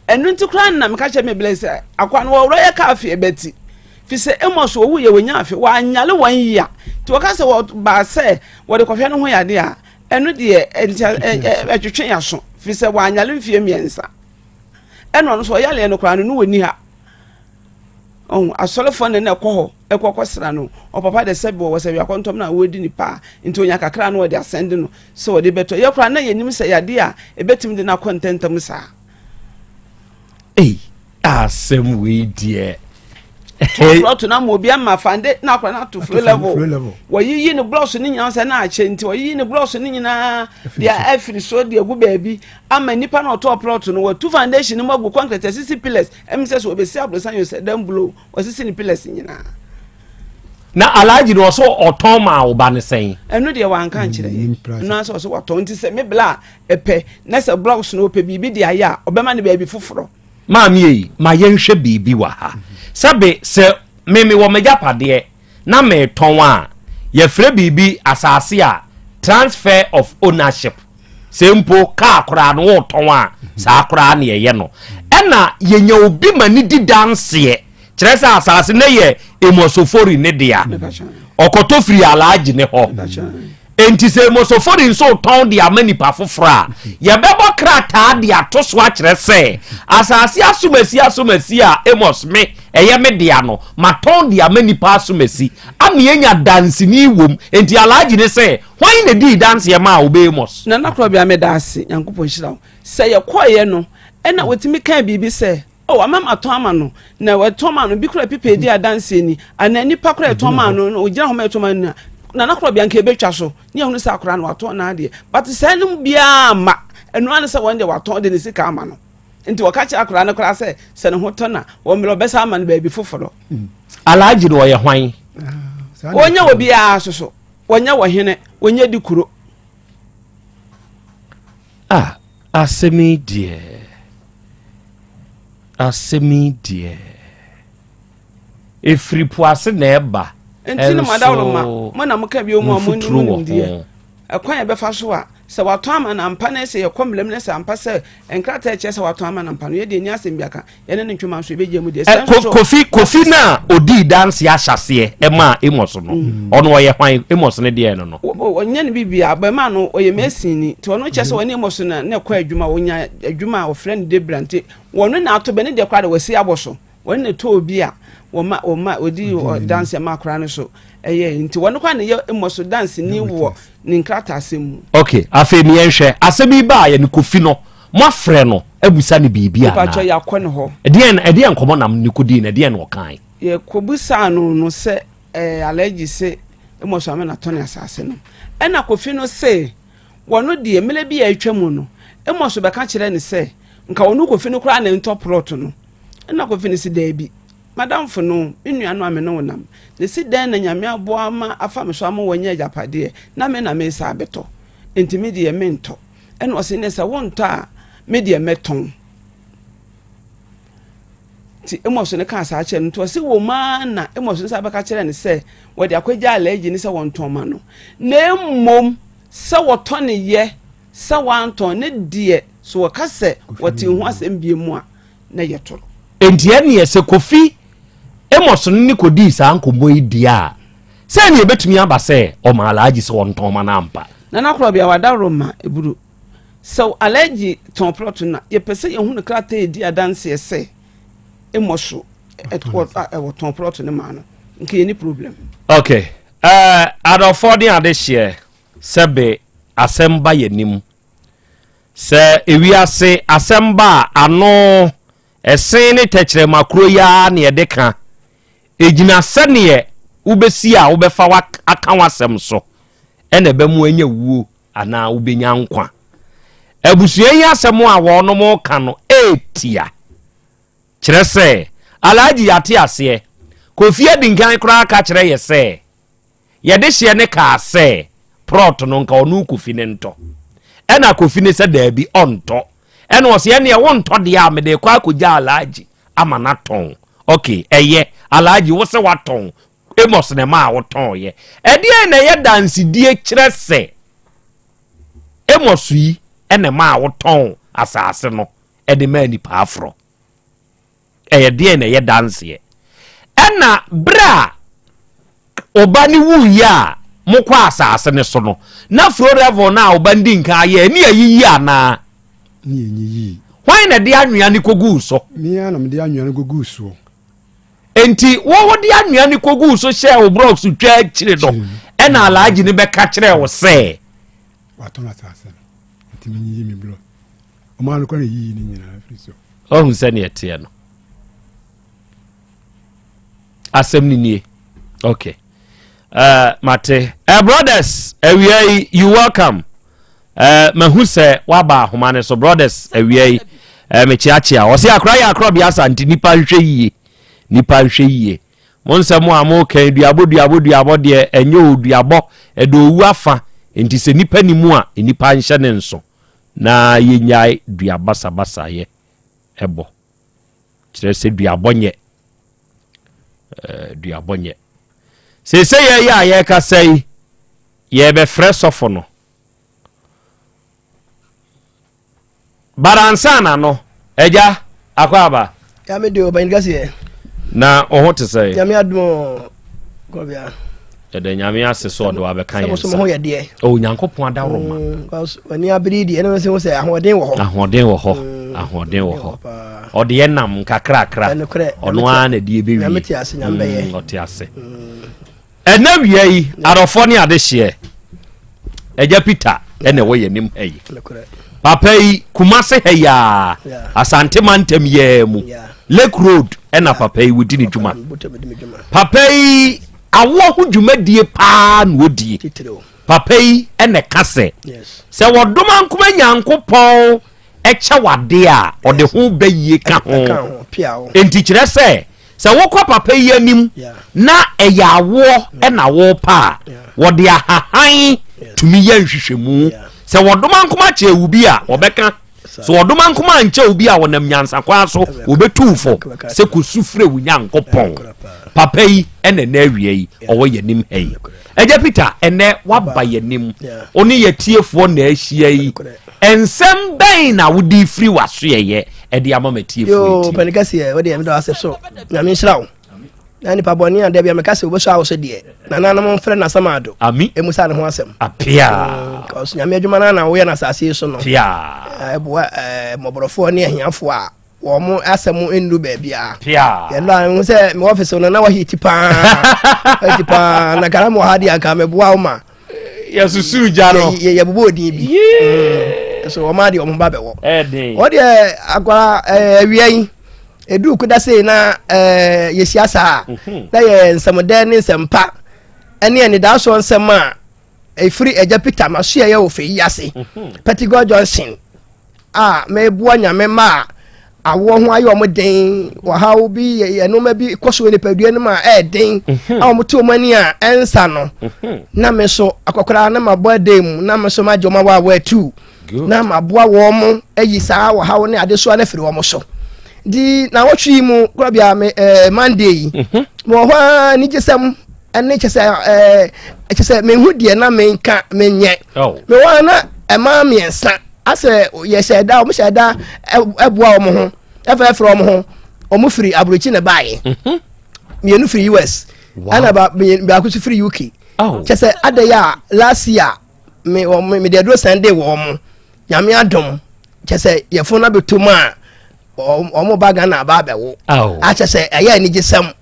enu nti kura na me ka che me blese akwa no wo ye ka afie beti fi se emoso wo ye wonya afie wa anyale wan ya ti wo ka se wo ba se wo de kohwe ne ho yade a enu de etwetwe ya so fi se wa anyale mfie miensa enu no so yale no kura no woni ha asolefo ne na ekọ sra no o papa de sebe wo se yakontom na wodi ni pa nti onya kakra no de asende no so wo de beto ye kra na yenim se yade a ebetim de na contentam sa asem we die plot na mo bia ma fande na akwa na to flow level wo yiyi ne bloss ni nyina se na ache nti wo yiyi ne bloss ni nyina dia afri so de egu baabi ama nipa na to plot no wo two foundation mo gu concrete sisi pillars em se so obesi abrosan yo se dan blow wo sisi ni pillars nyina na alaji no so oton ma oba ne sen eno de wanka nkyere no so so waton ti se me bla epe na se blocks no pe bibi de aya obema ne baabi foforo maami yi ma yenhwe bibi wa ha sabe se meme wo megapade na me ton a ye frɛ bibi asase a transfer of ownership sempo ka akora no wo ton a sa akora na ye no ɛna yenya obi mani di danse kyerɛ sɛ asase ne ye emosofori ne dia okoto firi alaji ne ho enti se emosofori nso ton dia manipa fofora ye bebo krata dia to so a kyerɛ sɛ asase asomasi a emos me eye me dia no maton dia manipa asomasi ame yenya danse ni wom enti alaji ne sɛ hwan na di danse ye ma obe emos na Krobea me danse yankopon hira sɛ ye koye no ɛna wotimi kan bibi sɛ oh amam atoma no na wetoma no bi kura pipe di adanse ni ana nipa kura etoma no ogira ho ma etoma no na Krobea nke betwa so ne ehunu sa akora no wato na ade but sanum bia ma enu an se wonde wato de ne sika ama no nti wakachi akora no kora se se ne ho to na wo mero besa ama no ba bi foforo alaji no ye hwan wonya obi a soso wonya wo hene wonya di kuro asemi die efri poase na eba enti no madawroma mo na mo ka bi o mo amonu ndie akwan be fa so a se wato ama na mpa na se ye komlem na se ampa se enkrata eche se wato ama na mpa no ye de ni asem biaka ye ne ntwuma so beje mu de kofi na odi dance ya hyase ema emos no ono wo ye hwan emos ne de no onya ne bibia ba ma no oye mesini ti ono che se woni emos na ne kwa adwuma wonya adwuma o friend de brante wono na ato be ne de kwa de wasi aboso woni ne to obi a woma odi dance ma kra ne so nti wono kwa ne ye emos dance ni wo ni nkrata asemu okay afi mi enhwe asebi ba ye ne kofi no mo afre no abusa ne bibia na pacho ya kɔ ne ho edien komo nam ne kodi na edien no kan ye kobusa no se allergy se emos ame na tone asase no ɛna kofi no se wono de emele bi ya atwamu no emos be ka kyerɛ ne se nka wono kofi no kra na ntoplot no ɛna kofi ne se da bi madam fo no nnua no ame no wonam ne si dan na nyame aboa ma afa me so am wonya japade na me na me sa beto enti de me nto ene o se ne se wonto a me de meton ti emoso ne ka sa ache nto se wo ma na emoso sa beka kire ne se wo de akwaja alaji ne se wonto ma no na mmom se woto ne ye se wanton ne die so wo ka se woti hu asem bie mu a na yeto enti ene se kofi emos ni kodi sa ankomo idia se ne betumi aba se o ma alaji se wonton ma na ampa na Krobea wadaroma eburu so allergy ton plot na ye pese ye hunu krata edi adanse se emoso etwo ton plot ne ma no nke any problem okay adofodi adehye sebe asemba yenim se ewiase asemba ano esen ne tekere makro ya na ye deka ejina sene ubesi a ubefa aka wasem so ene be mu anya wuo ana ubenya nkwa abusua yi asem a wono mo ka no etia kire se alaji yate ase kofi adinkan kra ka kire ye se ye de hye ne ka se prot no nka onu kofi ne nto ena kofi ne se da bi onto ena o se ye ne wonto de a me de kwa akogya alaji ama na ton okay eye alaji wo se waton emos ne ma woton ye ede na ye dance die kire se emos yi ene ma woton asase no ede ma ni pa afro ede na ye dance ye ena bra obani wu ya mokwa asase ne so no na fro revo na obandi nka ye ni ayiyi ana ni enyi why na de anwea ni kogu so mi ana me de anwea ni kogu so enti wo de anwea ni kogu so hye o brox twa kire do ena alaji ni be ka kire wo se waton asase enti mi yi mi blo o ma no kwa yi ni nyina friso o hu se ne ete no asem ni nie okay mate brothers we you welcome mahu se waba homane so brothers we me chiachia o se akra ya Krobea Asante nipa hwe yie monse mo amo kan duabo de enye oduabo edo wu afa enti se nipa ni mu a nipa nhye ne nso na yenyae duabasa ye ebo kire se duabonye se ye ka sei ye be fresofo no baransana no eja akwaba ya me de obanigase na oho te sei ya me admo Krobea ede nyame ase so de wa be kan ye so mo ye de o nyankopon adaroma wani abiridi ene se wo se ahoden wo ho ode ye nam kakra ono a na die be wi nyame ti ase nyambe ye ote ase enawie yi arofo ne ade hye eja Peter ene wo ye nim hayi papa yi kumase haya asante mantem ye mu Lake Road ena papa yi wudi ni djuma papa yi awo ho dwumadie pa na odie papa yi ene kase se wodoma nkoma nyankopon eche wade a ode ho bayie ka ho enti kire se wokwa papa yi anim na eyawo ena wo pa wode ahahan tumi ya nhwehwemu se wodoma nkoma che ubi a obeka so wodoma nkoma nche ubi a wonam nyansa kwa so obetufo se kusufre wunyankopon papa yi ene na awie yi owo yanim hei eja Peter ene waba yanim oni yetiefo na ahia yi ensem ben na wodi free waso ye ede amamatiefo yo panikase we de me do asepso nyame nhyirawo na ni paboni ande bia mekase obeso awo so de na nanam mfre na samado ami emusa ne ho asem apia ka so nyame adwuma na wo ye na asase so no pia ebo moborofo ne ahiafo a wo mo asem enu ba bia pia ye no se me office no na wa hiti pa na kara mo hadi aka me boa wo ma ya susu jaro ye bubo odin bi so wo ma de o mo ba be wo o de agwa awiai edu kuda sei na yesiasa na ye nsamden ne nsampa ene da so nsam a efiri eja Peter maso ye wo fe yase Petigo Johnson me bua nyame ma awo ho ayo mo den wa hawo bi ye no ma bi koso ne padua ne ma den awo mo to mani a ensa no na me so akokora na mabua dem na me so ma joma wa tu na mabua wo mo ayi saa wa hawo ne ade so na firi wo mo so di na wotwi mu Krobea Monday mo ho ni jesam ene chese me hu die na me nka menye me wa na ema miensa ase ye sheda o mo sheda eboa o mo ho efefro o mo ho o mo firi abrochi na bae me nu firi US ana ba me akusu firi UK chese adaya last year me de do Sunday wo mo nyame adom chese ye fo na betoma omo baga na ba bewo acha se eya ni gisam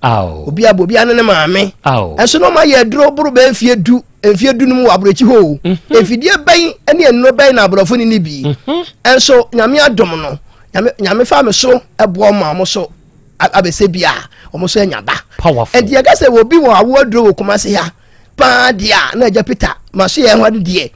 obi abobi ane ne maame enso no ma ye dro buru be mfie du num abrochi ho efidie ban ene enno ban na abrofo ni bi enso nyame adom no nyame fa me so ebo ma mo so abese bia omo so enya ba enti ye ga se obi wo awo dro wo kuma se ya pa dia na eja Peter ma so ye ho de die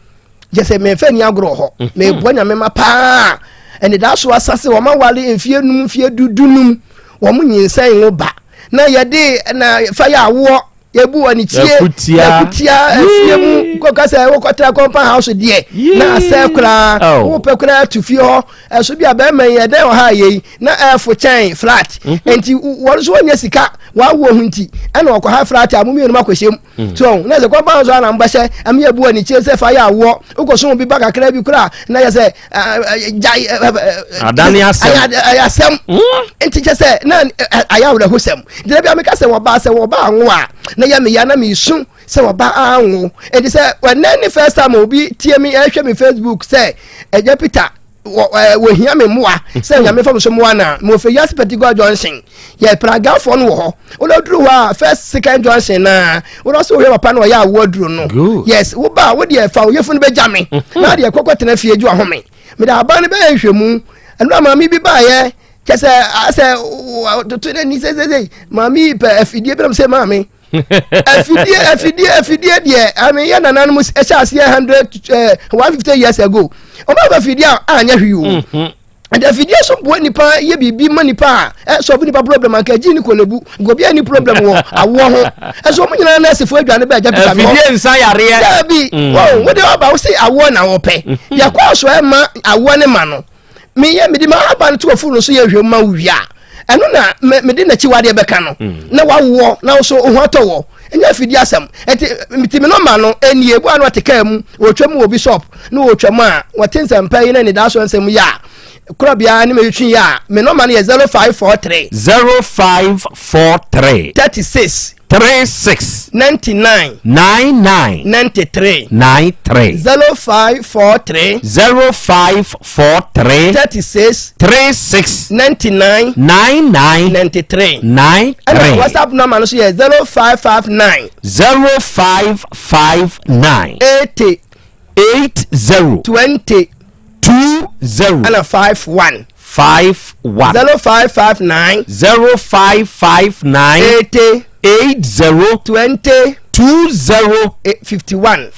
je se me fa ni agro ho me bo nyame ma pa ene da so asase wo ma wale enfie num fie dudunum wo mu nyinsan wo ba na ye de na fa ya wo ye bu wani tie ya kutia enfie mu ko kase wo kotra compound house die na asekura wo pekura tu fie ho so bia ba man ye den ha ye na fo chain flat enti wo so nya sika wa wo hunti ene wo ko ha flat amumi no makweshem so na ze compound so na mbase am ye bu wani tie se fa ya wo ko so bi ba kakra bi kura na ye se adani asem enti je se na aya wo hosem de bia me kase wo ba anwo a na ya me ya na me sun se wo ba anwo enti se when any first time obi tie me ehwe me Facebook se eja Peter wo hia me moa se nya me fam so moa na mo fe yas Petigo Johnson ye praga fo no ho o lo duru wa first second Johnson na o lo so we papa no ya wo duru no yes wo ba wo de fa wo yefo no be jame na de kokotena fie ju ahome me da ba ne be hwemu enu ama mi bi ba ye kese ase to ni se mami pe afidie be se mami afidie die I mean ya nanan mu esa 100 150 years ago o ma afidie anya hwiu and the video so bo nipa ye bibi ma nipa so bo nipa problem anka ji ni kolebu go bia ni problem wo awo ho so mo nyina na sefo adwane ba Ajapita no video nsa yare ya bi wo de ba wo say awo na wo pe ya kwa so e ma awo ne ma no me ye me di ma aba no to fu no so ye hwe ma wia eno na me di na chi wade be ka no na wawo na so ho atọwo enya fidi asem enti mitimi no ma no eni ebu anu ateka mu otwam obi shop na otwam a watensa mpai na ni da so nsem ya Krobea ni me twi ya me no ma no 0543 36 99 93 0543 36 99 93 WhatsApp number no so 0559 80 20 20 and a 51 0559 80 20 51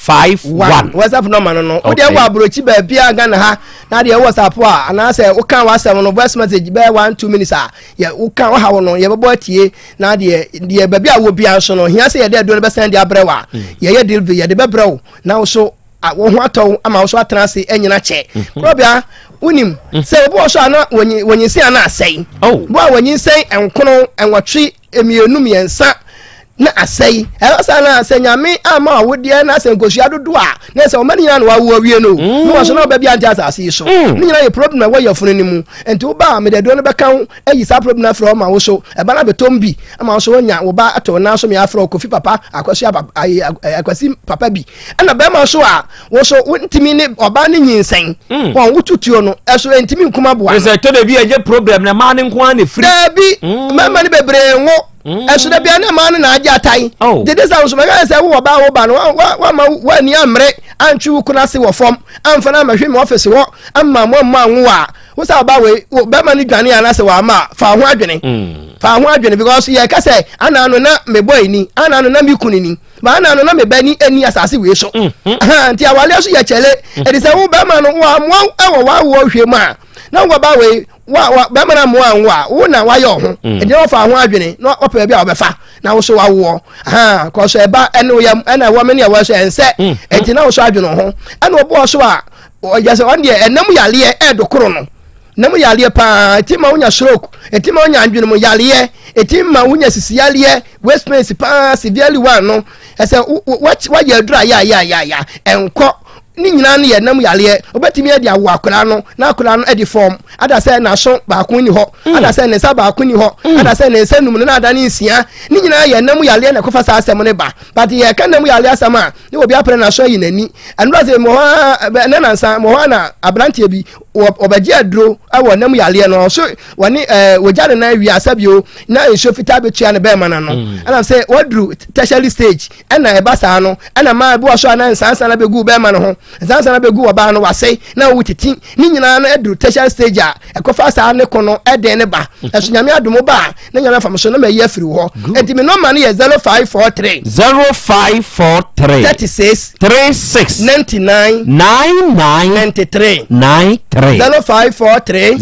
WhatsApp number no o de wa brochi ba bia Ghana ha na de WhatsApp a na say o kan WhatsApp no voice message be 1-2 minutes a ye o kan ha wo no ye bebo atie na de ba bia wo bia so no hia say ye de do no be send dia brewa ye delivery ye de be brew na so wo ho atọ ama so atrase enyina che Krobea unim se obo so ana wonyi se ana asai bo a wonyi sei enkono enwatwe emienu miensa na asai esa na asanyame ama awodie na asenkosia dodo a na se o mani ya na wawo awie no no waso na ba bia ntia asase so ni nyina ye problem wa ye funu ni mu enti wo ba me de do no be kan ayi sa problem na from ma wo so e ba na betombi ama so nya wo ba ato na so me afro kofi papa akwasi akwasi papa bi na be ma so a wo so ntimi ni oba ni nyinsen won wututuo no eso ntimi nkuma boa se to de bi ye problem na ma ni nko an free da bi mama ni bebre ngo eso da bia na ma na aja tai de sa so mega se wo ba no wa ni amre antwu kuna se wo fom amfa na mahwe me office wo amma mo anwo a wo sa ba we be ma ni dwane ana se wa ma fa ho adwene because ye ka se ana no na me boy ni ana no na mi kunini ba ana no na me ba ni eni asase we so anti awale so ye chele e de se wo be ma no wa mo e wo hwe ma na wo ba we wa be ma na mo anwa wo na wa yo ho e de wo fa ho adwene na opa bia wo be fa na wo so wa wo ko so e ba ene yam ena wo me ne wo so ense e ti na wo so adwene ho ena obo so a o je se on de enam yale e do koro no nam yale pa ti ma wonya stroke e ti ma wonya adwene mo yale e ti ma wonya sisi yale waste space pa severely one no e se wa ye dura ya enko ni nyina ne ye nam yale obetimi e dia wo akora no na akora no e di form ada se na so ba ko ni ho ada se ne sa ba ko ni ho ada se ne sanum na ada ni nsia ni nyina ye nam yale na kofa sa asem ne ba but ye ka nam yale asama ni obi apre na so yi nani anu se mo ha na nansa mo ha na abrantie bi obaji adro awo nam yale no so woni wojare na wi asabio na enso fita betua ne be mana no ana se wadru tertiary stage ana e basa no ana ma bo so ana nsansa na begu be mana ho nsansa na begu oba no wase na wutiti ni nyina na adru tertiary stage a ekofa sa ne kono eden ne ba eso nyame adomo ba na nyame fam so na mayi afiri ho enti me no ma no ye 0543 36 99 93 0543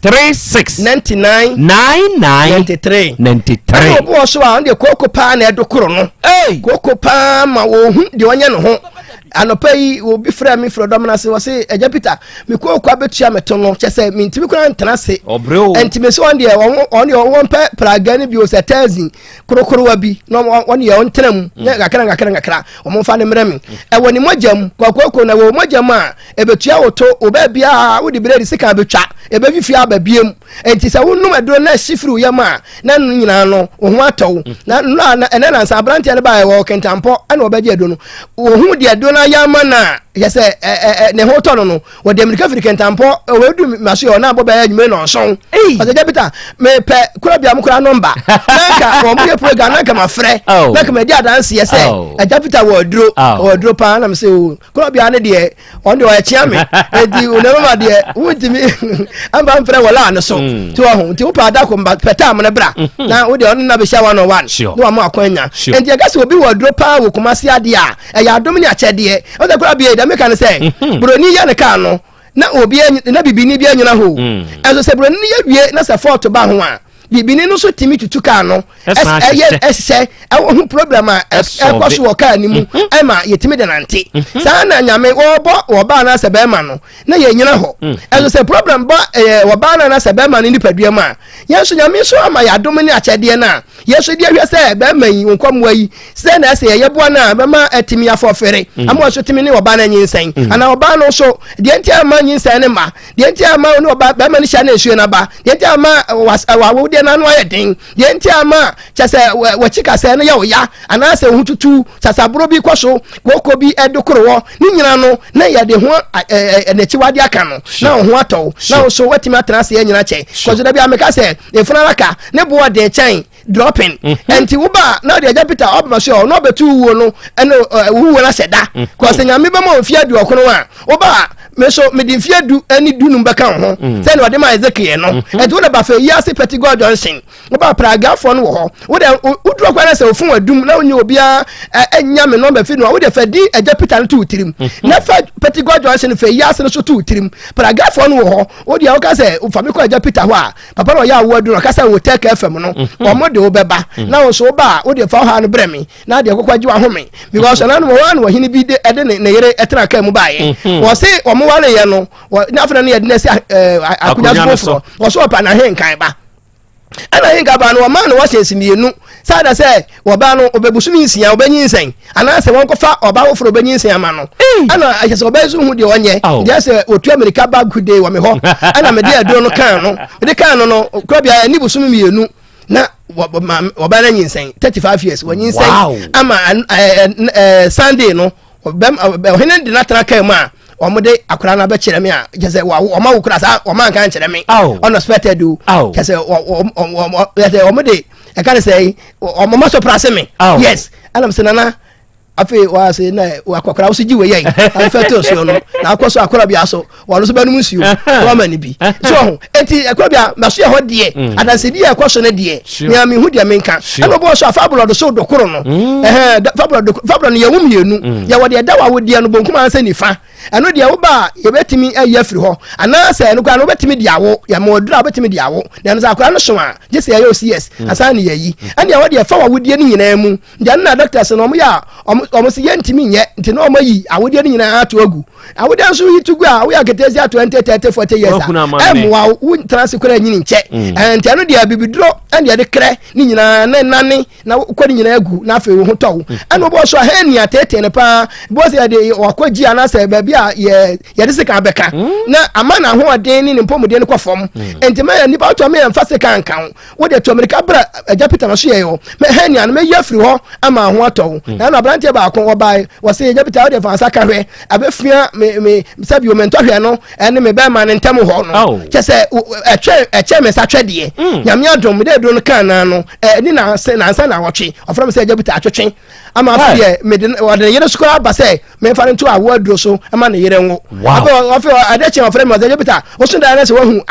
36 99 93 obo so a de koko pa na edokoro no koko pa ma wo hu de onye no ho anopai obi fra mi fro domina se wose Ajapita me koko abetua meto no chese mi ntimi kura ntanase entime so on de on pe plagani bi o setazin krokoro wa bi no on ye on tenam ngakra o mo fa ne mremi e woni mogam koko na wo mogam a ebetua woto oba bia wo de bredi sika betwa ebe fifi ababiem enti se wonum aduro na sifru yama na nyina no wo ho atɔ na na sa brante ne ba wo kentampo ana obaje ado no wo hu de ado na yama na yese ne ho tɔ no wo de America African tampo wo du maso na boba ya nyume no so Ajapita me pe Krobea mkura number naka wo mo ye program naka ma frɛ naka ma di adanse yese Ajapita wo duro pa na me se Krobea ne de on de o chia me edi o na ma de wutimi amba mfrɛ wala no so ti wo ho ti wo pa da ko peta am na bra na wo de on na be sha 101 no am akwanya enti aga se obi wo duro pa wo komasi ade a ya dom ni akyɛde o de Krobea da me kan se broni ya ne ka no na obi na bibini bi anyina ho enso se bro ni yawie na se fort ba ho a bibini no so timi tutu ka no ese hu problem a ekoso wo ka ni mu ma yetimi de nante sa na nyame wo ba na se be ma no na ye nyina ho enso se problem ba wo ba na se be ma ni padua ma yeso nyame so ama ya dom ni achede na yeso de hwe se be ma yi nkwam wayi se na se ye bo na be ma atimi afofere ama so timi ni wo ba na nyinsen ana wo ba no so de enti ama nyinsen ne ma de enti ama no wo ba be ma ni sha na esuo na ba de enti ama wa de na no ayedin de enti ama chese wo chika se no ya oya ana se hututu sasabro bi kwaso koko bi edokoro ni nyina no na ya de ho na chiwade aka no na ho ato na so watimi atena se nyina che ko da bi ameka se efuna raka ne bo de chen dropping enti wo ba na de Peter obama so no betu wo no ene wo na seda ko se nyame ba ma ofia du okono a wo ba me so me di fia du ani du nu beka ho se na de ma Ezekiel no enti wo da ba fe yase Petit God Johnson wo ba paragraph no wo ho wo de udro kwa na se ofun adum na onye obia enya me no ba fi no wo de fe di Peter no tu tirim na fa Petit God Johnson fe yase no so tu tirim paragraph no wo ho wo de wo ka se fa me ko Peter ho a papa no ya wo adu no ka se wo take FM no o de wo beba na wo so ba wo de fa ha no bremi na de kokwaji wa home because na no wo no hini bi de ede ne yere etena ka mu bae wo se o mo wale ye no na afana ne yede ne se akunya so wo so pa na hen kan ba ana hen ga ba no ma no wo se simienu sa da se wo ba no obebusumi nsia obanyinsen ana se won ko fa oba wo fro obanyinsen ama no ana a se obezu hu de onye de se otu America bag good day wo me ho ana me de ado no kan no de kan no Krobea ni busumi mienu na wabana nyinsen 35 years wanyinsen ama Sunday no henen de natara kan ma omode akura na be kire me a jese o ma wukura sa o ma kan kire me unexpected do jese omode e kan say o ma surprise me yes alam senana afi wa se na akokora wo ji we yen afeto so no na akoso akora bia so wo no so banu nsuo wo ma ni bi so enti akora bia ma so ye ho de adanse di akoso ne de nya mi hu de menka e no bo so afablo do so dokoro no fablo no ye wo mienu ye wo de da wa wo de no bonkum ansa nifa eno de wo ba ye betimi ayi afiri ho ana se no kwa no betimi de awo ye ma odura betimi de awo de no akora no so a je se ye OCS asa ne ye yi ene ye wo de fa wa wo de ni nyina mu de na doctors no mo ya omo se yentimi nye nti no omo yi awode ni nyina ato agu awode nso yi tugu a we aketezi ato 20 30 40 years emwa wo transikora nyini nche nti eno de abibidro ene de kre ni nyina na nane na kwani nyina agu na afi wo hotow eno bo so ha ni atete ne pa bo se de wakwaji anase ba bia ye de sika beka na amana ho oden ni mpomode ne kwafom nti ma ni ba to me mfase kan kan wo de to America bra Peter no so ye yo me ha ni an me yafiri ho ama ho atow na na brante ba akon obai wo se Peter wo de fansa ka hwe abefia me sabi o mento hwe no ene me be ma ne ntam ho no kese eche me sa twede nyame adom de do no kan na no ni na nsa na wotwe ofram se Peter atwetwe ama afi ye me de yere sukura ba se me fa nto awo aduro so ama ne yere nwo afi adeche ofram se Peter wo so da na se wo hu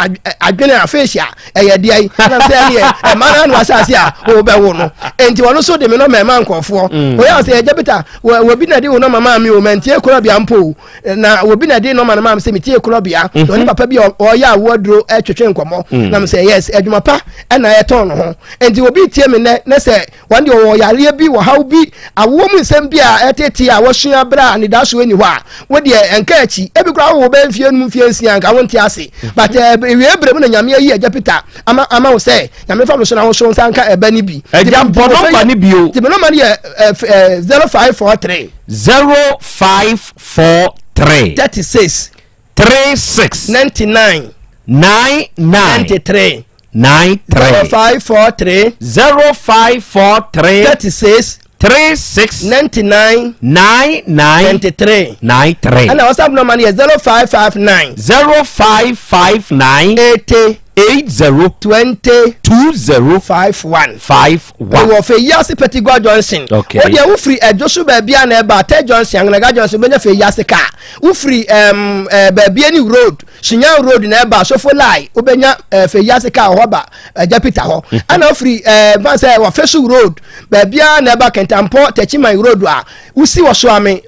adwene afesia eye de ai na se ye ma na no asase a wo be wo no enti wono so de me no me ma nkofo wo ya se Peter wo bi na de wo no mama mi o mentie Krobea mpo na wo bi na de no mama se metie Krobea do ni papa bi o ya awo aduro twetwe nkomo na me se yes adwuma pa na eton no ho enti wo bi tie me ne se wande wo yare bi wo haw bi awo mu nsem bi a eteti a wo sua bra ni da so ani ho a wo de enka achi ebi kura wo be mfie nu mfie nsia nka wonte ase but ewie ebrem na nyame ayi Peter ama wo se nyame fa so na wo so nsanka eba ni bi eja bono ba ni bi o ti me no ma ni 0543 36 99 93 0543 36 99 93 and WhatsApp number is 0559 80 2051 wo fe yase Petigo Johnson okay wo dia wo free Joshua Babia na eba Ted Johnson Anglega Johnson benya fe yase ka wo free Babia ni road Shinya road na eba so for lie wo benya fe yase ka ho ba Japita ho ana wo free ban say wo Fesu road Babia na eba Kentampo Techiman road a wo si wo so ame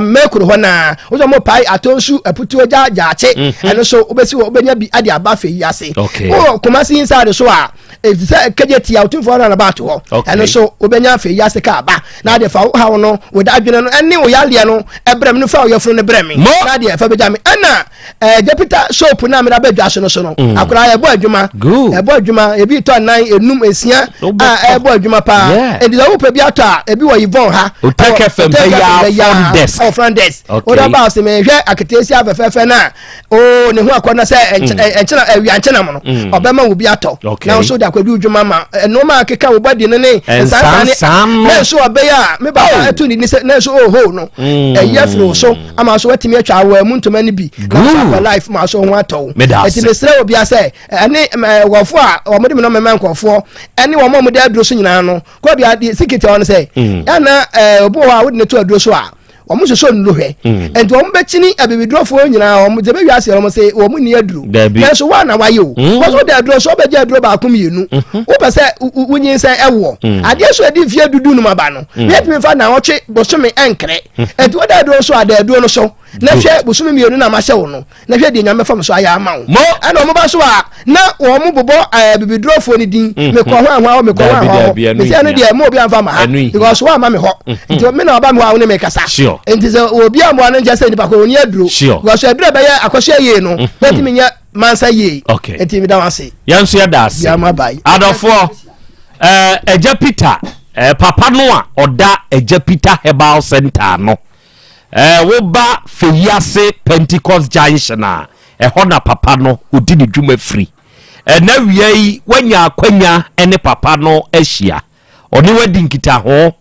mekuro ho na wo so mo pai atonsu aputu oja jaache eno so wo besi wo benya bi ade aba fe yase oh Kumasi inside so a kejeti ya utumfo na ba to ho eno so obenya fe yase ka ba na de fa ha no wo da adwene no ene wo yale no ebrem no fa wo yefro no bremi na de fa beja me ana deputy shop na me da badwa so no akura e bo adwuma e bi to nan enum esia e bo adwuma pa e de wo pa bi ato a e bi wo Yvonne ha o take FM ya front desk o da ba se me hwe aketesi afefefe na o ne hu akona se enchena enchena mo no obema wo bi ato na so da kwadu dwuma ma no ma keka wo body ne ne na so obeya me ba etu ni na so ho no yefro so ama so watimi atwa wa mu ntoma ne bi na life ma so ho ato eti me sere obi ase ene wofo a omode me no me mankofo ene wo mo de aduro so nyina no ko bia sikiti on se ya na obo wa wo de to aduro so a omo so nlo hwe enti omo bechini abibidrofo nyina omo je be wiase omo se omo ni aduru na so wa na waye o so de aduro so be je aduro ba akom yenu wo pese unyin se ewo ade so adi fie dudu no maba no yet me fa na oche bosome enkre enti wo de aduro so ade aduro no so na hwe bosome mienu na ma hye wo no na hwe de nyame fam so aya ama wo ana omo ba so a na omo bobo abibidrofo ni din me ko ho anwa me ko ho anwa me se no de mo obi anfa ma ha because wa ma me ho enti me na oba me ho ne me kasa enti se obi amwa no jase ni ba ko oni aduro because aduro be ya akoshe ye no beti me nya mansa ye enti me da wase yanso ya das ya mabai adofo Eja Peter papa no a oda Eja Peter Herbal Center no wo ba Feyase Pentecost Junction a na papa no odi ni dwuma free na wiei wanya akwanya ene papa no ahia oni wadi nkita ho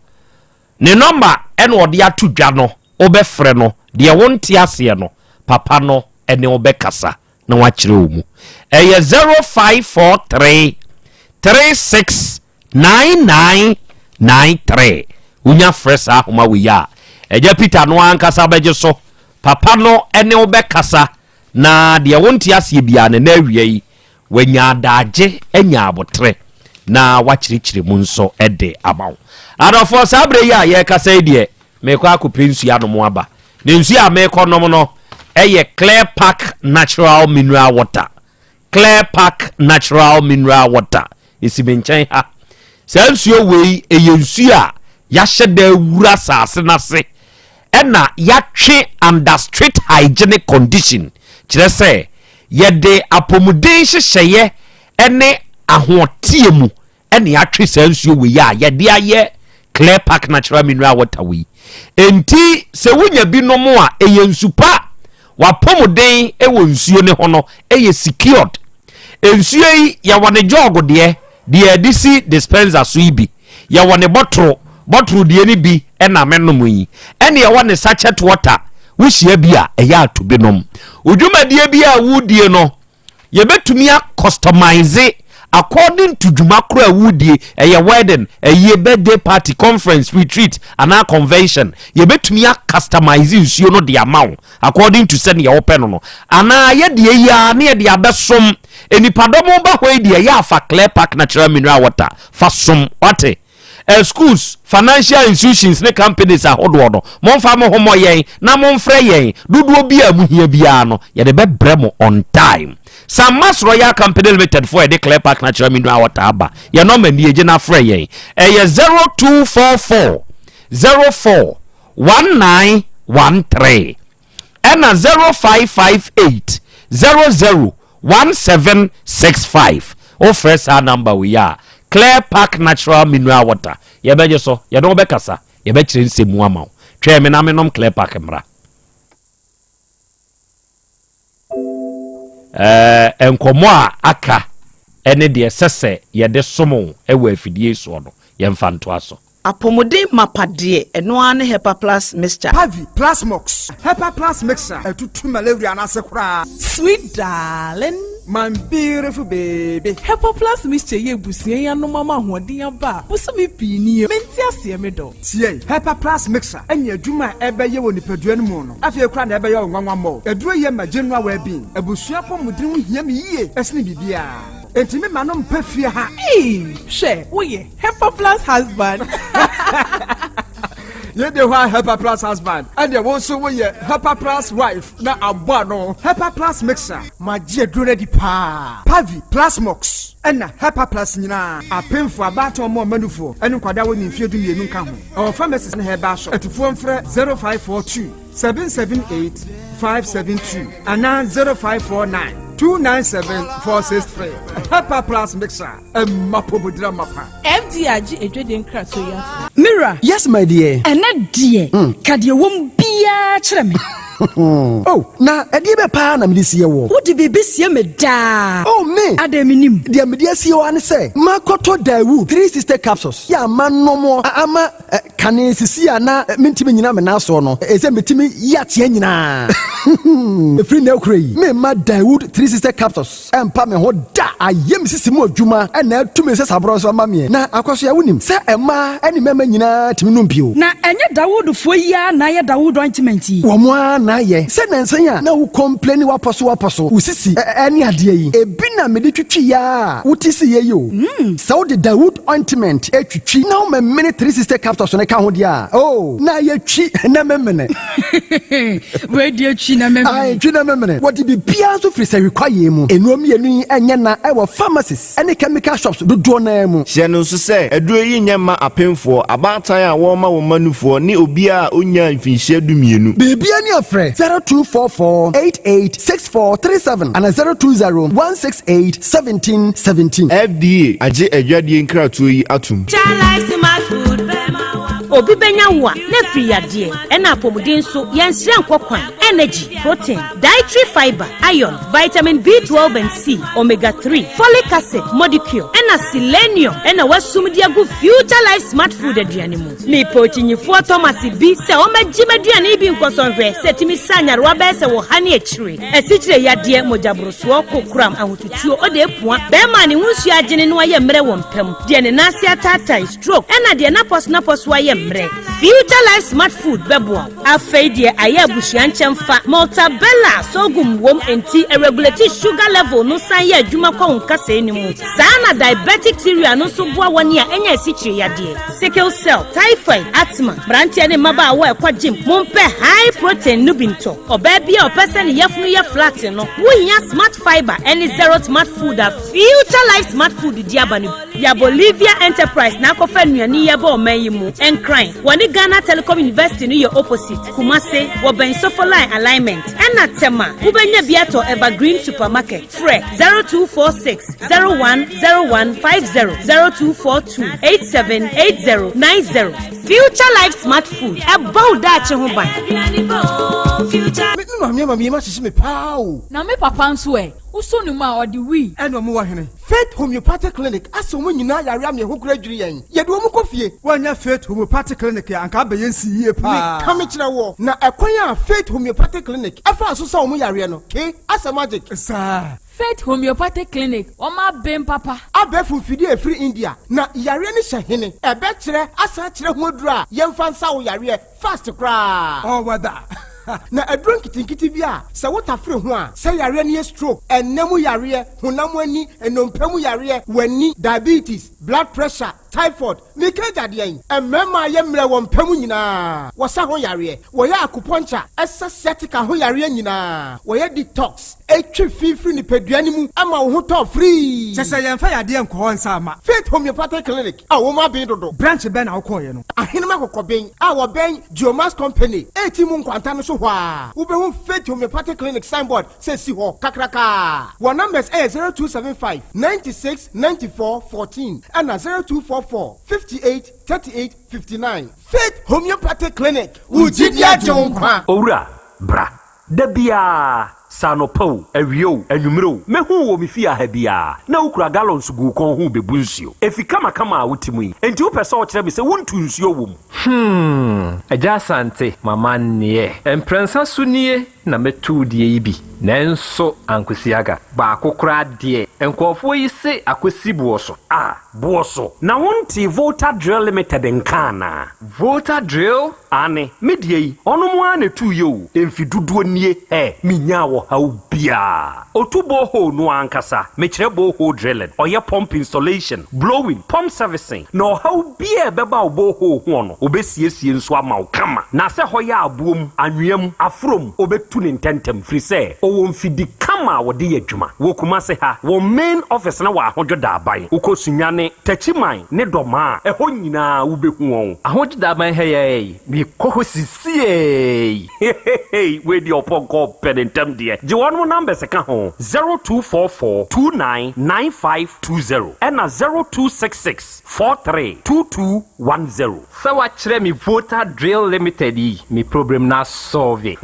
ne number ene odi atudwa no obefre no de wonte ase no papa no ene obekasa na wachire omu 0543 369993 unya fresa homa wiya Eja Peter no ankasa beje so papa no ene obekasa na de wonte ase bia ne na wiei wanya daje enya abotre na wachirichiri mu nso ede amawo adofo sabre ya ye kasa die meko akopinsu ya no mo aba ne nsu ya meko nom no eye Clear Park Natural Mineral Water Clear Park Natural Mineral Water isi benchen ha sansu wei eye nsu a ya hyeda wura sase na se ena ya twe under strict hygienic condition kire se yede apomuden hyehye ene ahotie mu ene ya twe sansu wei ya yede aye Clear Park Natural Mineral Water wei enti se wunya bi no mo a eye nsupa wapomuden ewo nsuo ne ho no eye secured ensuo yi ya wane jog de disi dispenser so ibi ya wane bottle de ni bi ena menom yi ene ya wane sachet water wuhia bi a eya atobinom odwumadie bi a wudie no ye betumi a customize according to dwumakro a wudie eye wedding eye birthday party conference retreat ana convention ye betumi a customize nsuo no de amawo according to send ye open no ana ye de ya na ye de abesom enipadomo ba hoi de ya fa Clear Park Natural Mineral Water fa som wate schools financial institutions ne companies ahodo no monfa mo homo yen na monfre yen duduo bi amuhia bia no ye de bebre mo on time Samas Royal Company Limited for the Clear Park Natural Mineral Water aba ye no mani eje na frɛ yen 0244 04 1913 and 0558 00 1765 o fresh our number we are Clear Park Natural Mineral Water ye beje so ye no bekasa ye be kire nsemu ama twa me na me nom Clear Park mra enkomo a aka ene de sese ye de somo ewa afidie so no ye mfa nto aso apomode mapade eno ane Hepa Plus mixture Pavi Plus Mox Hepa Plus mixture etutu malaria na sekura sweet darling my beautiful baby. Hepa Plus Mr. Yebusi and no mama Hodia Ba. What's me pini? Mentia see me do. See, Hepa Plus mixer. And your Juma ebe ye woni peduen mono. After you cry ebe ye nwanwa mo. A dro ye ma general well-being. A bushia po mudin him ye. Esni bibia. Entimi manom pefia ha. Hey, share. Oye, Hepa Plus husband. Ye de wa Hepa Plus husband. And ye also we Hepa Plus wife. Na abano. Hepa Plus mixer. Ma je dro ready pa. Pavi Plus Mox. Ena Hepa Plus nyina. Apemfo abato mo manufo. Enu kwada woni mfie du mienu nka ho. Our pharmacist na heba shop. Etufo mfre 0542 778 572 ana 0549 297-463. Hepa Plus mixer. Mapobudra mapa. MDRG Edwin Kratoya. Mira. Yes, my dear. And that dear. Kadia won't be a chemi. Oh, na edibe pa na medisi wo. What the baby see me da? Oh me. Ademinim. The medisi wo an say. Makoto Dawood 3 sister capsules. Ya man no more ama kane sisi ana mentimi nyina me na so no. Ese metimi yatie nyina. Free na okrai. Me ma Dawood 3 sister capsules. Empa me ho da ayem sisi mo adwuma na atumi se sabro so ma me. Na akwaso ya wonim. Se ema eni mema nyina timi no mpio. Na enye Dawood fo ya na ye Dawood ointment yi. Wo mo na ye se nansan na wo complain waposo usisi ani ade yi ebi na me de twitwi ya wutisi ye yo so the Dawood ointment etwitwi na wo me 3 sister capsules ne ka ho dia oh na ye twi na memene we dia twi na memene ai twi na memene what be bia so free say require mu enuom yenu enye na e wo pharmacies any chemical shops do na mu hye no so say aduro yi nyema apemfo abatan a wo ma wo manufo ni obi a onya mfinhye dumienu bebia ni afre 0244886437 and 02016871717 FDA aje adwadie nkratoyi atum obi benya wa na free yade e na apomuden so yenhire nkokwan energy protein dietary fiber iron vitamin B12 and C omega 3 folic acid molecule and selenium and wasumdi agu future life smart food aduane mu me pochinyifo Thomas bi se o magime aduane bi nkosonhwe setimi sanyare wa be se wo hane akire asichire yade mojabroso kokram ahotutuo ode epua be ma ne hunsu agene no aye mre wo mpam de ne nase atata stroke and de na pos wa ye mre future life smart food bebo afei de aye abusuan chemfa multabella sogum wom enti regulate sugar level no san ye adwuma kwa nkasa enimu sana diabetic theory no so boa woni a enya asichire yade sickle cell typhoid asthma brantia ne maba wa ekwa gym mompe high protein nubinto oba bia opese ne yefunu ye flat no wohia smart fiber any zero smart food a future life smart food diabani ya Bolivia enterprise na kofa nuani ye ba omayimu encrine woni Ghana Telecom University no ye opposite Kumase wo ben sofoline alignment ena tema ubenya biato evergreen supermarket fre 0246 010150 0242 878090 future life smart food about that ho ban future me ma hye me pao na me papa nso usonu ma odi wi eno mo wa hene Faith Homeopathic Clinic aso mo nyina yare am ye hokura dwiri yen ye de mo kofie wanya Faith Homeopathic Clinic ya anka abeyensi yie pa ka me kire wo na ekwan a Faith Homeopathic Clinic afa so sa mo yare no ke asa magic sa Faith Homeopathic Clinic o ma bem papa abefu fidi free India na yare ni hye ebe kire asa kire ho dura yemfa nsa wo yare fast kra oh wada na adron kitinkiti bia se wotafre ho a se yare ne stroke enemu yare honam ani enompam yare wani diabetes blood pressure typhoid mikaja de yen emema ye mre wo mpam nyina wo sa ho yare wo ya acupuncture sciatica ho yare nyina wo ya detox etwe fifiri ni peduane mu ama wo ho to free sese yemfa yade enko nsa ama Faith Homeopathic Clinic a wo ma ben dodo branch ben na wo koye no ahenema kokoben a wo ben Geomas Company etimu nkwanta no so hwa wo be ho Faith Homeopathic Clinic signboard say si ho kakraka wo numbers 0275 96 94 14 and 0244 58 38 59 Faith Homeopathic Clinic ujidia jonkwa owura bra dabia sanopo awio anwumro mehu wo mefia ha bia na ukura gallons gu kon hu bebunsuo efika makama wutimu enti wo pese wo kire me se wontu nsuo wo mu Yaw Asante mama nie emprensa sunie na metu die yi bi nanso ankosiaga ba akokora die enkofo yi se akosi boso boso na wonti Volta Drill Limited nkana Volta Drill ane medie yi ono mo ane tu yo emfiduduo nie minya wo hawo bia otubo ho no ankasa mekire bo ho drilling oye pump installation blowing pump servicing no hawo bia beba obo ho ho no obesiesie nso ama kama na se hoya abuom anwem afrom obetu ne ntentem free say o mfidi kama wode yadwuma wo kuma se ha wo main office na wa ahojo da aban ukosunyane tachiman ne doma eho nyina wo behu won ahojo da aban heye bi koho sisie we di oponko penentem de je wonu number se ka ho 0244299520 and 0266432210 so wa kire mi Volta Drill Limited yi mi problem na solve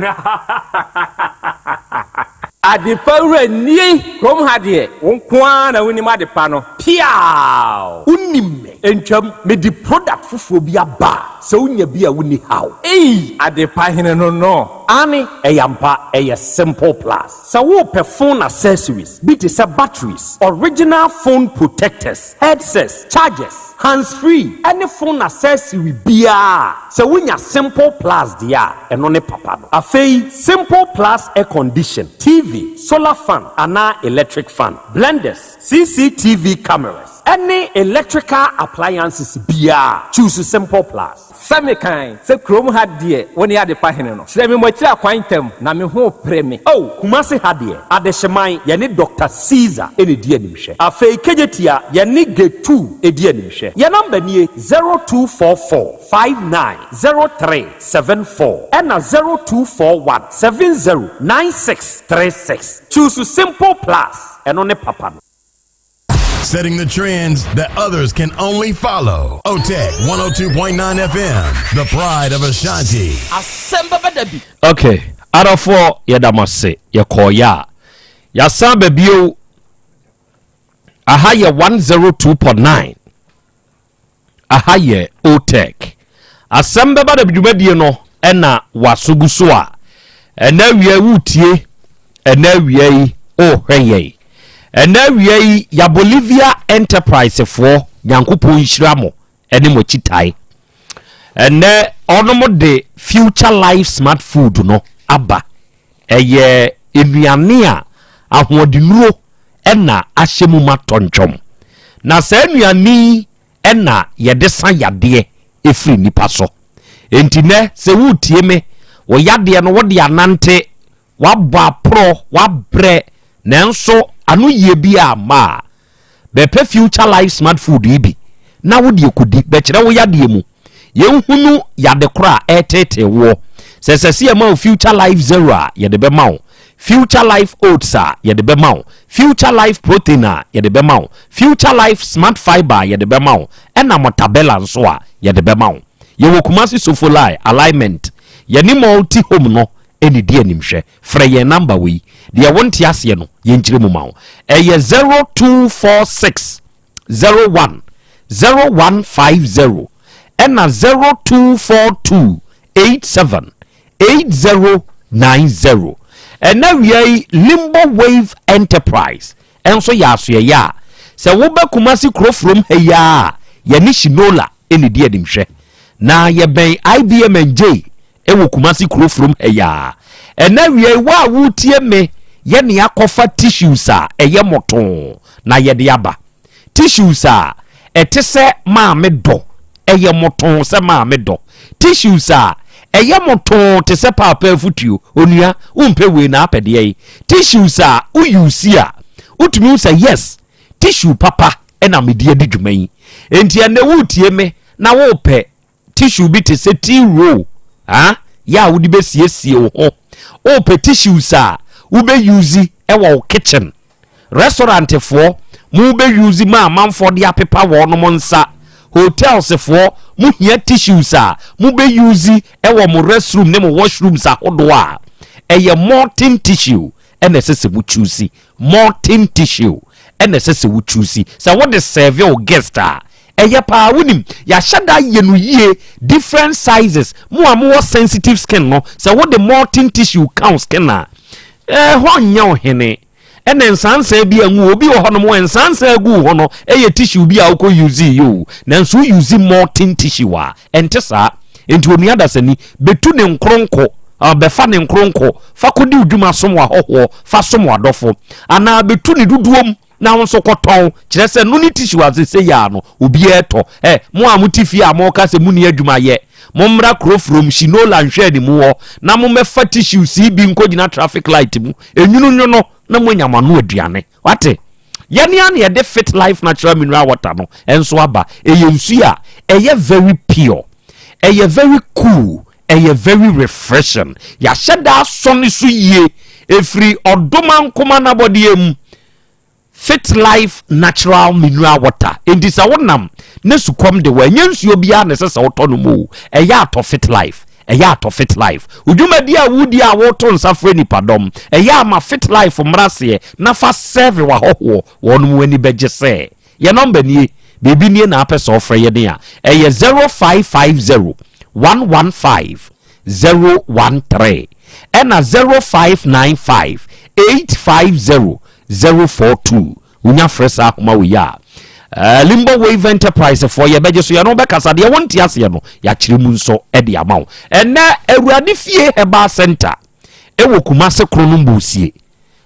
Adipawre ni kom hadie wonkwa na woni madepa no piao unimme entwam me di product fufuo bi aba se unya bi a woni haw adepa hene no ani eyampa simple plus so wo phone accessories be to say batteries original phone protectors headsets chargers hands free any phone accessory bia so unya simple plus dia eno ne papa no afei simple plus air condition TV solar fan ana electric fan blenders CCTV cameras any electrical appliances bia choose simple plus Samikan se krom hadie woni ade pa hene no se me mochira kwantam na me ho preme kumase hadie adehyeman ye ne Dr. Caesar ene die animhwe afei kejetia ye ne G2 edi animhwe ye number nie 0244590374 and 0241709636 choose simple plus eno ne papa no. Setting the trends that others can only follow. OTEC 102.9 FM, the pride of Ashanti. Asem Beba Dabi. Okay, arafo yedamase yekoya. Yasan bebio aha ye 102.9. Aha ye OTEC. Asem Beba Dabi dwumadie no ena wasuguso a. Ena wie wutie, ena wie ohweye. Ena wie ya Bolivia Enterprise for Nyankopon Nhyiramo ene mochitai. Ene onomo de Future Life Smart Food no aba. Eye enuane a ahodenuro ena ahyemu matonchom. Na sa enuane ena yede san yade efri nipa so. Entine se wutie me wo yade no wo de anante waba pro wabre nanso anu ye bia ma bepe Future Life Smart Food ibi na wo de kudi be kire wo yade mu ye hunu yade kora etete wo sesese ma Future Life Zero yede be ma Future Life Oats yede be ma Future Life Protein yede be ma Future Life Smart Fiber yede be ma ena motabella nso yede be ma ye wo kumasi sofolai alignment ye ni multi home no eni di animhwe frɛ ye number we de wonte ase no ye nkire mu ma wo eye 0246 01 0150 ena 0242 87 8090 ena wiai Limbo Wave Enterprise enso ya aso ya se wo ba kumasi krofrom heya ye ni shinola eni di animhwe na ye ben IBM NJ ewo kumasi krofrom heya ena wie wa wutie me ye ne akofa tissues eye moton na ye de aba tissues etese ma me do eye moton se ma me do tissues eye moton te se papa afutuo onua umpe we na apede ye tissues uyusi utumi say yes tissue papa ena me de dwuman enti ene wutie me na wo pe tissue bi te se tea roll ya wudi be siesie wo ho o pe tissues ube use ewa kitchen restaurant for mu be use ma manfo de apepa wo no monsa hotels for mu hia tissues mu be use ewa mo restroom ne mo washrooms ahodo eye molten tissue ene sese bu choose molten tissue ene sese bu choose so what the serve your guest eye pa wonim ya hyada ye no yie different sizes mo am sensitive skin no so what the molten tissue count skin na ho nya ohene ene nsansa bi anwu obi wo hono mo nsansa agu ho no eye tissue bi a wo use yo nanso use molten tissue wa ente sa enti oni adasani betu ne nkronko befa ne nkronko fa kodi udwuma som wa hoho fa som wa dofo ana betu ne duduom na won so koton kire se no ni tissue azese ya no obi eto mo amutifie a mo ka se mu ni adwuma ye mo mra kro from shinola nhwe ni mu ho na mo mefa tissue si bi nkogina traffic light mu enwunu nwono na mo nyama no aduane wate yani an ye de fit life natural mineral water no enso aba eye nsu a eye very pure eye very cool eye very refreshing ya sheda soni su ye efri odoma nkoma na bodiem fit life natural mineral water enti sa wonam na sukom de wa nyansuo bia na sesa wotono mu eya ato fit life eya ato fit life udwumadi a wudi a woto nsafre ni padom eya ma fit life mrase na fa serve wa hoho wonu wani beje se ye number ni bebi ni na apese ofre ye de a eye 0550 115 013 ena 0595 850 042 unya fresa kuma we ya Limbo Wave Enterprise for ye beje so ye no be kasa de wonti ase ye no ya kire mu nso e de amawo ene awurade fie heba center e wo Kumase Kronumbu sie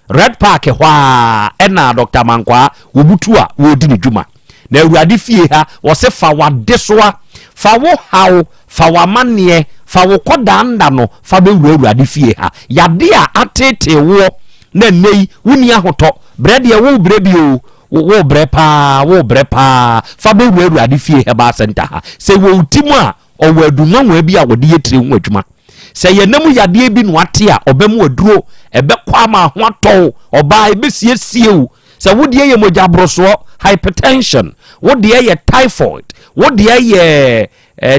Red Park hwa ena Dr. Mankwa wobutu a wo di ne dwuma na awurade fie ha wo se fa wade soa fa wo hawo fa wamane fa wo kodanda no fa be awurade fie ha yade a atete wo na nei wuni ahoto bread ye wo brebio wo brepa fa be awurade fie heba center ha se wo utimu a owo aduma wo bi a wo de yetire wo adwuma se ye namu yade bi no ate a obemu aduro ebe kwa ma ho ato oba ebe siesie o se wo de ye mogabroso hypertension wo de ye typhoid wo de ye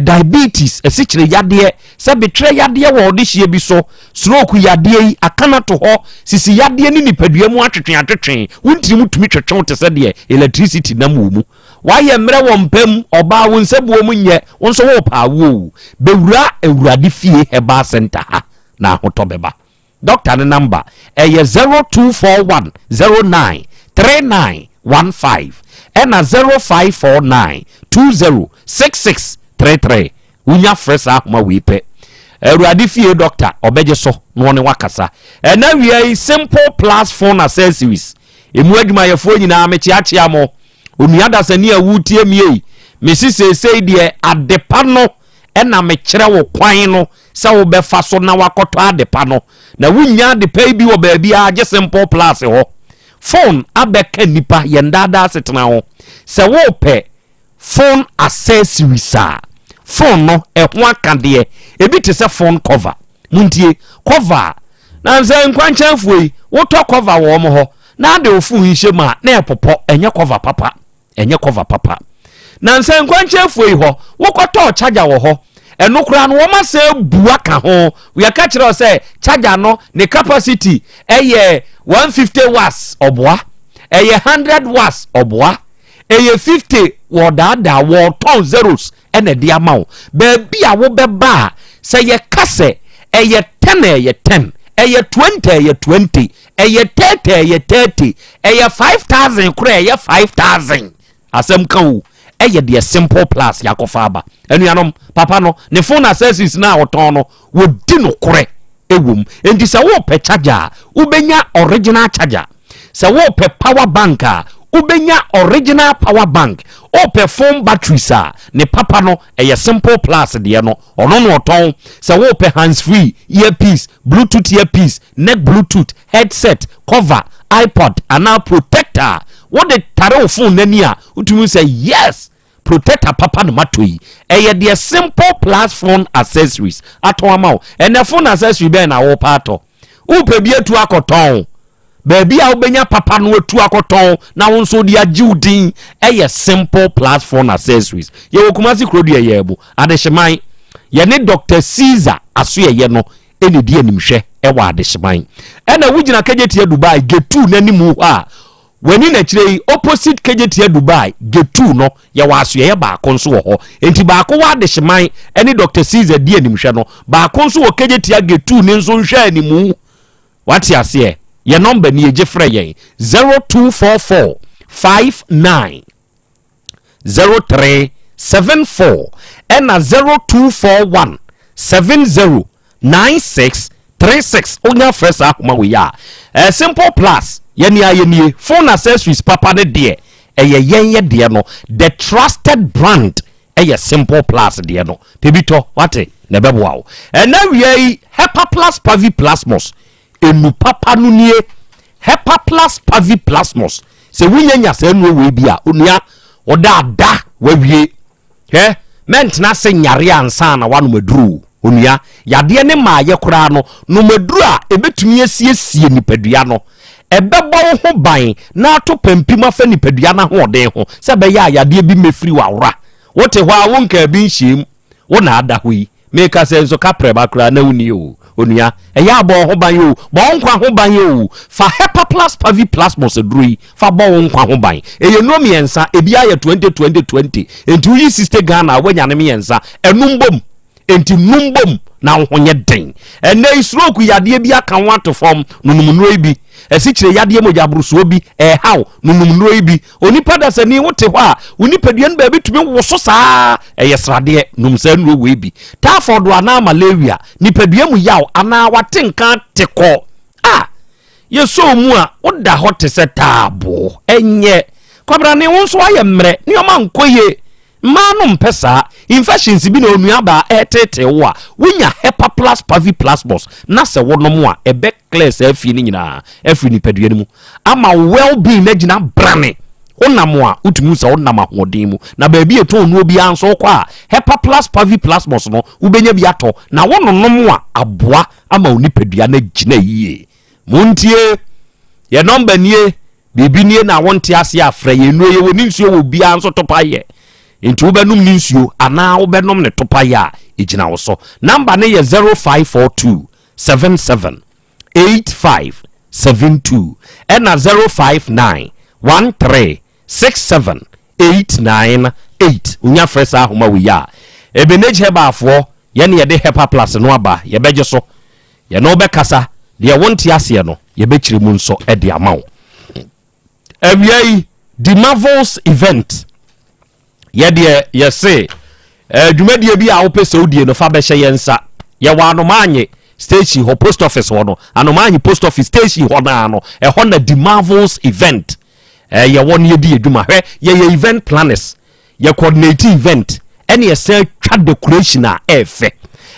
diabetes esichire yade se betre yade wo de hie bi so stroke yade yi akana to ho sisi yade ni nipadua mu atwetwen wontiri mutumi twetwen te se de electricity na mu waye mre wo mpam oba wo nsebuo mu nye wo nso wo pa wo bewura awurade fie heba center ha na hoto beba doctor ne number eye 0241 09 3915 ena 0549 206633 unya fresa ma wipe awurade fie doctor obeje so no ne wakasa ena wi simple plus phone accessories emu adwuma yefo nyina mechiachia mo onuada sani awutie mie mesise sei de adepa no ena mekire wo kwan no se wo befa so na wakoto adepa no na wunya adepa bi wo ba bia age simple plus ho phone abeka nipa yendada setena ho se wo pe phone accessories a phone no ho akade ebi te se phone cover muntie cover na nse nkwanchanfuoi wo to cover wo mo ho na de ofu hihye ma na epopo enye cover papa na nse nkwanchanfuoi ho wo kwato charger wo ho eno kura no wo ma se bua ka ho we ka kire say charger no ne capacity eye 150 watts oboa eye 100 watts oboa eye 50 wodada wo ton zeros ene de amawo ba bia wo beba say ye kase eye 10 eye 10 eye 20 eye 20 eye 30 eye 30 eye 5000 kura eye 5000 asem kan eye de simple plus yakofa aba enuanom papa no ne phone accessories na woton no wodi no kore ewum enti se wo pe charger ubenya original charger se wo pe power bank ubenya original power bank o pe phone batteries ne papa no eye simple plus de no ono no oton se wo pe hands free earpiece bluetooth earpiece neck bluetooth headset cover iPod and protector what the tare phone nani a utumi say yes protector papa no matoi eye de simple plus phone accessories ato amawo and the phone accessory be na wo pato upe bi etu akoton baby a ubenya papa no etu akoton na wo nso de agiudin eye simple plus phone accessories ye wo Kumase Krobea ye bu adehyeman ye ne Dr. Caesar aso ye no enedi animhwe e wa adehyeman ena wugina kajetie Dubai getu nanimu ha wani na kire opposite KJT Dubai G2 no ya waso ye ba konso wo ho enti ba ko wa de hyeman ene Dr. Caesar die animhwe no ba konso wo KJT G2 ne nso nhwe animu wati ase ye number ni eje frɛ yen 0244 59 0374 and 0241 70 9636 onya fresh akoma we ya simple plus yeni ayeni phone accessories papa ne de yen de no the trusted brand simple plus de no pebito wate na beboa wo na we Hepa Plus Pavi Plasmos enu papa no nie Hepa Plus Pavi Plasmos se wunyanya se nu we bia onua oda da wawie mentna se nyare ansa na wanu maduru onua yade ne ma ye kura no no maduru a ebetumi asiesie nipadua no ebebo ho ban na ato pampim afa nipadua na ho de ho se be ya yade bi mefiri wawra wote ho a wonka bi nhiem wona ada hoyi meka se nso kapre ba kura na uni o onua eya abo ho ban yo bo nkwa ho ban yo fa Hepa Plus Pavi Plasmos drui fa bo nkwa ho ban eye no miensa ebi aye 2020 enti uyi sister Ghana wanya ne miensa enumbom enti numbom na honye den ene isroku yade bi aka ho atofom nunumnuro bi esikyire yade moja bruso bi haw nunumnuro bi onipa da sani wote ho a onipadua no ba bi tumi woso saa yesrade numsa nuro we bi taford ana malaria nipadua mu yaw ana watenka teko yeso mu a woda hote se taabo enye kwabra ne wonso aye mre ne oma nkoye manu mpesa infections bi na onua ba etete wo a wonya Hepa Plus Pavi Plasmos na se wonom a ebe clear se afi ni nyina afi ni padua mu ama well being na gina brane onam a utumi se onam ahodin mu na ba bi eto onu obi anso kwa Hepa Plus Pavi Plasmos no ubenya bi ato na wononom a aboa ama oni padua na gina yie muntie ye number nie bibi nie na wonte ase afra ye no ye woni nsuo wo bia anso topa ye enti wo benum ni nsuo ana wo benom ne topa ye a ejina wo so number ne ye 0542 77 8572 and 059 13 67 898 unya fresa ahoma we ya ebenege heba afo ye ne ye de Hepa Plus no aba ye beje so ye no be kasa de wonte ase no ye be kire mu nso e de amawo awiai the Marvels event ye de ye say dwumadie bi a wo pese odie no fa be hye yensa ye wa no manye station ho post office ho no anomanyi post office station ho na no ho na the Marvels event ye won ye di edwuma hwe ye event planners ye coordinate event ene ye say twa decoration a efe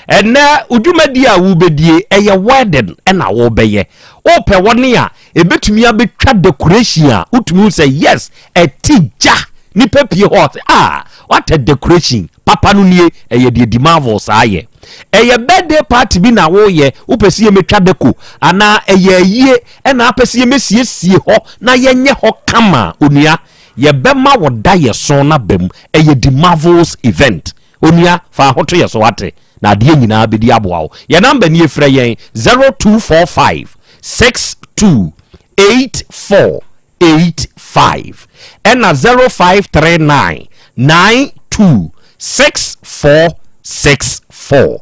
ena udwumadi a wo bedie ye wedding na wo beye o pe woni a ebetumi abetwa decoration a utumi say yes etija ni pepie hot what a decoration papa no nie ye the Marvels aye eye birthday party bi na wo ye upesi ye metwa deco ana eye yie na apesi ye mesiesie ho na yenye ho kama onua ye bema wo da ye so na bem eye the Marvels event onua fa hoto ye so wate na de nyina bedi aboa wo ye number ni efra yen 0245 62 8485 and 0539 926464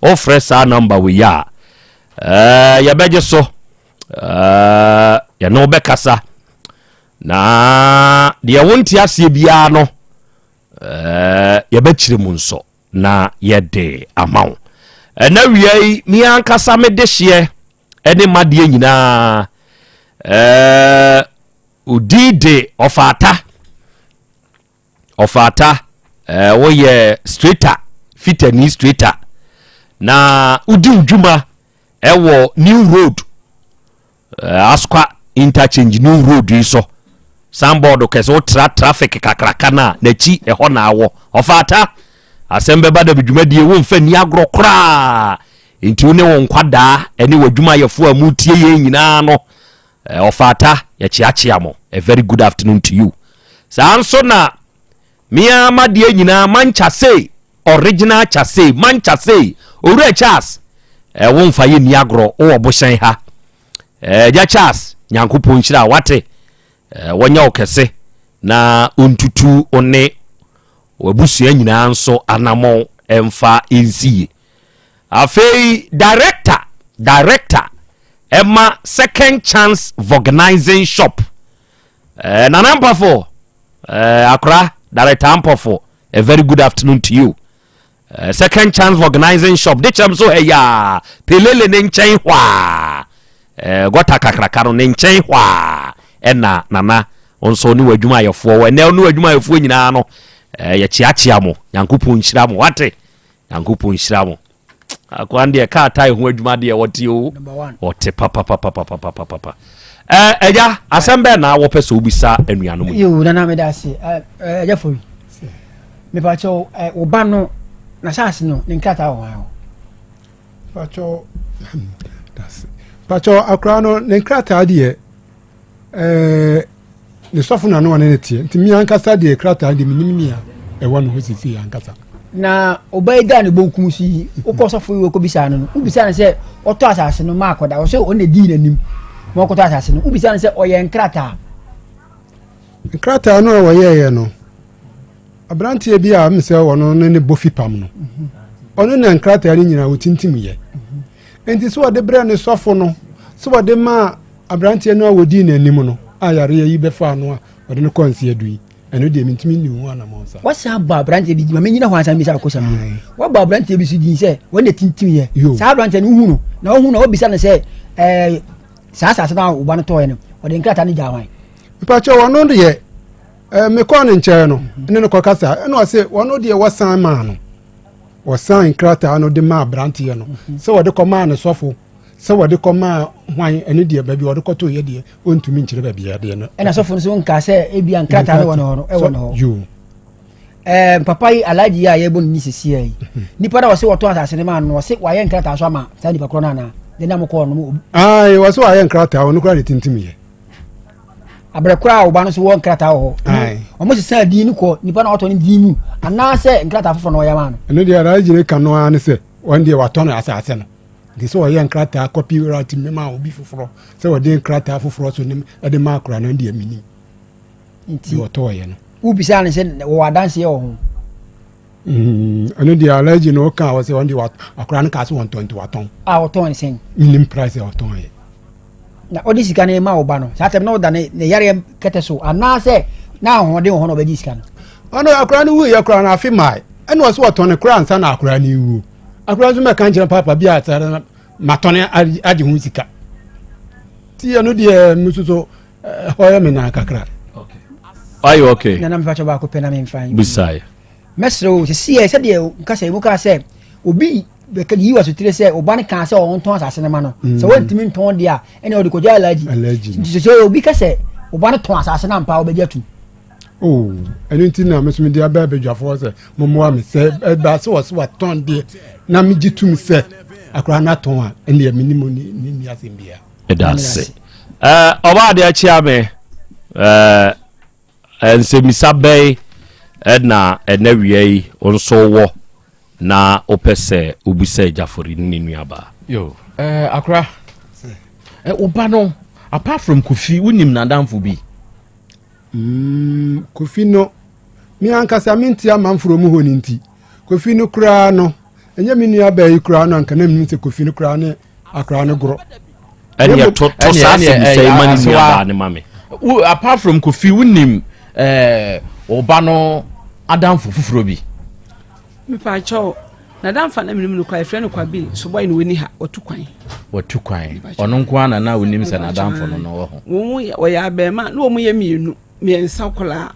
ofresa number we ya ya beje so ya no be kasa na de wonti ase bia no ya be kire mu nso na ye de amaw na wiai mi ankasa me de hye ene made nyina udide ofata wo ye straighter fitani straighter na udi udwuma ewo new road askwa interchange new road iso samboard keso traffic kakraka na chi eho na awo ofata Asem Beba Dabi dwumadie wo mfa ni agro kra enti one won kwada ene wadwuma yefo amutie ye nyina no ofata ya chiachia mo a very good afternoon to you sanso na mia madie nyina mancha say original chase mancha say owura chas wo mfa ye ni agro wo obohyen ha ja chas nyankopon hira wate wonya okese na ontutu one wabusua nyina nso anamo emfa ensie afei director Emma Second Chance Organizing Shop Nanampafo Akra Director Ampafo, a very good afternoon to you. Second Chance Organizing Shop de cham so ya pelele ne nchen hwa gota kakrakaro ne nchen hwa ena nana onso ni wadwuma yefo ene onu wadwuma yefo nyina no ya chiachia mo yankopon hyira mo wate yankopon hyira mo akwande ka tai ho adwuma de wote o wote papa eja asembe na wo pese obisa anuanom yo na me da se eja foi me pa cho oba no na sase no ne nkata ho ha pacho akra no ne nkata de ne sofo na no ne tie ntimi ankasa de krata de minimia ewo no hosisi ankasa na oba ida ne bonkum si ukosofo we ko bisa no ubisa ne se oto asase no ma akoda o se o ne di nanim mo ko to asase no ubisa ne se oye nkrata no oye no abrantie bi a mse wono ne bofi pam no ono na nkrata ni nyina wotintim ye enti so de bre ne sofo no so de ma abrantie no awodi nanim no ayare yi befa no a ode ne konse adui eno de mintimi ni hu ana monsa wasa ba abrantie bi ma menyina ho ansan bi sa ko sam wa ba abrantie bi su din se wona tintim ye sa abrantie no hu no na hu no obisa ne se sa na uba no to ye no ode nkrata ni jawan pa cho wono de ye me ko ne nche no ne no kokasa eno ase wono de wasan ma no wasan nkrata no de ma abrantie no se wode ko ma ne sofo se wode ko ma hwan ene de ba bi wode ko to ye de ontumi nchire ba bi ya de no ena sofo so nka se e bia nkrata no wono e wono yo papa yi alaji ya ye bon ni sisi yi nipa da wase woto asase ne ma no wase wa ye nkrata so ama sa nipa kro na de na mo ko no ai wase wa ye nkrata wono kra de tintim ye abere kra wo ba no so wo nkrata ho o mo sisa di ni ko nipa na woto ni di mu ana se nkrata fofo no ya ma no eno de alaji ne kan no an se won de wato no asase no de so ye nkrata copyright me ma obi foforo se wo de nkrata foforo so nim e de ma akra no de amini nti woto ye no ubisa ne se wo adanse ye ho eno de alaji no kan wo se won de akra no ka so 120 waton woton sen minim price woton ye na odi sika ne ma oba no sa tem no da ne yare kete so ana se na ho de ho no be sika no ono akra no wu ye akra na afi mai eno so woton ne kra ansa na akra ni wu akra so me kan jira papa bia atara matone adi hu sika ti eno de mususo hoya me na kakra okay ayo okay na me facho ba ko pena me mfan bisaya mesro se de nkasa ibu ka se obi be ka yi waso tire se oba ne kan se o nton asase ne ma no se wontimi nton de a ene odi ko ja alaji se obi ka se oba ne ton asase na mpa obeja tu enu nti na mesumi de aba bedwafo se momo am se ba se wo se waton de na mi gitum se akra na ton a ene minimo ni asembia edase oba de achia me ensemisa bay edna enawiei onso wo na opese ubise jafori ni nuaba yo akra oba no apart from Kofi unim na damfo bi Kofi no mi ankasa minti amanfro mu honi nti Kofi no kura no enye mi nuaba yi kura no anka na mi se Kofi no kura ne akra no gro enya to sase bi say mani nuaba ne mame apart from Kofi unim oba no adamfo fufuro bi mi pa cho na damfa na minim no kwa efre no kwa bi so boy no weni ha watu kwan ono nko ana na wonim se na damfo no wo ho wo ya be ma na wo mu ye mienu miensa kola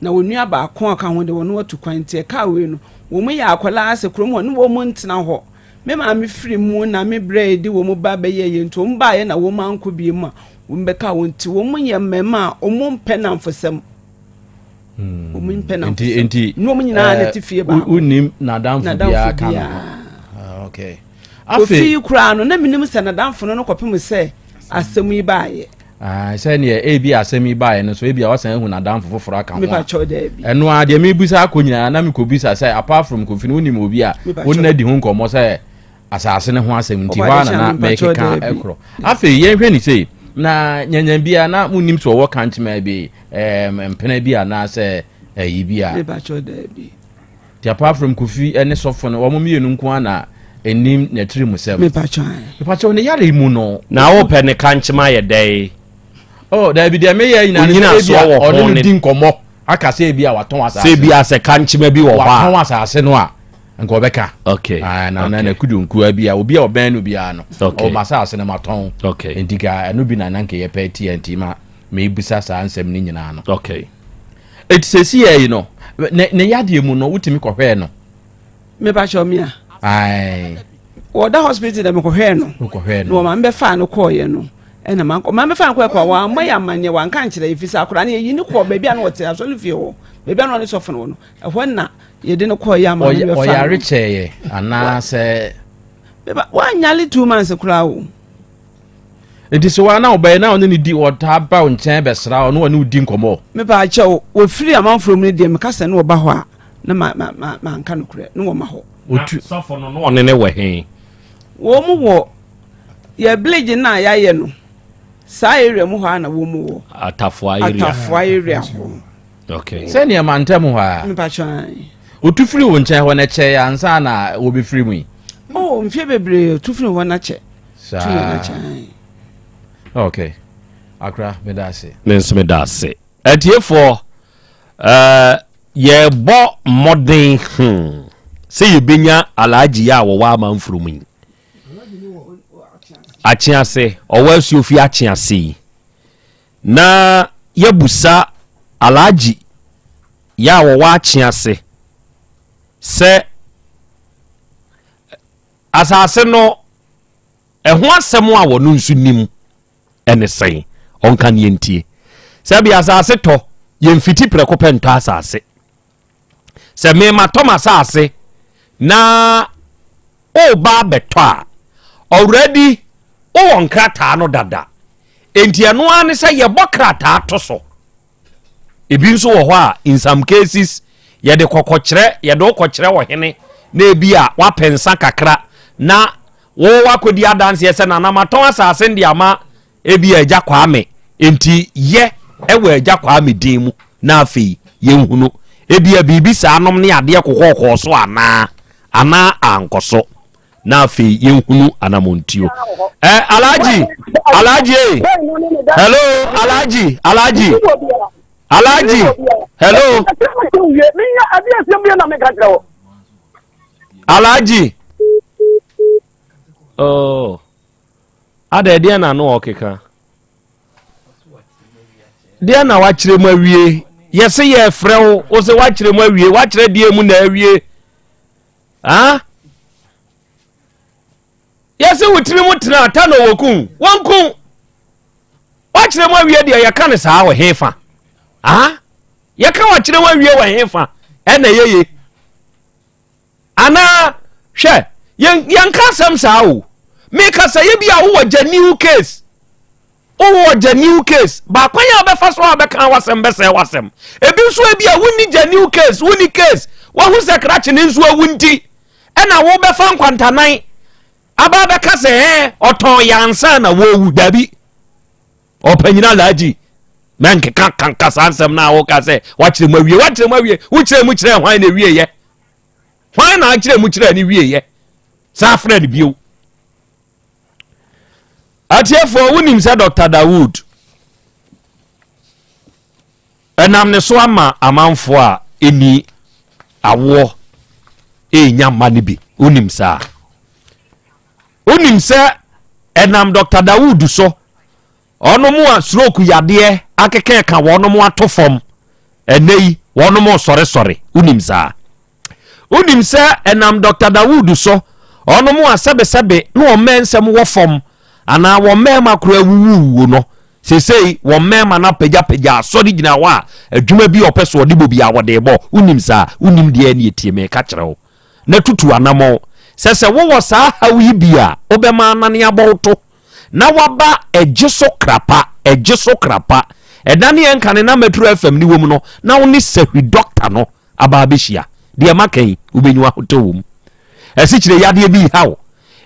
na wonu aba ko aka ho de wono watu kwan tie ka we no wo mu ya akola ase krom wo no wo mu ntena ho me ma me firi mu na me bread wo mu ba be ye nto mba ye na wo manko bi mu wo mbeka wo nti wo mu ye mema o mu mpena mfosem enti no munyina na tifie ba unim na damfo bia kana okay afi kura no na minim se na damfo no kopem se asem yi baaye se ne e bi asem yi baaye no so e bi a wasan hu na damfo foforo aka ho me ba cho da bi eno a de me busa akonyina na me ko bisa se apart from Kofi no unim obi a wonna di hu nkomo se asase ne ho asem nti wa na me keka ekro afi yen hwe ni sei na nyanya bia na munim so wo kan chima bi mpena bi ana se yibia me ba cho da bi ti apart from Kofi ene sofo no wo mienu nko ana enim na tiri musem me ba cho ne yare mu no na wo pe ne kan chima ye dai oh da bi de me ye ina ne so wo ono no din komo aka se bia waton asase se bia se kan chima bi wo ba waton asase no a nko obeka okay na kudunku bia obi a oban no bia no o masa asase na maton okay endiga eno bi na nanke ye pe TNT ma me busa sa ansem ni nyina no okay etisesi ye no ne yade mu no wutimi kohwe no me ba cho mia ai wo da hospital da me kohwe no ma mbe fa no koye no ena ma mbe fa no koye wa ma ya manye wa nka nkyere ifisa akora na yi ni ko ba bia na wote asole fie ho be bia na ne sofo no ehwo na ye de no koye ya ma mbe fa o ya richeye ana se be ba wa nyale 2 months kura wo enti wa na obai na oni ni di wota ba nchen be sra ono oni udi nkomo me ba che wo free amanfro mu de me kasa na oba ho a na ma nka no kure no wo ma ho otu sofo no no one ne we he wo mu wo ye village na ya ye no sa area mu ha na wo mu wo atafo area okay se ne ma ntem ho a me ba che otu free wo nchen ho na che ansa na wo be free mu oh mfie bebre otu free wo na che sa okay akra medase menso medase atiefo ye bo modern se ye benya alaji ya wo wa manfrumu achiase owa suofi achiase na ye busa alaji ya wo wa achiase se asase no eho asem a wo no nsu nim ene sen onka ne ntie se bia asase to ye mfiti preko pento asase se me matoma asase na o ba beto a already o won krata no dada enti eno ane se ye bokrata to so ebi nso wo ho a in some cases ye de kokokyere ye de kokokyere wo hene na ebi a wa pensa kakra na wo wakodi adanse ye se na maton asase ndi ama ebi eja kwame enti ye ewe eja kwame din mu na afi ye nhunu ebi a bibi sa anom ne ade kokoko so ana ankoso na afi ye nhunu anamontio alaji hello alaji hello alaji oh ada dia na no okeka dia na wa kire mu awie yese ye frɛ wo se wa kire mu awie wa kire die mu na awie ha yese wutiri mu tena ata no wokun wonkun wa kire mu awie dia ye ka ne saa wo hefa ha ye ka wa kire mu awie wo hefa ɛna yeye ana hwɛ yan ka sam saa o me ka say bia wo new case new case ba kwanya be fa so abeka wasem be say wasem ebi so bia woni new case woni case wa hu secretary ne nso awunti e na wo be fa nkwantanan aba be ka say oton yansa na wo wu dabi opanyina laji menke kan kasansem na wo ka say wa kire mu awie wo kire mu kire hwan na wie ye hwan na kire mu kire ni wie ye sa friend bio atiefo wonim se Dr. Dawood enam ne so ama amanfo a eni awo enya mane bi wonim se enam Dr. Dawood so ono mu a stroke yade akeke ka wono mu atofom enei wono mu sore wonim se enam Dr. Dawood so ono mu a sebe no omensem wo fom ana wo mema kura wuwu no sesei wo mema na pagya so di gina wa adwuma bi opeso odi bobi a wode bo unim de ani etie me ka kire wo na tutu anamo sese wo saa hawi bia obema anane abawto na waba ejeso krapa edane enkane na metro fm ni wom no na woni sahwi doctor no aba abehia de makai ubenyu ahoto wom esi kire yade bi hawo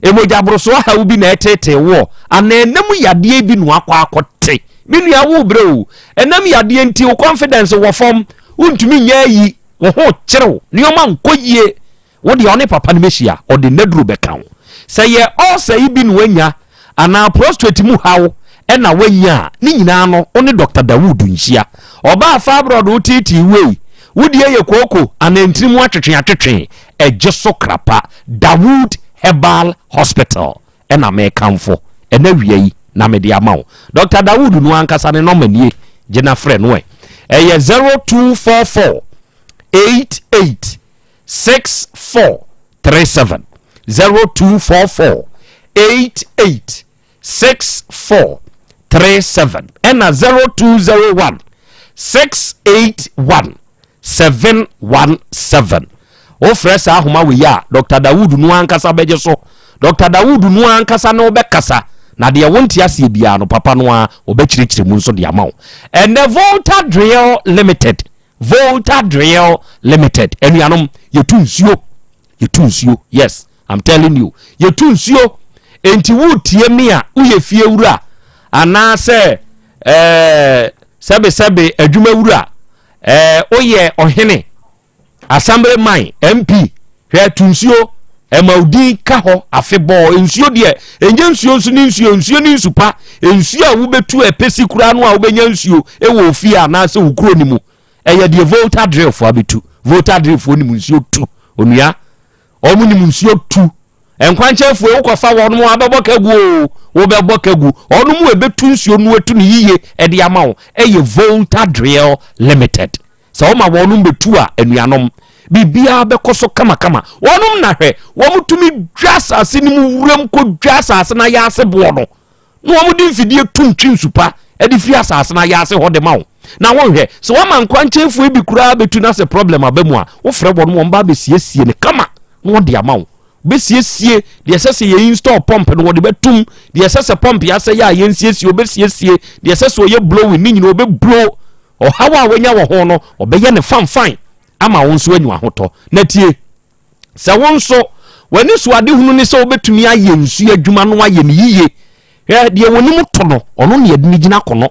emoja broso ha ubi na etete wo ana enam yade bi no akwa akote menu awo brɛ enam yade nti wo confidence wo fom untumi nya yi wo ho kyerɛw nioma nkoyie wo de one papa no mehia o de naduru bɛka wo sɛ ye also yi bi no wanya ana prostate mu hawo ɛna wanya ni nyina no one Dr. Dawood nhia oba fa abroad wo titi wei wodi ye koko anantirimu atwetwe egye so krapa Dawood Herbal Hospital ɛna me kamfo ɛna wiei na me de amawo Dr. Dawood no ankasa ne no manie gina frɛ no ɛyɛ 0244 88 6437 0244 88 6437 ɛna 0201 681 717 o fresa ahoma we ya Dr. Dawood no ankasa beje so Dr. Dawood no ankasa no bekasa na de wonti ase bia no papa no a obekirikire mu nso de amawo and the Volta Drill Limited enuanom yetunsuo yes I'm telling you yetunsuo enti wo tie me a uye fie wura ana se sebe adwuma wura oye ohene assemblyman MP hwe tunsuo emaudi ka ho afebo nsuo de enje nsuo nsu ni nsuo ni nsupa nsuo a wo betu epesi kura no a wo benya nsuo ewo ofie a na se wukuro ni mu eye de Volta Drill fo abetu Volta Drill fo ni mu nsuo tu onua omu ni mu nsuo tu enkwanche fo wo kofa wonu mu abebo kagu wo bebo kagu onu mu ebetu nsuo nu etu ni yiye e de amawo eye Volta Drill Limited so o ma wonu betu a enuanom bibia bekoso kama wonum na hwe wo mutumi dwasa ase ni mu wuram ko dwasa ase na ya ase bo no no wo mudi mfidie tuntwi nsupa e di fi asase na ya ase ho de mawo na wo hwe so wo man kwanchenfu bi kura betu na se problem abamu a wo frɛ bo no wo mba be siesie ne kama no de amawo be siesie de sese ye install pump no wo de betum de sese pump ya se ya ye siesie obe siesie de sese o ye blowing ni nyina obe blow o hawa wanya wo ho no obeye ne fine ama wonso anyu ahoto na tie se wonso wani so ade hunu ni se obetumi aye nsu adwuma no aye ni yiye de wonim to no ono ne yade ni gina kono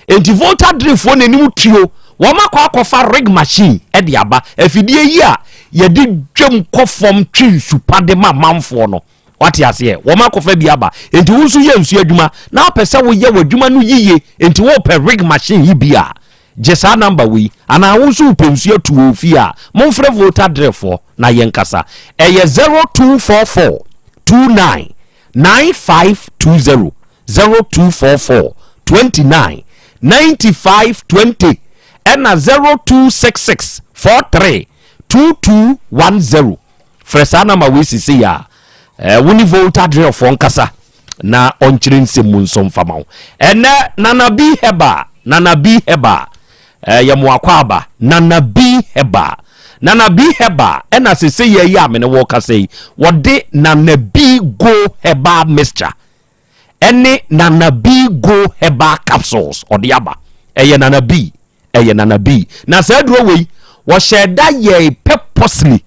enti Volta Drill fo nanim tuo wo makwa akofa rig machine e de aba afidie yi a yade dwam kofom twinsu pade mamamfo no wati ase wo makofa bi aba enti wonso ye nsu adwuma na apese wo ye wadwuma no yiye enti wo pe rig machine yi bia jesa number we ana wonso pensu atu ofi a monfrɛ Volta Drill fo na yenkasa eye 0244 29 9520 0244 29 9520 ena 0266 43 2210 fresa number we sisi ya woni Volta Drill fo nkasa na onkyire nsemu nso mfamawo ena Nana B Heba ya muakwaba Nana B Heba ena sese ye ya me ne wo kase wode Nana B Go Heba mixture ene Nana B Go Heba capsules ode aba Nana B na se duro wei wo sheda ye purposely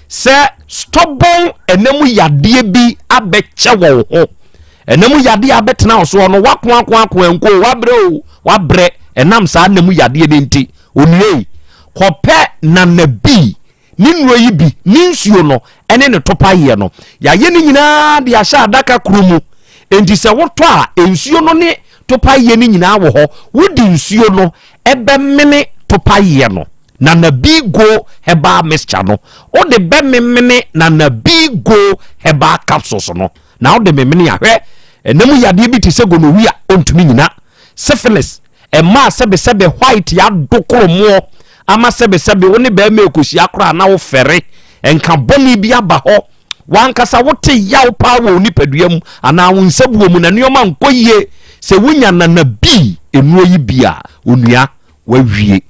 se stubborn enemu yade bi abeche wo ho enemu yade abetena so no wakwa enko wabre enam sa nemu yade de nti onue kope Nana B ninro yi bi ninsuo no ene ne topa ye no ya ye ni nyina de ahya adaka kromu enti se woto a ensuo no ne topa ye ni nyina wo ho wodi nsuo no ebe mene topa ye no Nana B Go Heba mixture no o de be memene Nana B Go Heba capsules no na o de memene ahwe enemu yade bi te se gonorrhea ontumi nyina syphilis ma sebe white ya dokoro mo ama sebe woni ba ma ekosi akora na wo fere enka boni bi aba ho wankasa wote yaw pa wo nipadua mu ana wo nsabuo mu na neoma nkoyie se wonya Nana B enuo yi bia onua wawie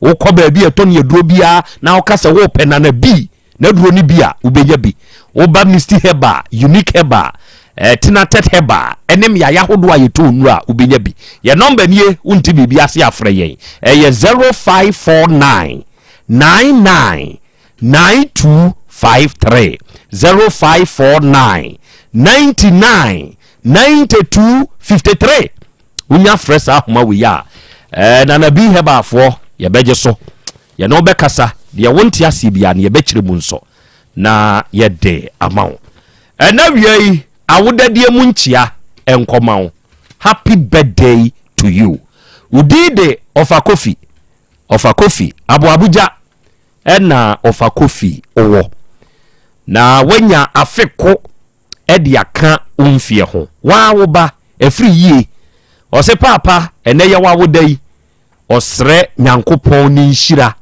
wo kɔ ba bi eto ne duro bia na wo kasa wo pe Nana B na duro ni bia ubenya bi wo ba Misty Heba Unique Heba Tinatet Heba enem ya yahodo ayeto onura ubenya bi ye number nie unti bibia ase afre yen 0549 99 9253 0549 99 92 53 wonya fresh ahoma we ya na na bi heba afo ye beje so ye no bekasa de wonti ase bia na ye bekire mu nso na ye de amawo na wiei awodadie mu nchia enkomawo happy birthday to you udide of a coffee abu abuja na of a coffee owo na wanya afeko edi aka umfie ho wa wo ba efri yie ose papa ene ye wa wodai osre nyankopon ni nhira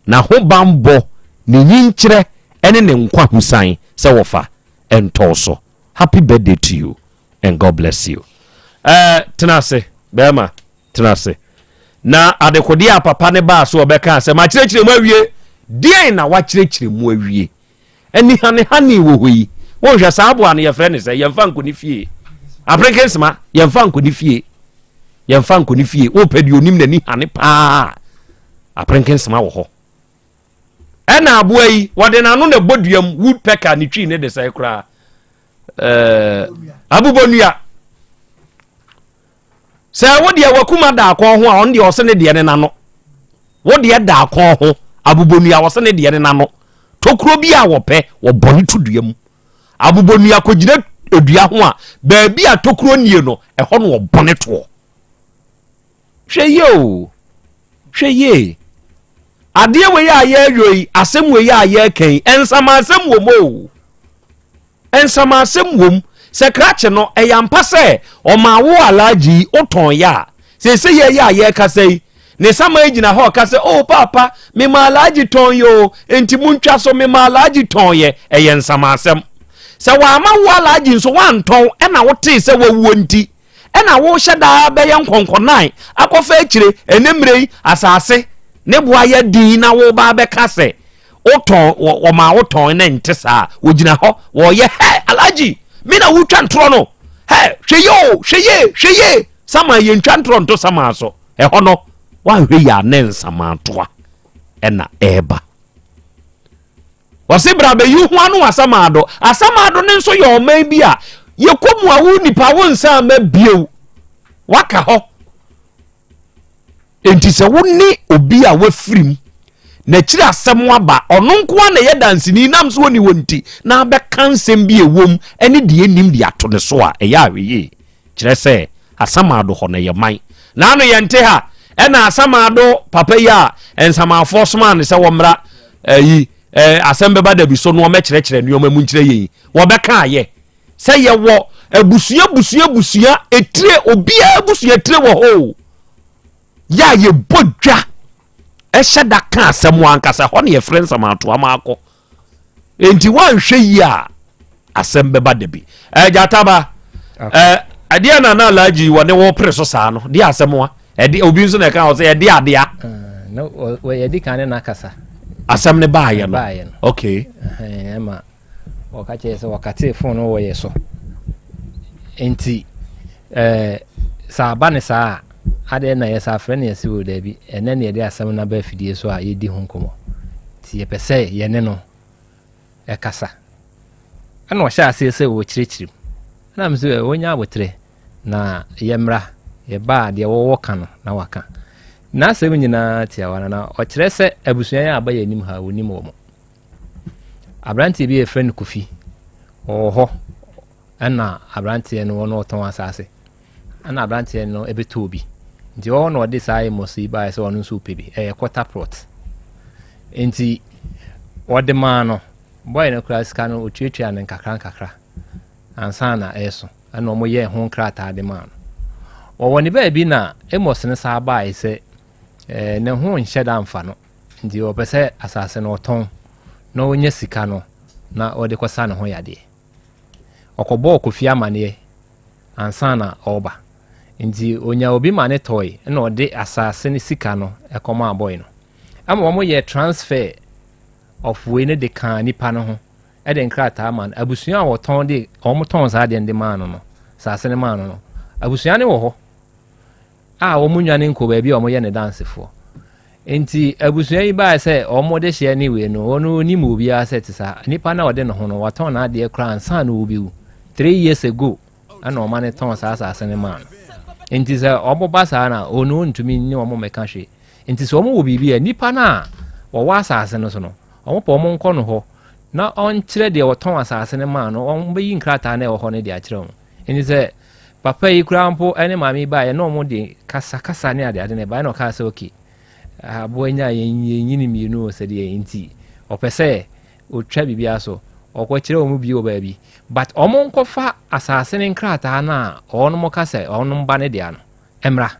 na ho bambo ni nyinkyere ene ne nkwa husan se wofa entoso happy birthday to you and God bless you tenase bema tenase na adekodi a papa ne ba so obeka se ma kyerɛkyerɛ mu awie die na wa kyerɛkyerɛ mu awie eni hani wo hoyi wo hwɛ saabo an ye frɛ ne sɛ yɛmfa nkoni fie aprekensma yɛmfa nkoni fie wo pɛdi onim na ni hani pa aprekensma wo ho ɛna aboa yi wɔde nano na boduam woodpecker ne twi ne de sɛ kra abubonua sɛ wo de wakuma da akon ho a on de ɔse ne de ne nano wo de da akon ho abubonua wɔse ne de ne nano tokuro bi a wɔpɛ wo bɔne to dua mu abubonua kogire odua ho a ba bi a tokuro nie no ɛhɔ no wo bɔne to hwɛ ye adeɛ we ya ye yoi asɛm we ya ye kan ensama asɛm wo mo ensama asɛm wom sekrache no eyampa sɛ ɔma wo alaji oton ya se ye ya ye kasai ne sama egina ho kasɛ oh papa me ma alaji ton yo enti muntwa so me ma alaji ton ye ensama asɛm sɛ wa ma wo alaji nso wanton na wo te sɛ wo wuo nti na wo hyɛ da bɛyɛ nkonkonan akɔfa akire enemrei asase ne boa ya din na wo ba bɛka sɛ oton wo ma oton na nte saa wogina ho wo ye he alaji me na wutwa ntro no he hweye sama ye ntwa ntro nto sama so ho no wan hwe ya ne nsama toa na eba wose bra be yu ho anu asama do ne nso ye o man bi a ye komu awu nipa wo nsa ma biew waka ho enti se woni obi a wafirim na kira asem aba ono nko na ye dansini nam so woni wonti na be kansem bi ewom ene de enim de ato ne so a eya aweye kire se asamado ho na ye man na ano ye nte ha ena asamado papa ya ensama forceman se wo mra yi Asem Beba Dabi so no me kire nneoma mu nkire yi wo be ka ye se ye wo abusua etire obia abusua etire wo ho ya ye bodwa ehye da ka asem ankasa ho ne ye friends amato amako enti wan hwe yi a Asem Beba Dabi jataba adia na alaji wo ne wo preso saa no di asem wa obi nso na ka o se di adea no we di kan na kasa asem ne ba ya no okay ema wakache se wakati phone wo ye so enti sa ba ne sa ade na yesa frɛ ne yesi wo da bi ene ne yede asɛm na ba fidie so a yedi ho nkomo ti ye pese ye ne no e kasa ana o sha ase wo kyirikyiri na mse wonya abotre na ye mra ye ba de wo ka no na waka na asɛm nyina tia wana na o kyerɛ sɛ abusua ya aba ya nim ha wonim wo mo abranti bi e frɛ ne Kofi oho ana abranti no no ton asase ana abranti no ebeto obi nti o no de sai mosi ba se onu nso pebi quarter plot enti o de ma no boy no class ka no otwetwa ne nkakra ansa na eso ana o mo ye ho krata de ma no o woni ba bi na emos ne sa ba ise ne ho nhye da mfa no nti o pese asase no ton na onye sika no na o de kwasa ne ho yade okobo Kofi amane ansa na oba nti onya obi mane toy na ode asase ne sika no ekoma boy no ama wo ye transfer of we ne de kan nipa no ho e de nkrata man abusua wo ton de omo ton sa de man no asase ne man no abusua ne wo ho a wo munwane nko ba bi omo ye ne dance fo nti abusua yi ba se omo de hye ni we no ono ni mu obi a set sa nipa na ode no ho no waton na de kra ansa na obi wu 3 years ago ana o mane ton asase ne man enti se obo basa na onu ntumi ni o mo meka hwe enti se o mo wo bibia nipa na wo wa asase no so no o mo po mo nko no ho na on kire de o ton asase ne man no on be yi nkrata na e ho ne de a kire o enti se papa yi kura mpo ene mami ba ye no mo de kasa ne ade ne ba na o ka se okay abo nya yini mienu o se de enti o pese o twa bibia so o ko kire o mu bi o ba bi but omo nkofa asase ne nkrata na ono mo kase ono mba ne dia no emra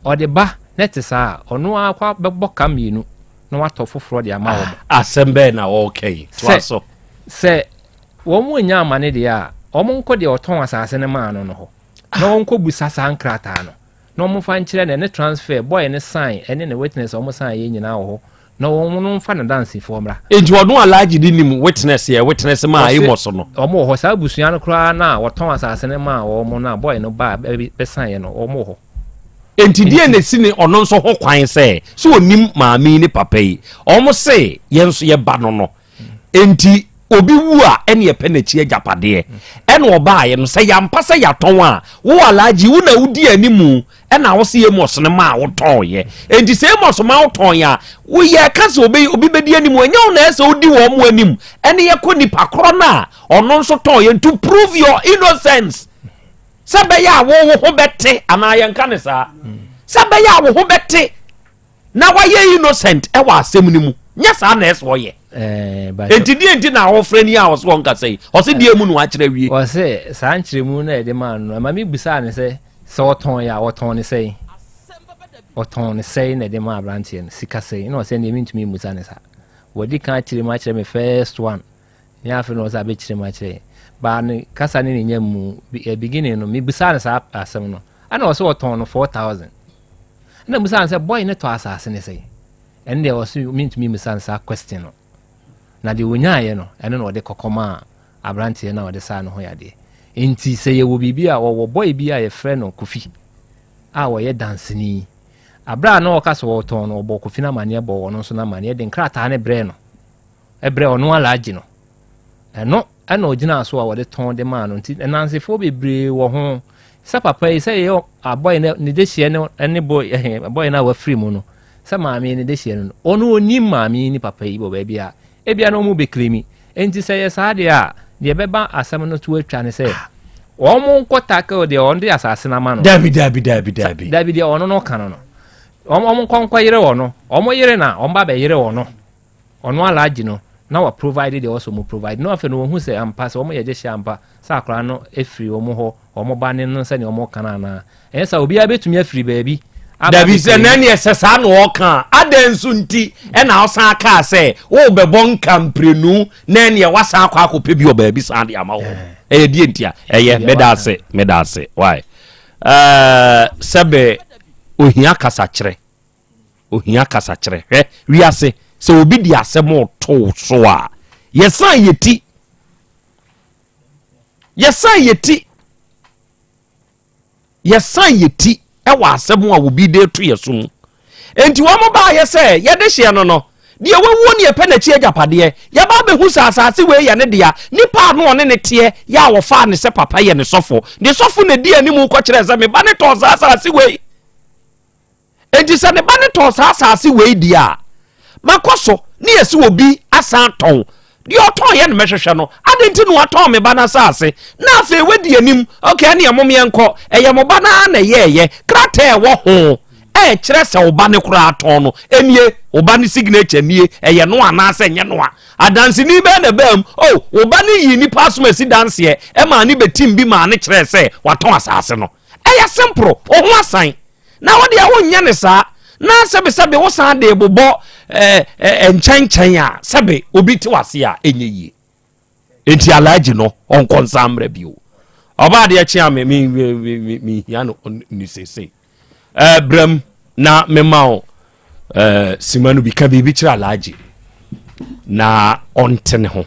o de ba netisa ono akwa bebo kamienu no wato foforo de ama wo asembe na okay so se wo mu nya amane dia omo nko de oton asase ne ma no ho na onko busasa nkrata no no mo fa nkire ne transfer boy ne sign ene ne witness omo sign ye nyina wo ho no wono mfa na dance for mra enti wono alaji di nim witness ye witness ma ayi so no omo ho sa busua no kra na woton asase ne ma wo mo na boy no ba be sign ye no omo ho enti die ne sine ono nso ho kwan se so onim maami ne papa yi omo se ye nso ye ba no no enti obi wu a ene ye penachi agapade ene oba ye no se yampa se yaton a wo alaji wo na wudi animu ena wo se ye mos ne ma wo ton ye enti se mos ma wo ton ya wo ye ka se obi bedi animu enya wo na ese wodi wo mo anim ene ye ko nipa kro na ono nso ton ye to prove your innocence sabe ya wo ho bete ana ye nka ne sa sabe ya wo ho bete na wa ye innocent e wa asem ni mu nya sa na eso ye enti na wo freni a wo so nka sei o se die mu no akire wie o se sa nkire mu na e de man no ma mi bisa ne se oton ya oton ne sei oton ne sei na de ma abrantie sika sei no se ne mi ntumi musa ne sa wodi kan akire ma akire me first one nya afi no sa be kire ma akire ba ne kasa ne nya mu beginning no mi bisa ne sa asem no ana o se oton no 4000 na musa se boy ne to asase ne sei ende o se mi ntumi musa ne sa question no na de wonyaye no ene no de kokoma abrantie na o de sa no ho yade enti se ye wo bibia wo boy bia ye frɛ no Kofi a wo ye danseni abra na o ka so wo ton no obo Kofi na mane bo wo no so na mane de nkrata ne bre no ebre ono alaji no eno ana ogina so a wo de ton de ma no enti enansefo bebre wo ho sa papa yi se ye aboy ne de hie ne ene boy na wa free mu no sa maami ne de hie no ono oni maami ni papa yi bo ba bia ebia no mu bekremi enti se ye sa de a de beba asem no to atwa ne se o mo nkota ka de on de asase na ma no dabi de ono no kan no o mo nkwa yire ono o mo yire na o mba be yire ono alaji no na wa provide de also mo provide no afa no hu se ampa se o mo ye je ampa sa akra no efiri o mo ho o mo ba ne no se ne o mo kan na ensa obi abetumi afiri baabi dabi se nani esesa na o kan adensu nti e na osan aka se wo bebo nkamprenu nani e wasa akwa akope bi oba bi san de ama wo e die ntia e medase why sebe ohia kasa kire wiase se obi di asem to so a yesan yeti ewa asem a obi de to yesum enti wo mo ba ye se ye de hye no de wewu ne penachi agapade ye ba be hu asase we ye ne dia nipa no one ne tie ya wo fa ne se papa ye ne sofo de sofo ne dia ni mu ko kire se me ba ne to asase we enti se ne ba ne to asase we dia makoso ne yesi obi asan ton di oton ye ne mehwehwe no adenti no aton me ba na asase na afi we di anim okay ne yemom ye nko eye mo ba na ye krata wo ho kire se oba ne kura aton no enie oba ne signature nie eye no anase nye no adanse ni be na bam oba ne yi ni pasuma si dance e ma ne betim bi ma ne kire se waton asase no eye simple o ho asan na wo de wo nya ne sa na sebe wo san de bobo enchanchen a sebe obi ti wase a enye yi enti alaji no on konsamre bio oba de chia me ya no ni sese bram na memao simanu bi ka bibi kira alaji na ontene ho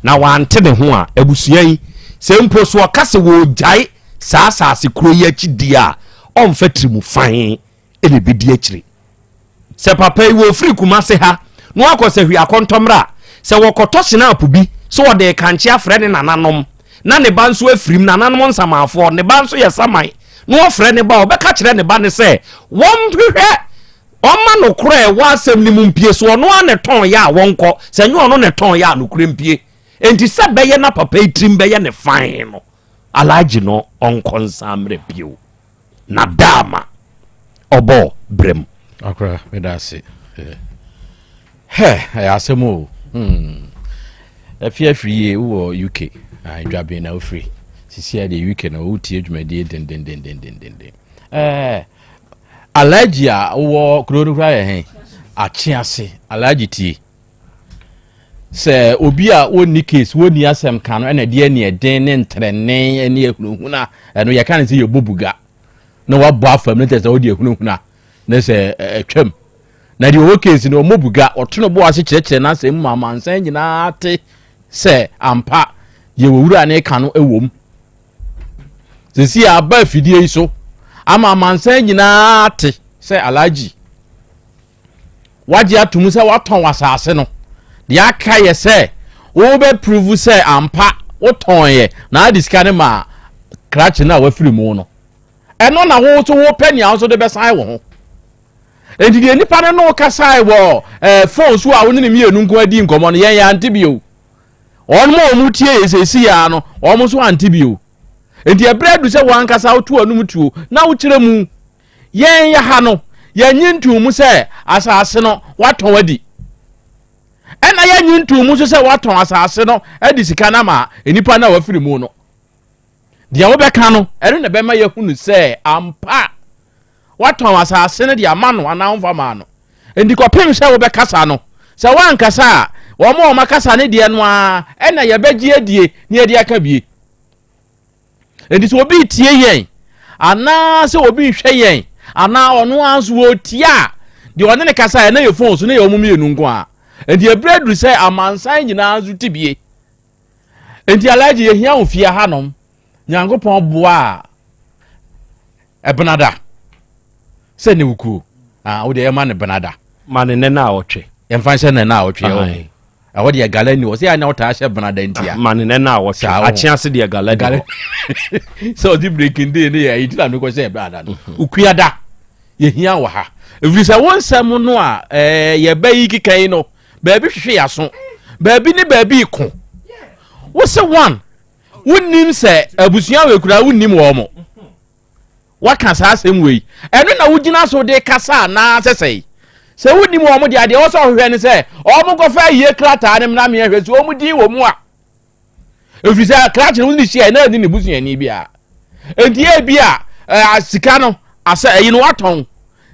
na wantene ho a abusuan se mpo so kase wo jai sa kuro yi akidi a on fatrimu fan ene bidi akire se papa yi wo free kuma se ha no akose hwi akontomra se wokoto hye na apubi so wo de kanche afre ne nananom na ne ba nso afirim na nanom nsamafo ne ba nso yɛ saman no ofre ne ba obeka kire ne ba ne se won hwehwe oma no kure wa asem ni mumpie so ono ane ton ya wonko se nyu ono ne ton ya no kure mpie enti se beye na papa itrim beye ne fine no alaji no onko nsamre bio na dama obo brem akra medase asemo afie wo UK dwabe na ofri sisi de UK na wo tie dwumade den alaji a wo kronu kra ye achiase alaji tie se obi a woni case woni asem kan no na de ne den ne ntrene ene ehunhuna no ye kan se ye bobuga na wa bo afam ne tese odi ehunhuna na se atwam na de wo case no mobuga otono bo ase kirekire na asem mama nsan nyina ate se ampa ye wowura ne kan no ewom sisi aba fidie iso ama mansan nyina ate se alaji waje atumu se waton wasase no de aka ye se wo be prove se ampa woton ye na diska ne ma crash na wafiri mu no eno na wo so wo pania wo so de be san wo ho enti de nipa ne no kasai wo phone so a wo ne mienu nko adi nkomo no yen ya antibio on mo mu tie esesi ya no o mo so antibio enti ebredu se wan kasa otu anum tuo na wo kire mu yen ya ha no yen nyintu mu se asase no waton wadi ena yen nyintu mu so se waton asase no edi sika na ma enipa na wafiri mu no dia wo beka no ere na be ma ye hunu se ampa waton asase no dia ma no ana onfa ma no enti kopem se wo bekasa no se wan kasa wo ma o makasa ne die no a ena ye begie die ne ye die aka bie enti so obi tie yen ana se obi hwe yen ana ono anso otia de one ne kasa na ye phone so na ye omumi enu nko a enti ebredu se amansan nyina anso tibie enti alaji ye hia ofia hanom nyankopon boa ebenada se ne wuku wo de ema ne benada mane ne na otwe emfanse ne na otwe o wo de galani wo se ya na ota hye benada ntia mane ne na otwe achiase de galani so di breaking day ne ya itila no ko se benada no ukuada ye hia wo ha every say won sam no a ye bayi kikan no ba bi hwehwe yaso ba bi ne ba bi ko wo se one wonnim se abusuan we kura wonnim wo mo waka sa asem we eno na wugina so de kasa na sesei se wonnim wo mo de ade wo so hwehwe ne se o mo go fa ye krata ne na me hwehwe so o mo di wo mu a efiri se krata ne wonni hia na ni ne busuan ni bia enti e bia sika no asa eyi no waton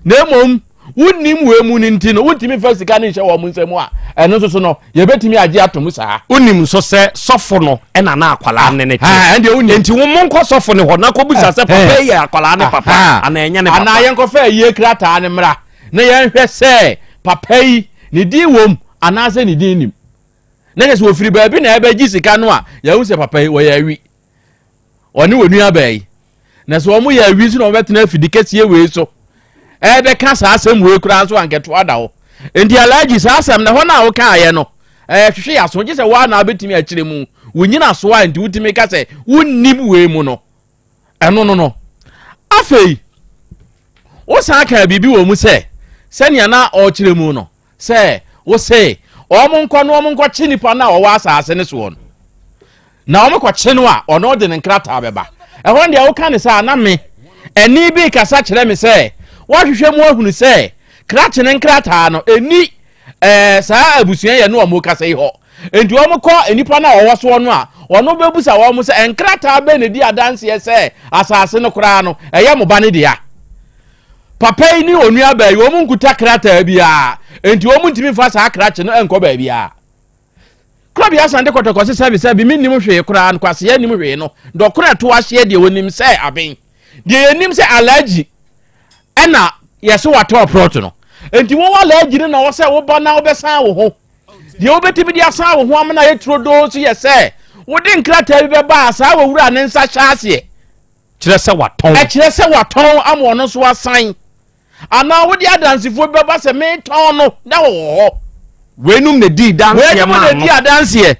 na mom wonnim we mu ni ntino wontimi fa sika ne hye wo mo nsem a eno so no ye betimi age atom saa wonnim so se sofo no ena na akwala ne ne ende wonni enti wo monko sofo ne ho na ko busa se papa ye akwala ne papa ana enya ne papa ana yen ko fa ye krata ne mra na yen hwe se papa yi ne di wom ana se ne di nim na ye se wo firi ba bi na ebe gi sika no a ye hu se papa yi wo ya wi oni wonu abai na so wo ya wi so no betena afidikesie we so ebe ka sa asem we kura so anketo ada ho enti alaji sa asem na ho na wo ka ye no hwehwe ya so je se wa na betimi a kire mu wonyina so a enti wutimi ka se wonnim we mu no eno no afei wo sa ka bibi wo mu se senia na o kire mu no se wo se o mo nko chi nipa na o wa asase ne so no na o mo ko chi no a ono de ne nkrata beba ehon de wo ka ne sa na me eni bi kasa kire me se wa hwehwe mu ahunu se krache ne nkrata no eni saa abusuan ye no o mo kasa yi ho enti o mo ko enipa na o wo so no a ono bebusa wo mo se enkrata be ne di adanse ye se asase no kra no eye mo ba ne dia papa ni onu aba yi o mo nkuta krata bia enti o mo ntimi fa saa krache no enko ba bia Krobea Asante kotokose service bi minnim hwe kra nkwase ye nim hwe no dokora to ahye de wonim se aben de yenim se alaji ena yeso wato proto no enti wo alaji ne na wo se wo ba na wo besan wo ho de wo betimi de asan wo ho amna ye trodo so ye se wo de nkrata bi be ba asa wo wura ne nsa hyase kire se waton kire se waton amo no so asan ana wo de adansifo be ba se me ton no da wo wenum ne di dance ya ma wenum ne di adanse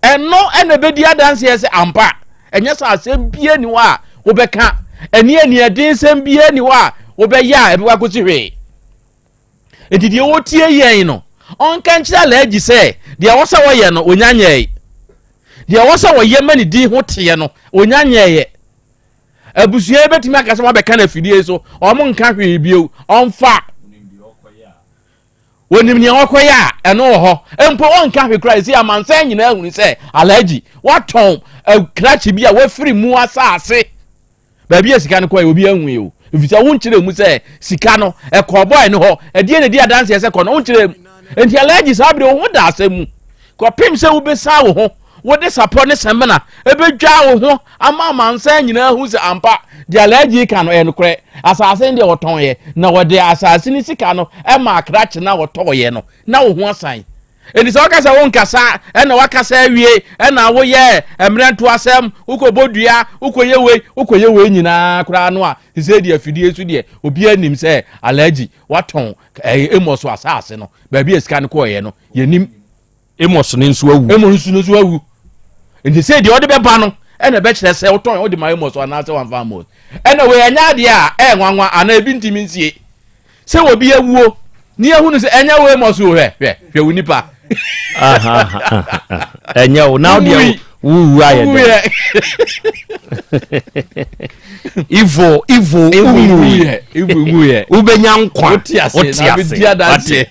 eno ene be di adanse se ampa enya sa asem bie ni wa wo beka eni edin sem bie ni wa wo be ya ebi wa kosi hwe edidi wo tie yen no on kan kira laji se dia wo sa wo ye no onyanye dia wo sa wo ye mani di ho tie no onyanye abusua betimi akase wa beka na fidie so omo nka hwe bio onfa wonim ni okoya eno ho empo onka hwe kra isi amansan nyina ahunu se alaji waton krachi bia wa firi mu asase ba bia sika no koy obi ahun yo ifisa won kire mu se sika no boy no ho edie ne dia dance se ko no won kire enti alaji sabre wo da asemu ko pim se wo besa wo ho wo de sapo ne semena ebedwa wo ho ama amansan nyina ahun se ampa dia alaji ka no enokre asase ndi woton ye na wode asase ni sika no ma akrache na woton ye no na wo ho asan eni so kasa won kasa na wakasa awie na wo ye emrento asem ukobodua ukoyewe nyina kura no a se di afidie su die obi anim se alaji waton emoso asase no ba bi esika no ko ye no yenim emoso ne nso awu enti se di ode be ba no ena be kire se woton ode ma emoso anase wan famos ena we anya de a nwanwa ana ebi ntimi nsie se obi awuo ni ehunu se enya we emoso hwe wunipa enya o now dia wu aye ivo ubenya nkwa otiase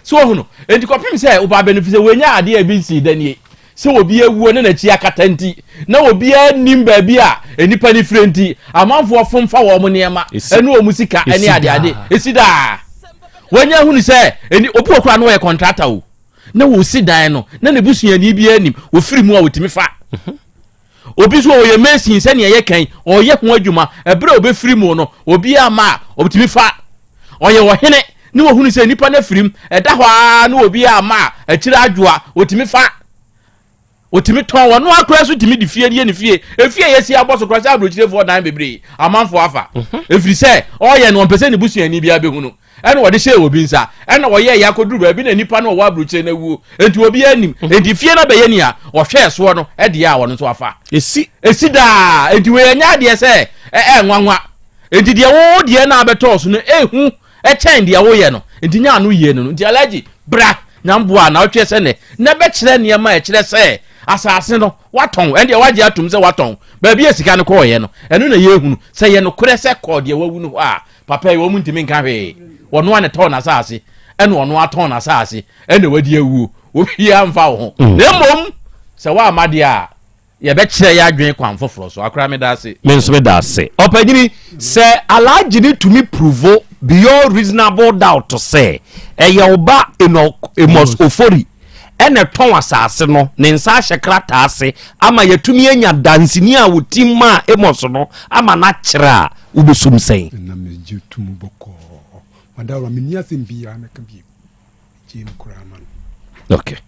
so hunu enti kopim se oba benefit we nya ade a bi nsi danie se obi awuo ne na chi akatanti na obi anim ba bi a enipa ni frenti amanfo fomfa wo mo niema enu o musika eni ade esida wanya hunu se eni obi okura no ye contractor o na wo si dan no na ne busuani bi anim wo firi mu a wotimi fa obi so ye mesin se ne ye kan o ye ho adwuma ebre obi firi mu no obi ama obitimi fa o ye wo hene ni wo hunu se nipa na firim eda hwa na obi ama akira adwoa otimi fa otimi ton wo no akura so timi di fie ne fie efie yesi aboso kura se abrochire for dan bebre amanfo afa efiri se o ye no mpese ne busuani bi abehunu ene wode hye obi nsa ene wo ye yakoduru ba bi na nipa no wo abrochire na wuo enti obi anim enti fie na be ye ni a wo hwe so no ede ya wo no so afa esi da enti we nya de se nwanwa enti de wo de na abeto so no ehu chen de wo ye no enti nya no ye no enti alaji bra nyamboa na otwe se ne na be kire ne ma kire se asase no waton ende waje atum se waton ba bi esika no ko ye no eno na ye hunu se ye no kure se ko de wawu no a papa ye wo muntimi nka hwe wono ane ton asase ene wono aton asase ene wadi awu obi amfa wo na mom se wa amade a ye be kire ya adwen kwan foforo so akra me da ase menso me da ase opanyini se alaji ni tumi prove beyond reasonable doubt to say eye oba emos ofori ene ton asase no ne nsa hyekrata ase ama yatumi anya dansini a wotima emos no ama na kira ubesum sen na meje tumu boko madawa minia sembia na kabi jim kuraman okay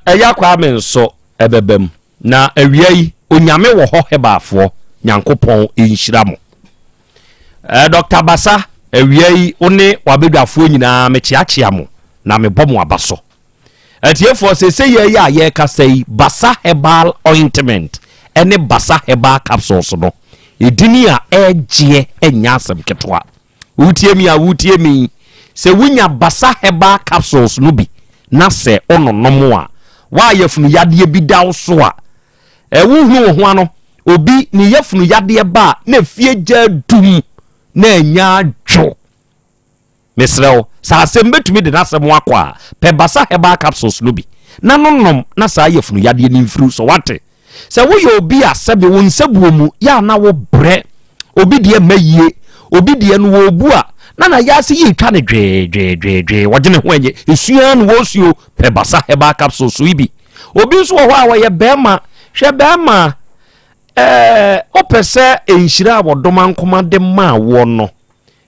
eya kwa menso ebebem na awiai onyame wo ho hebaafo nyankopon enhyira mo Dr. Basa awiai one wabedwafo nyina mechiachia mo na mebom abaso atiefo sese ye ya ye kasai Basa herbal ointment ene Basa herbal capsules no edini a eje enya asem ketwa wutie mi se wunya Basa herbal capsules no bi na se ononom a wa yefunu yade bi dawo so a wuhunu ho ano obi ni yefunu yade ba na fie gya dum na enya dwo mesrew sa asem betumi de na asem akwa pe Basa herbal capsules no bi na nonom na sa yefunu yade ni mfiru so wate se wo ye obi a sebe won sabuomu ya na wo bre obi de mayie obi de no wo bu a na ya se yi twa ne dwe wagene ho enye esua no wo suo pe Basa herbal capsules so ibi obi so ho a wo ye bema hwe bema opese enhira wodoma nkoma de ma wo no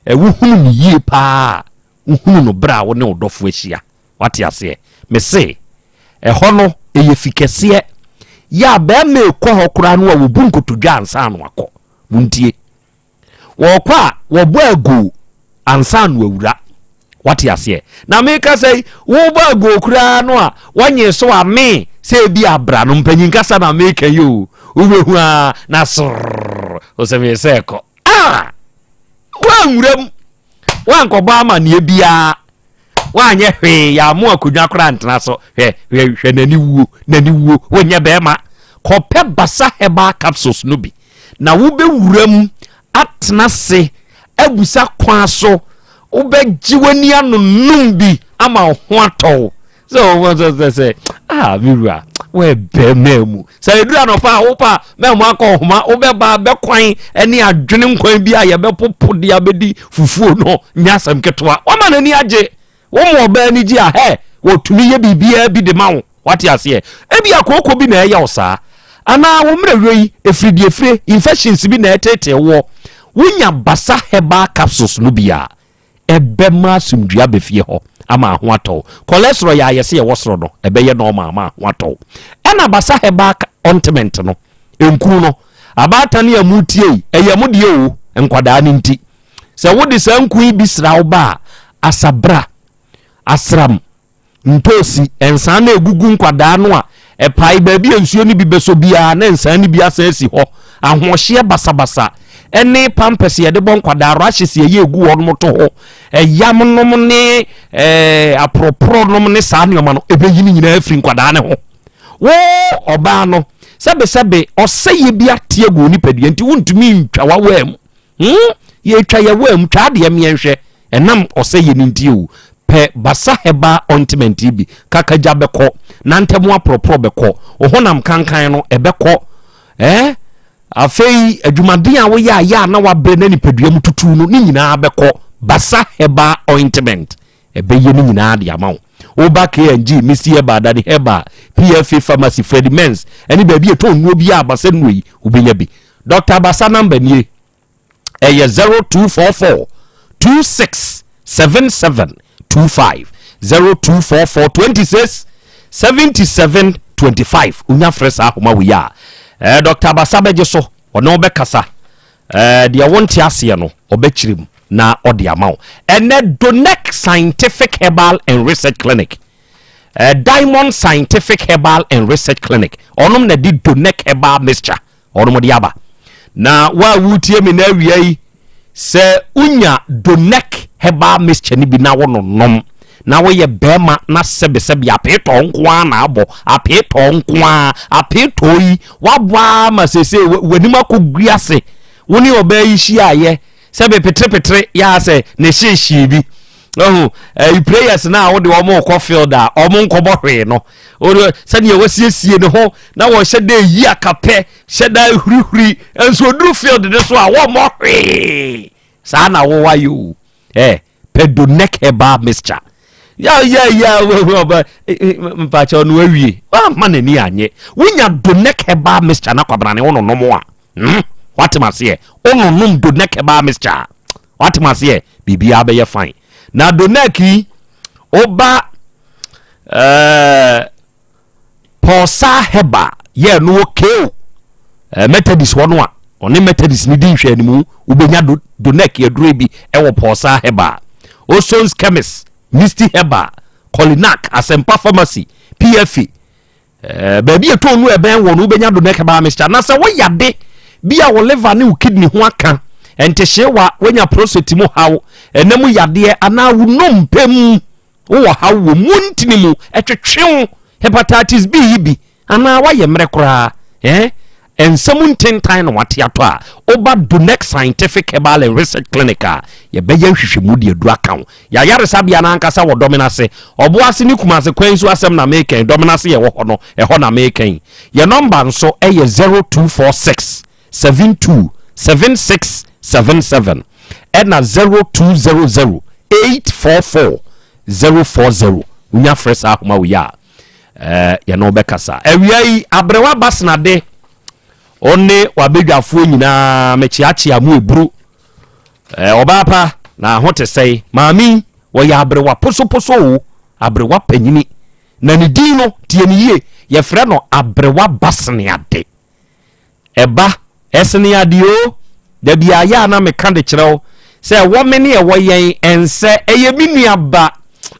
wuhunu ni yie pa wuhunu no bra wo ne odofo ahia wate ase me se ho no eyefikese ya bema ekọ ho kura no wo bunkotodwa ansa no akọ muntie wo kwa wo bo agu ansa no awura wate ase na me ka sei wo bo agu kura no a wanye so ame se bi abra no mpanyin kasa na me ka yo ubehu a na sr o se me se ko wa nwuram wa nkoba ama ne bia wa nye hwe ya mo akudwa kora ntena so hwe nani wuo wonye be ma kope basa heba capsules no bi na wo be wuram atena se abusa kwa so wo be giwani anonum bi ama ho atɔ so what say bibra we be memu say dura no pa wo pa memu akɔ homa wo be ba be kwan ani adwene nkwan bi aye be popo de abedi fufuo no nyasam ketwa wo ma nani age wo mo ba ni gi a he wo tumi ye bibia bi de ma wo wate ase ebi akoko bi na eya wo saa ana wo mrewei efridie infections bi na etete wo wonya basa heba capsules no bia ebe ma sumdua be fie ho ama ho atɔ cholesterol ya yese ye wosoro no ebe ye normal ama ho atɔ ena basa heba ointment no enkuru no abata ne amutie eyemu de o enkwada ne nti se wodi sanku bi sra wo ba asabra asram ntosi ensa na egugu nkwada no a epai ba bi ensuo ni bi beso bia na ensa ni bi asasi ho ahohye basabasa ene pampers ye de bon kwada rashes ye egu ho no to ho eyam nom ne apropro nom ne sa ne oma no ebeyini nyina afiri nkwada ne ho wo oba no sebe oseye bi atie go ni padua nti wuntumi ntwa wawam ye twa ye wam twa de mienhwe enam oseye ni nti o pe basa heba ointment bi kakaja beko na ntemu apropro beko ohonam kankan no ebeko afei adwumaden a wo ya na wabre na nipadua mu tutu no ni nyina beko basa heba ointment ebeye ni nyina de amawo oba KNG Mr. Heba Dadi Heba PFA Pharmacy Freddy Mens eni ba bi eto nnuo bi a basa nuyi ubenya bi Dr. Basa number nie 0244 2677 25 0244 26 77 25 unya fresa ahoma we ya Dr. Basa beje so ono be kasa dia wonte ase no obechirim na odi amaw ene Donek Scientific Herbal and Research Clinic Diamond Scientific Herbal and Research Clinic onom na di Donek Herbal Mixture onom di aba na wa wutie mi na wiai se unya Donek Herbal Mixture ni bi na wono nom na wo ye bema na sebe apeto nkoa na abo apeto nkoa apeto yi wabwa ma sese wanima koguase woni obayi hia sebe petre ya se ne hyehyie bi prayers na wo de omo ko field a omo nkobo hwe no o se ne wasiesie ne ho na wo hye de yi akape hye da hurihuri enso duru field de so a wo mo hwe sa na wo wayo Donek Herbal Mixture ya mpacha onu awie ma na ni anye wonya Donek Herbal Mixture na kwabrane wono nomo a watemase ono nom Donek Herbal Mixture watemase bibia be ye fine na Donek oba Posa Heba ye no okay Methodist wono a oni Methodist ni di hwe ni mu ubenya Donek ye duro bi ewo Posa Heba Oson's Chemist Mr. Heba Kolinak Asempa Pharmacy PFA baby eto nu eben wo no ubenya Donek Herbal Mixture na se wo yade bia wo liver ne wo kidney ho aka entehyewa wonya prostate mu hawo enemu yade ana wo nompem wo hawo wo muntini mu etwetwe hepatitis B bi ana wa ye mre kora ensamun tentan no wate ato a oba Donek Scientific Herbal and Research Clinic ye beye hwehwemu de adu aka ya yare sabia na ankasa wo dominase oboase ni kumase kwansu asem na meken dominase ye wo ho na meken ye number nso 0246 72 7677 na 0200 844 040 unya fresa ahoma we ya ye no bekasa ewiai abrewa basna de one wabedwafo nyina mechiachi amu eburu obapa na hote sei maami wo ya abrewa poso abrewa panyini na ne din no tie ne ye ye frɛ no abrewa basne ade eba esne ade o da bia ya na meka de kyerɛw sɛ wo me ne ye wo yen ense eye minuaba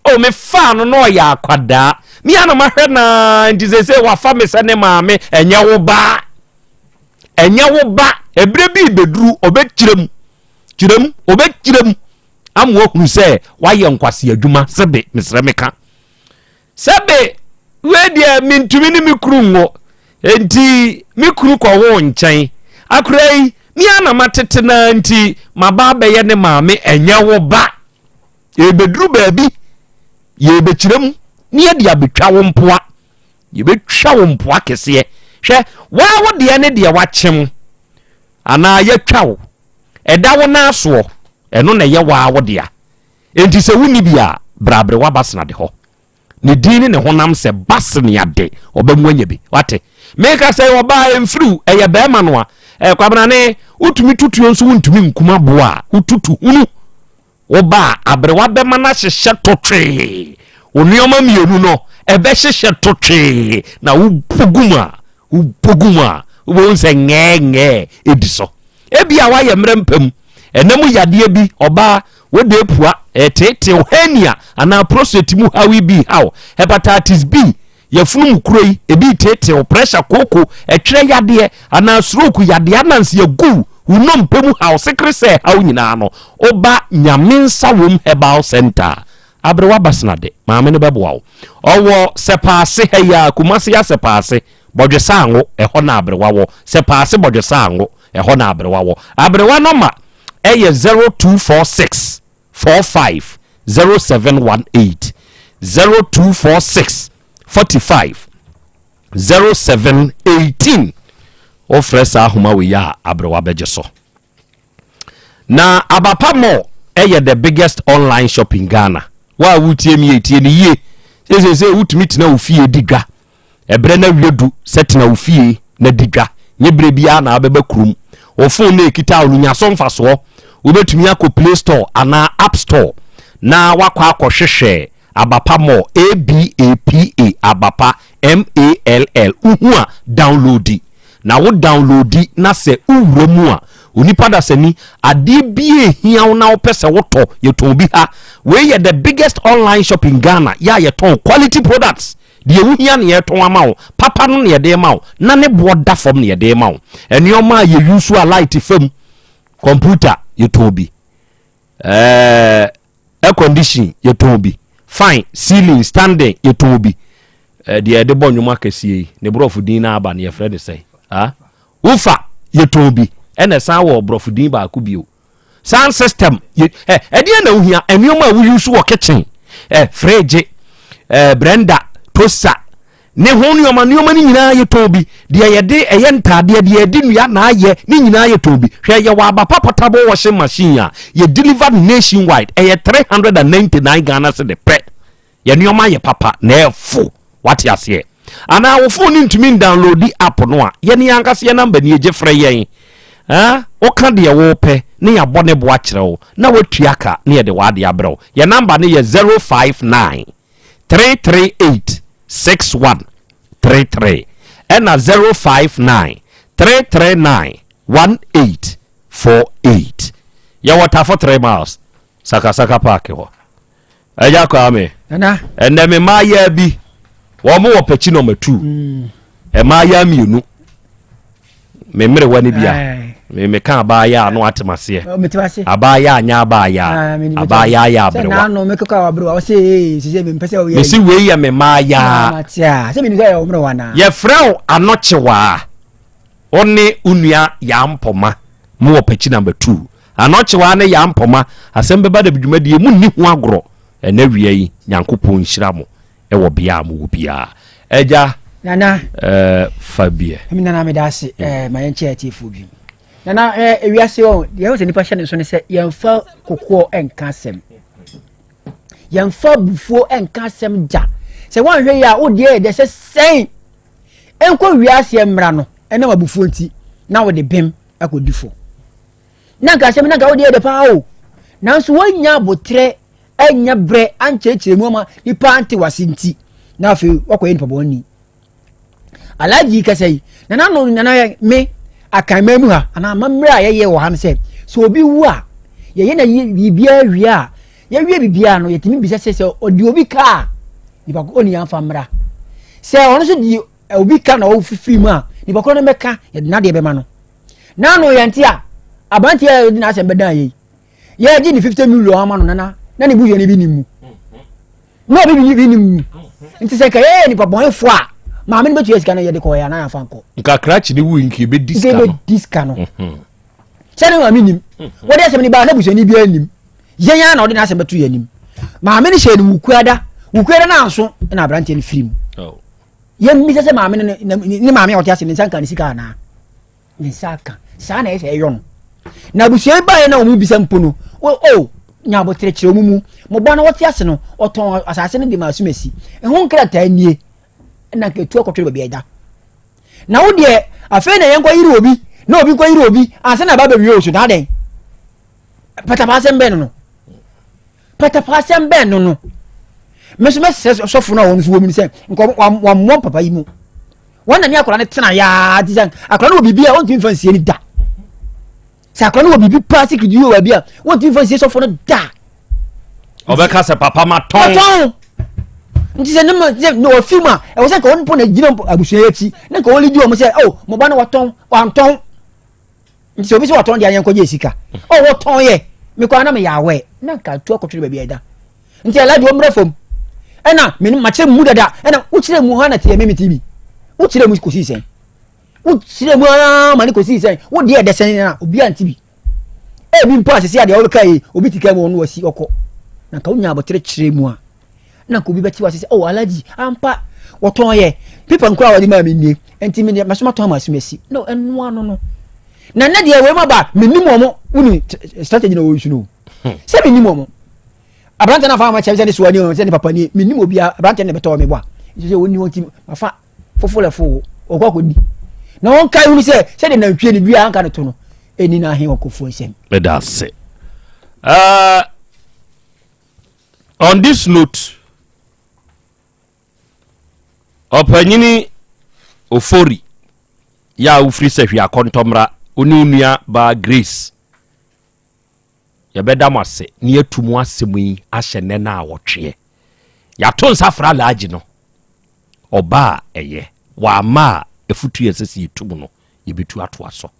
o me fa no ya akwada mi ana mahwɛ na nti sɛ wa fa me sɛ ne maame enye wo ba enya wo ba ebre bi beduru obekirem obekirem amwo hunu se waye nkwase adwuma sebe mesre meka sebe we dia mintumi ni mikuru ngo enti mikuru ko wo nkyɛn akurai mi ana matete na nti mababa ye ne maame enya wo ba ebeduru baabi ye bekirem ni ye dia betwa wo mpoa ye betwa wo mpoa kese hwɛ wa wo de ne de wakyem ana ye twa wo ɛda wo na so ɛno na ye wa wo de a enti se wuni bia brabre wa basna de ho ne dini ne honam se basne ade obamu anya bi wate meka se oba emfru eye be ma no a kwabna ne utumi tutuo nso untumi nkuma boa ututu unu oba abrewa be ma na hyehye totwe onioma mienu no ebe hyehye totwe na upoguma wo nse ngenge ediso ebia wa ye mrempam enemu yade bi oba wode pua tete henia ana prostate mu hawi bi how hepatitis B yefunu mukuroi ebi tete pressure koko etwere yade ana stroke yade ananse yagu unom pemu how secret how nyina no oba nyamensa wom herbal center abrewa basnade maame ne beboa owo sepase heya kumase ya sepase bodwesa anwo eho na abrewa wo sepase bodwesa anwo eho na abrewa wo abrewa no ma eye 0246 45 0718 0246 45 0718 ofresa ahoma we ya abrewa bejeso na abapa mo the biggest online shop in Ghana wa wutie mi etie ni ye se wutumi tena ofie digwa ebre na wedu setena ofie na digwa nyebre bia na abeba krum ofon na ekita onunya so mfaso wobetumi akọ Play Store ana App Store na wakọ akọhwehwe abapa mo ABAPA abapa MALL uhu a downloadi na wo downloadi na se uwremu a onipa da sani ade bie hiaw na opese woto yeton bi ha we ye the biggest online shop in Ghana ya yeton quality products de ehia ne yeton amawo papa no ne yede mawo na ne boda fom ne yede mawo enioma ye use a light fam computer yeton bi air condition yeton bi fine ceiling standing yeton bi de de bonwuma kasie ne brofu din na aba ne ye frɛ ne sɛ ufa yeton bi ene san wo brofudin ba ku bio sound system ede na ohia enioma wu use wo kitchen fridge blender toaster ne ho nioma ni nyina ye tobi de yede eye ntade de yede nua na aye ni nyina ye tobi hwe ye wa ba portable washing machine a ye delivered nationwide 399 Ghana cedi pe ye nioma ye papa na efo what ya say ana wo phone ntumi download the app no a ye ne yankase ye number ni eje frɛ yen oka de wo pe ne ya bone bo akyerewo na watua ka ne ye de wade abrew ye number ne ye 059 338 6133 and 059 339 1848 ya water for 3 miles saka park ho eja kwa me na ende me maya bi wo mo pechi no matu maya mienu me mere wani bia me kan ba ya no atemase abaya anya abaya ya brewa na no me ka abrewa o se me mpese o ye me si we ya me ma ya matia se me ni ya o mre wana ye frau anochewa oni unua ya mpoma mo opachi number 2 anochewa ne ya mpoma Asem Beba Dabi dwumadie mu ni ho agro ena wie yi Nyankopon nhira mo e wo bia mo wo bia eja nana Fabie mi nana me dase ma yenche atifu bi nana ewiase o ye ho se nipa hye ne so ne se yemfa kokko enka asem yemfa bufuo enka asem ja se wan hwe ya wo de de se sen enko wiase emra no ena ma bufuo nti na wo de bem akodifo na nka asem na nka wo de pa o nanso wonya botre enya bre anchechire mu ma nipa anti wasinti na afi wakoye nipa boni alaji kasai nana no nana me akan mu ha ana mamra ye wo han se so obi wu a ye na bibia wi a ye wi bibia no yetimi bisa se odi obi ka nipa ko ni anfa mra se ono so di obi ka na o fifi mu a nipa ko no meka ye na de be ma no na no yantia abanti ya na Asem Beba Dabi ye ji ni 50 million ama no na ne bu ye ni bi ni mu no bi ni mu nti se ka ye ni papa efo a ma me betu esika na ye de ko ya na afa nko nka krachi ni wu nki be diska no sene ma minim wo de Asem ni ba na buso ni bi anim yenya na odi na Asem betu ya anim ma me ni she ni wukuada na anso na abranti ni film ye mi se ma me ni ma me o ti Asem ni sanka ni sika na ni saka sa na ese eyo no na buso ba ye na o mu bisa mpo no nya bo tere mu mo ba na wo ti Ase no oton asase no de ma asumesi ehun krata nie na ketu akotwe ba eda na wo de afa na yenko yiri obi na obi ko yiri obi ase na ba be wi osu na den pata pa Asem ben no meso sofo na won so wo mi se nko wa mo papa yi mu wona ni akora ne tena ya dizan akora no bibi a won tin fansie ni da sa akora no bibi pa secret yo wa bia won tin fansie sofo no da obeka se papa ma ton nti se no film a e wo se ka won po na gina abusu yachi na ka woli di o mo se mo ba na waton nti se obi se waton dia yanko je sika waton ye me kwa na me yawe na ka tu akotwe ba bia eda nti ala di o mra fom ena me ma che mu dada ena wo kire mu ha na te me TV wo kire mu ko si sen wo kire mu ma ni ko si sen wo de sen na obi anti bi bi mpa se ade o kai obi tika mu no wasi okọ na ka unya abotre kire mu a na ko bi beti wasi se alaji ampa woton ye pipa nkwa wadi ma me nie enti me masoma ton ma asumesi no enu ano no na na de we ma ba me nim omo uni strategy na wo yusu no se me nim omo abrante na fa ma chebe se ni suwani o se ni papa ni me nim obi abrante na beto me bo a se woni won afa fofo ogwa ko ni na won kai uni se de na ntwe ni dua anka ne to no eni na he okofo nsem me da se on this note opanyini ofori ya ufri se hwi akontomra oni unua ba Grace ya beda mase ni atumu asemu yi ahye ne na awotwe ya to nsafra laaji no oba eye wa ma efutu yesese yitumu no yebetu ato aso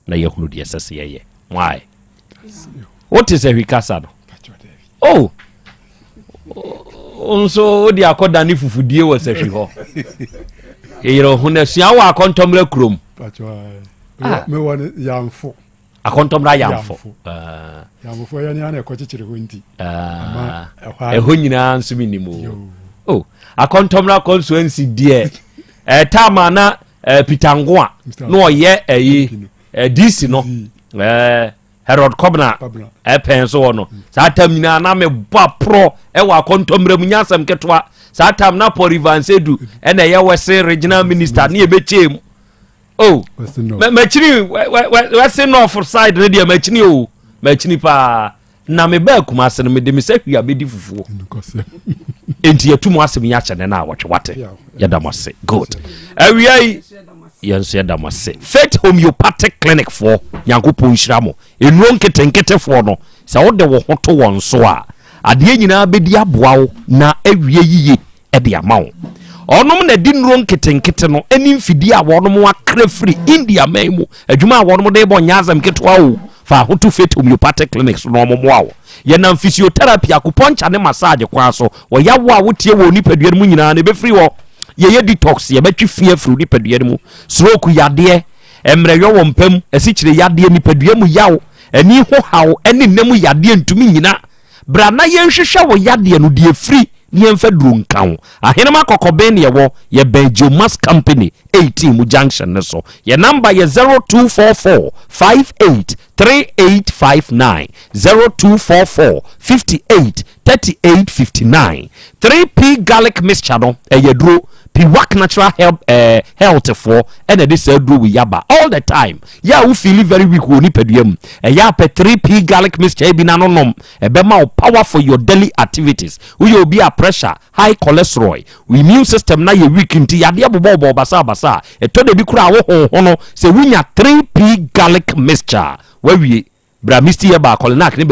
na yehunu de yesese yeye why what is a hwikasa no onso odi akoda ni fufudie wo se hwi ho yero huna sia wa akontomra krom me won yamfo akontomra yamfo yamfo ya ni ana ekochichire ho nti eho nyina nsumi nimo akontomra constituency die tama na Pitangoa no ye DC no Herod Kobna penso no satam nyina na me ba pro wa akontomra mu nyasam ketwa satam na Porivansedu na ye wese regional minister na ye bechem machini wese no for side radio machini pa na me ba kuma asene me de me sahua be di fufuo enti yatumu asem ya chane na wate yadamase good awiai yenso yadamase Faith Homeopathic Clinic for yankopon hyiramo enuro nketenkete for no sa wo de wo hoto won so a ade nyina bedi aboawo na awie yiye e de amawo onom na di nuro nketenkete no eni mfidi a wonom akra free India maimu adwuma a wonom de bo nyazam ketwa o fa hoto Faith Homeopathic Clinics no momoawo yenam physiotherapy akuponcha ne massage kwa so wo yawo a wotie wo nipadua mu nyina ne be free wo ye detox ye betwi fie fru nipadua mu stroke yade emreyo wo mpam asikyire yade nipadua mu yawo ani ho hawo ene nemu yade ntumi nyina bra na ye nhwehwe wo yade no de free ni emfa duro nkan ahenema kokobe ne wo ye Benjomas Company 18 mu junction ne so ye number ye 0244 58 3859 0244 58 3859 3P garlic mixture no yedro Piwak natural health for and this do we yaba all the time ya we feel very weak woni paduam ya pe 3P garlic mixture bi nanom be ma power for your daily activities we will be a pressure high cholesterol we immune system na ye weak nti ya de bobo basa to de bi kura wo ho no se winya 3P garlic mixture we bra misti ya ba kolinak ne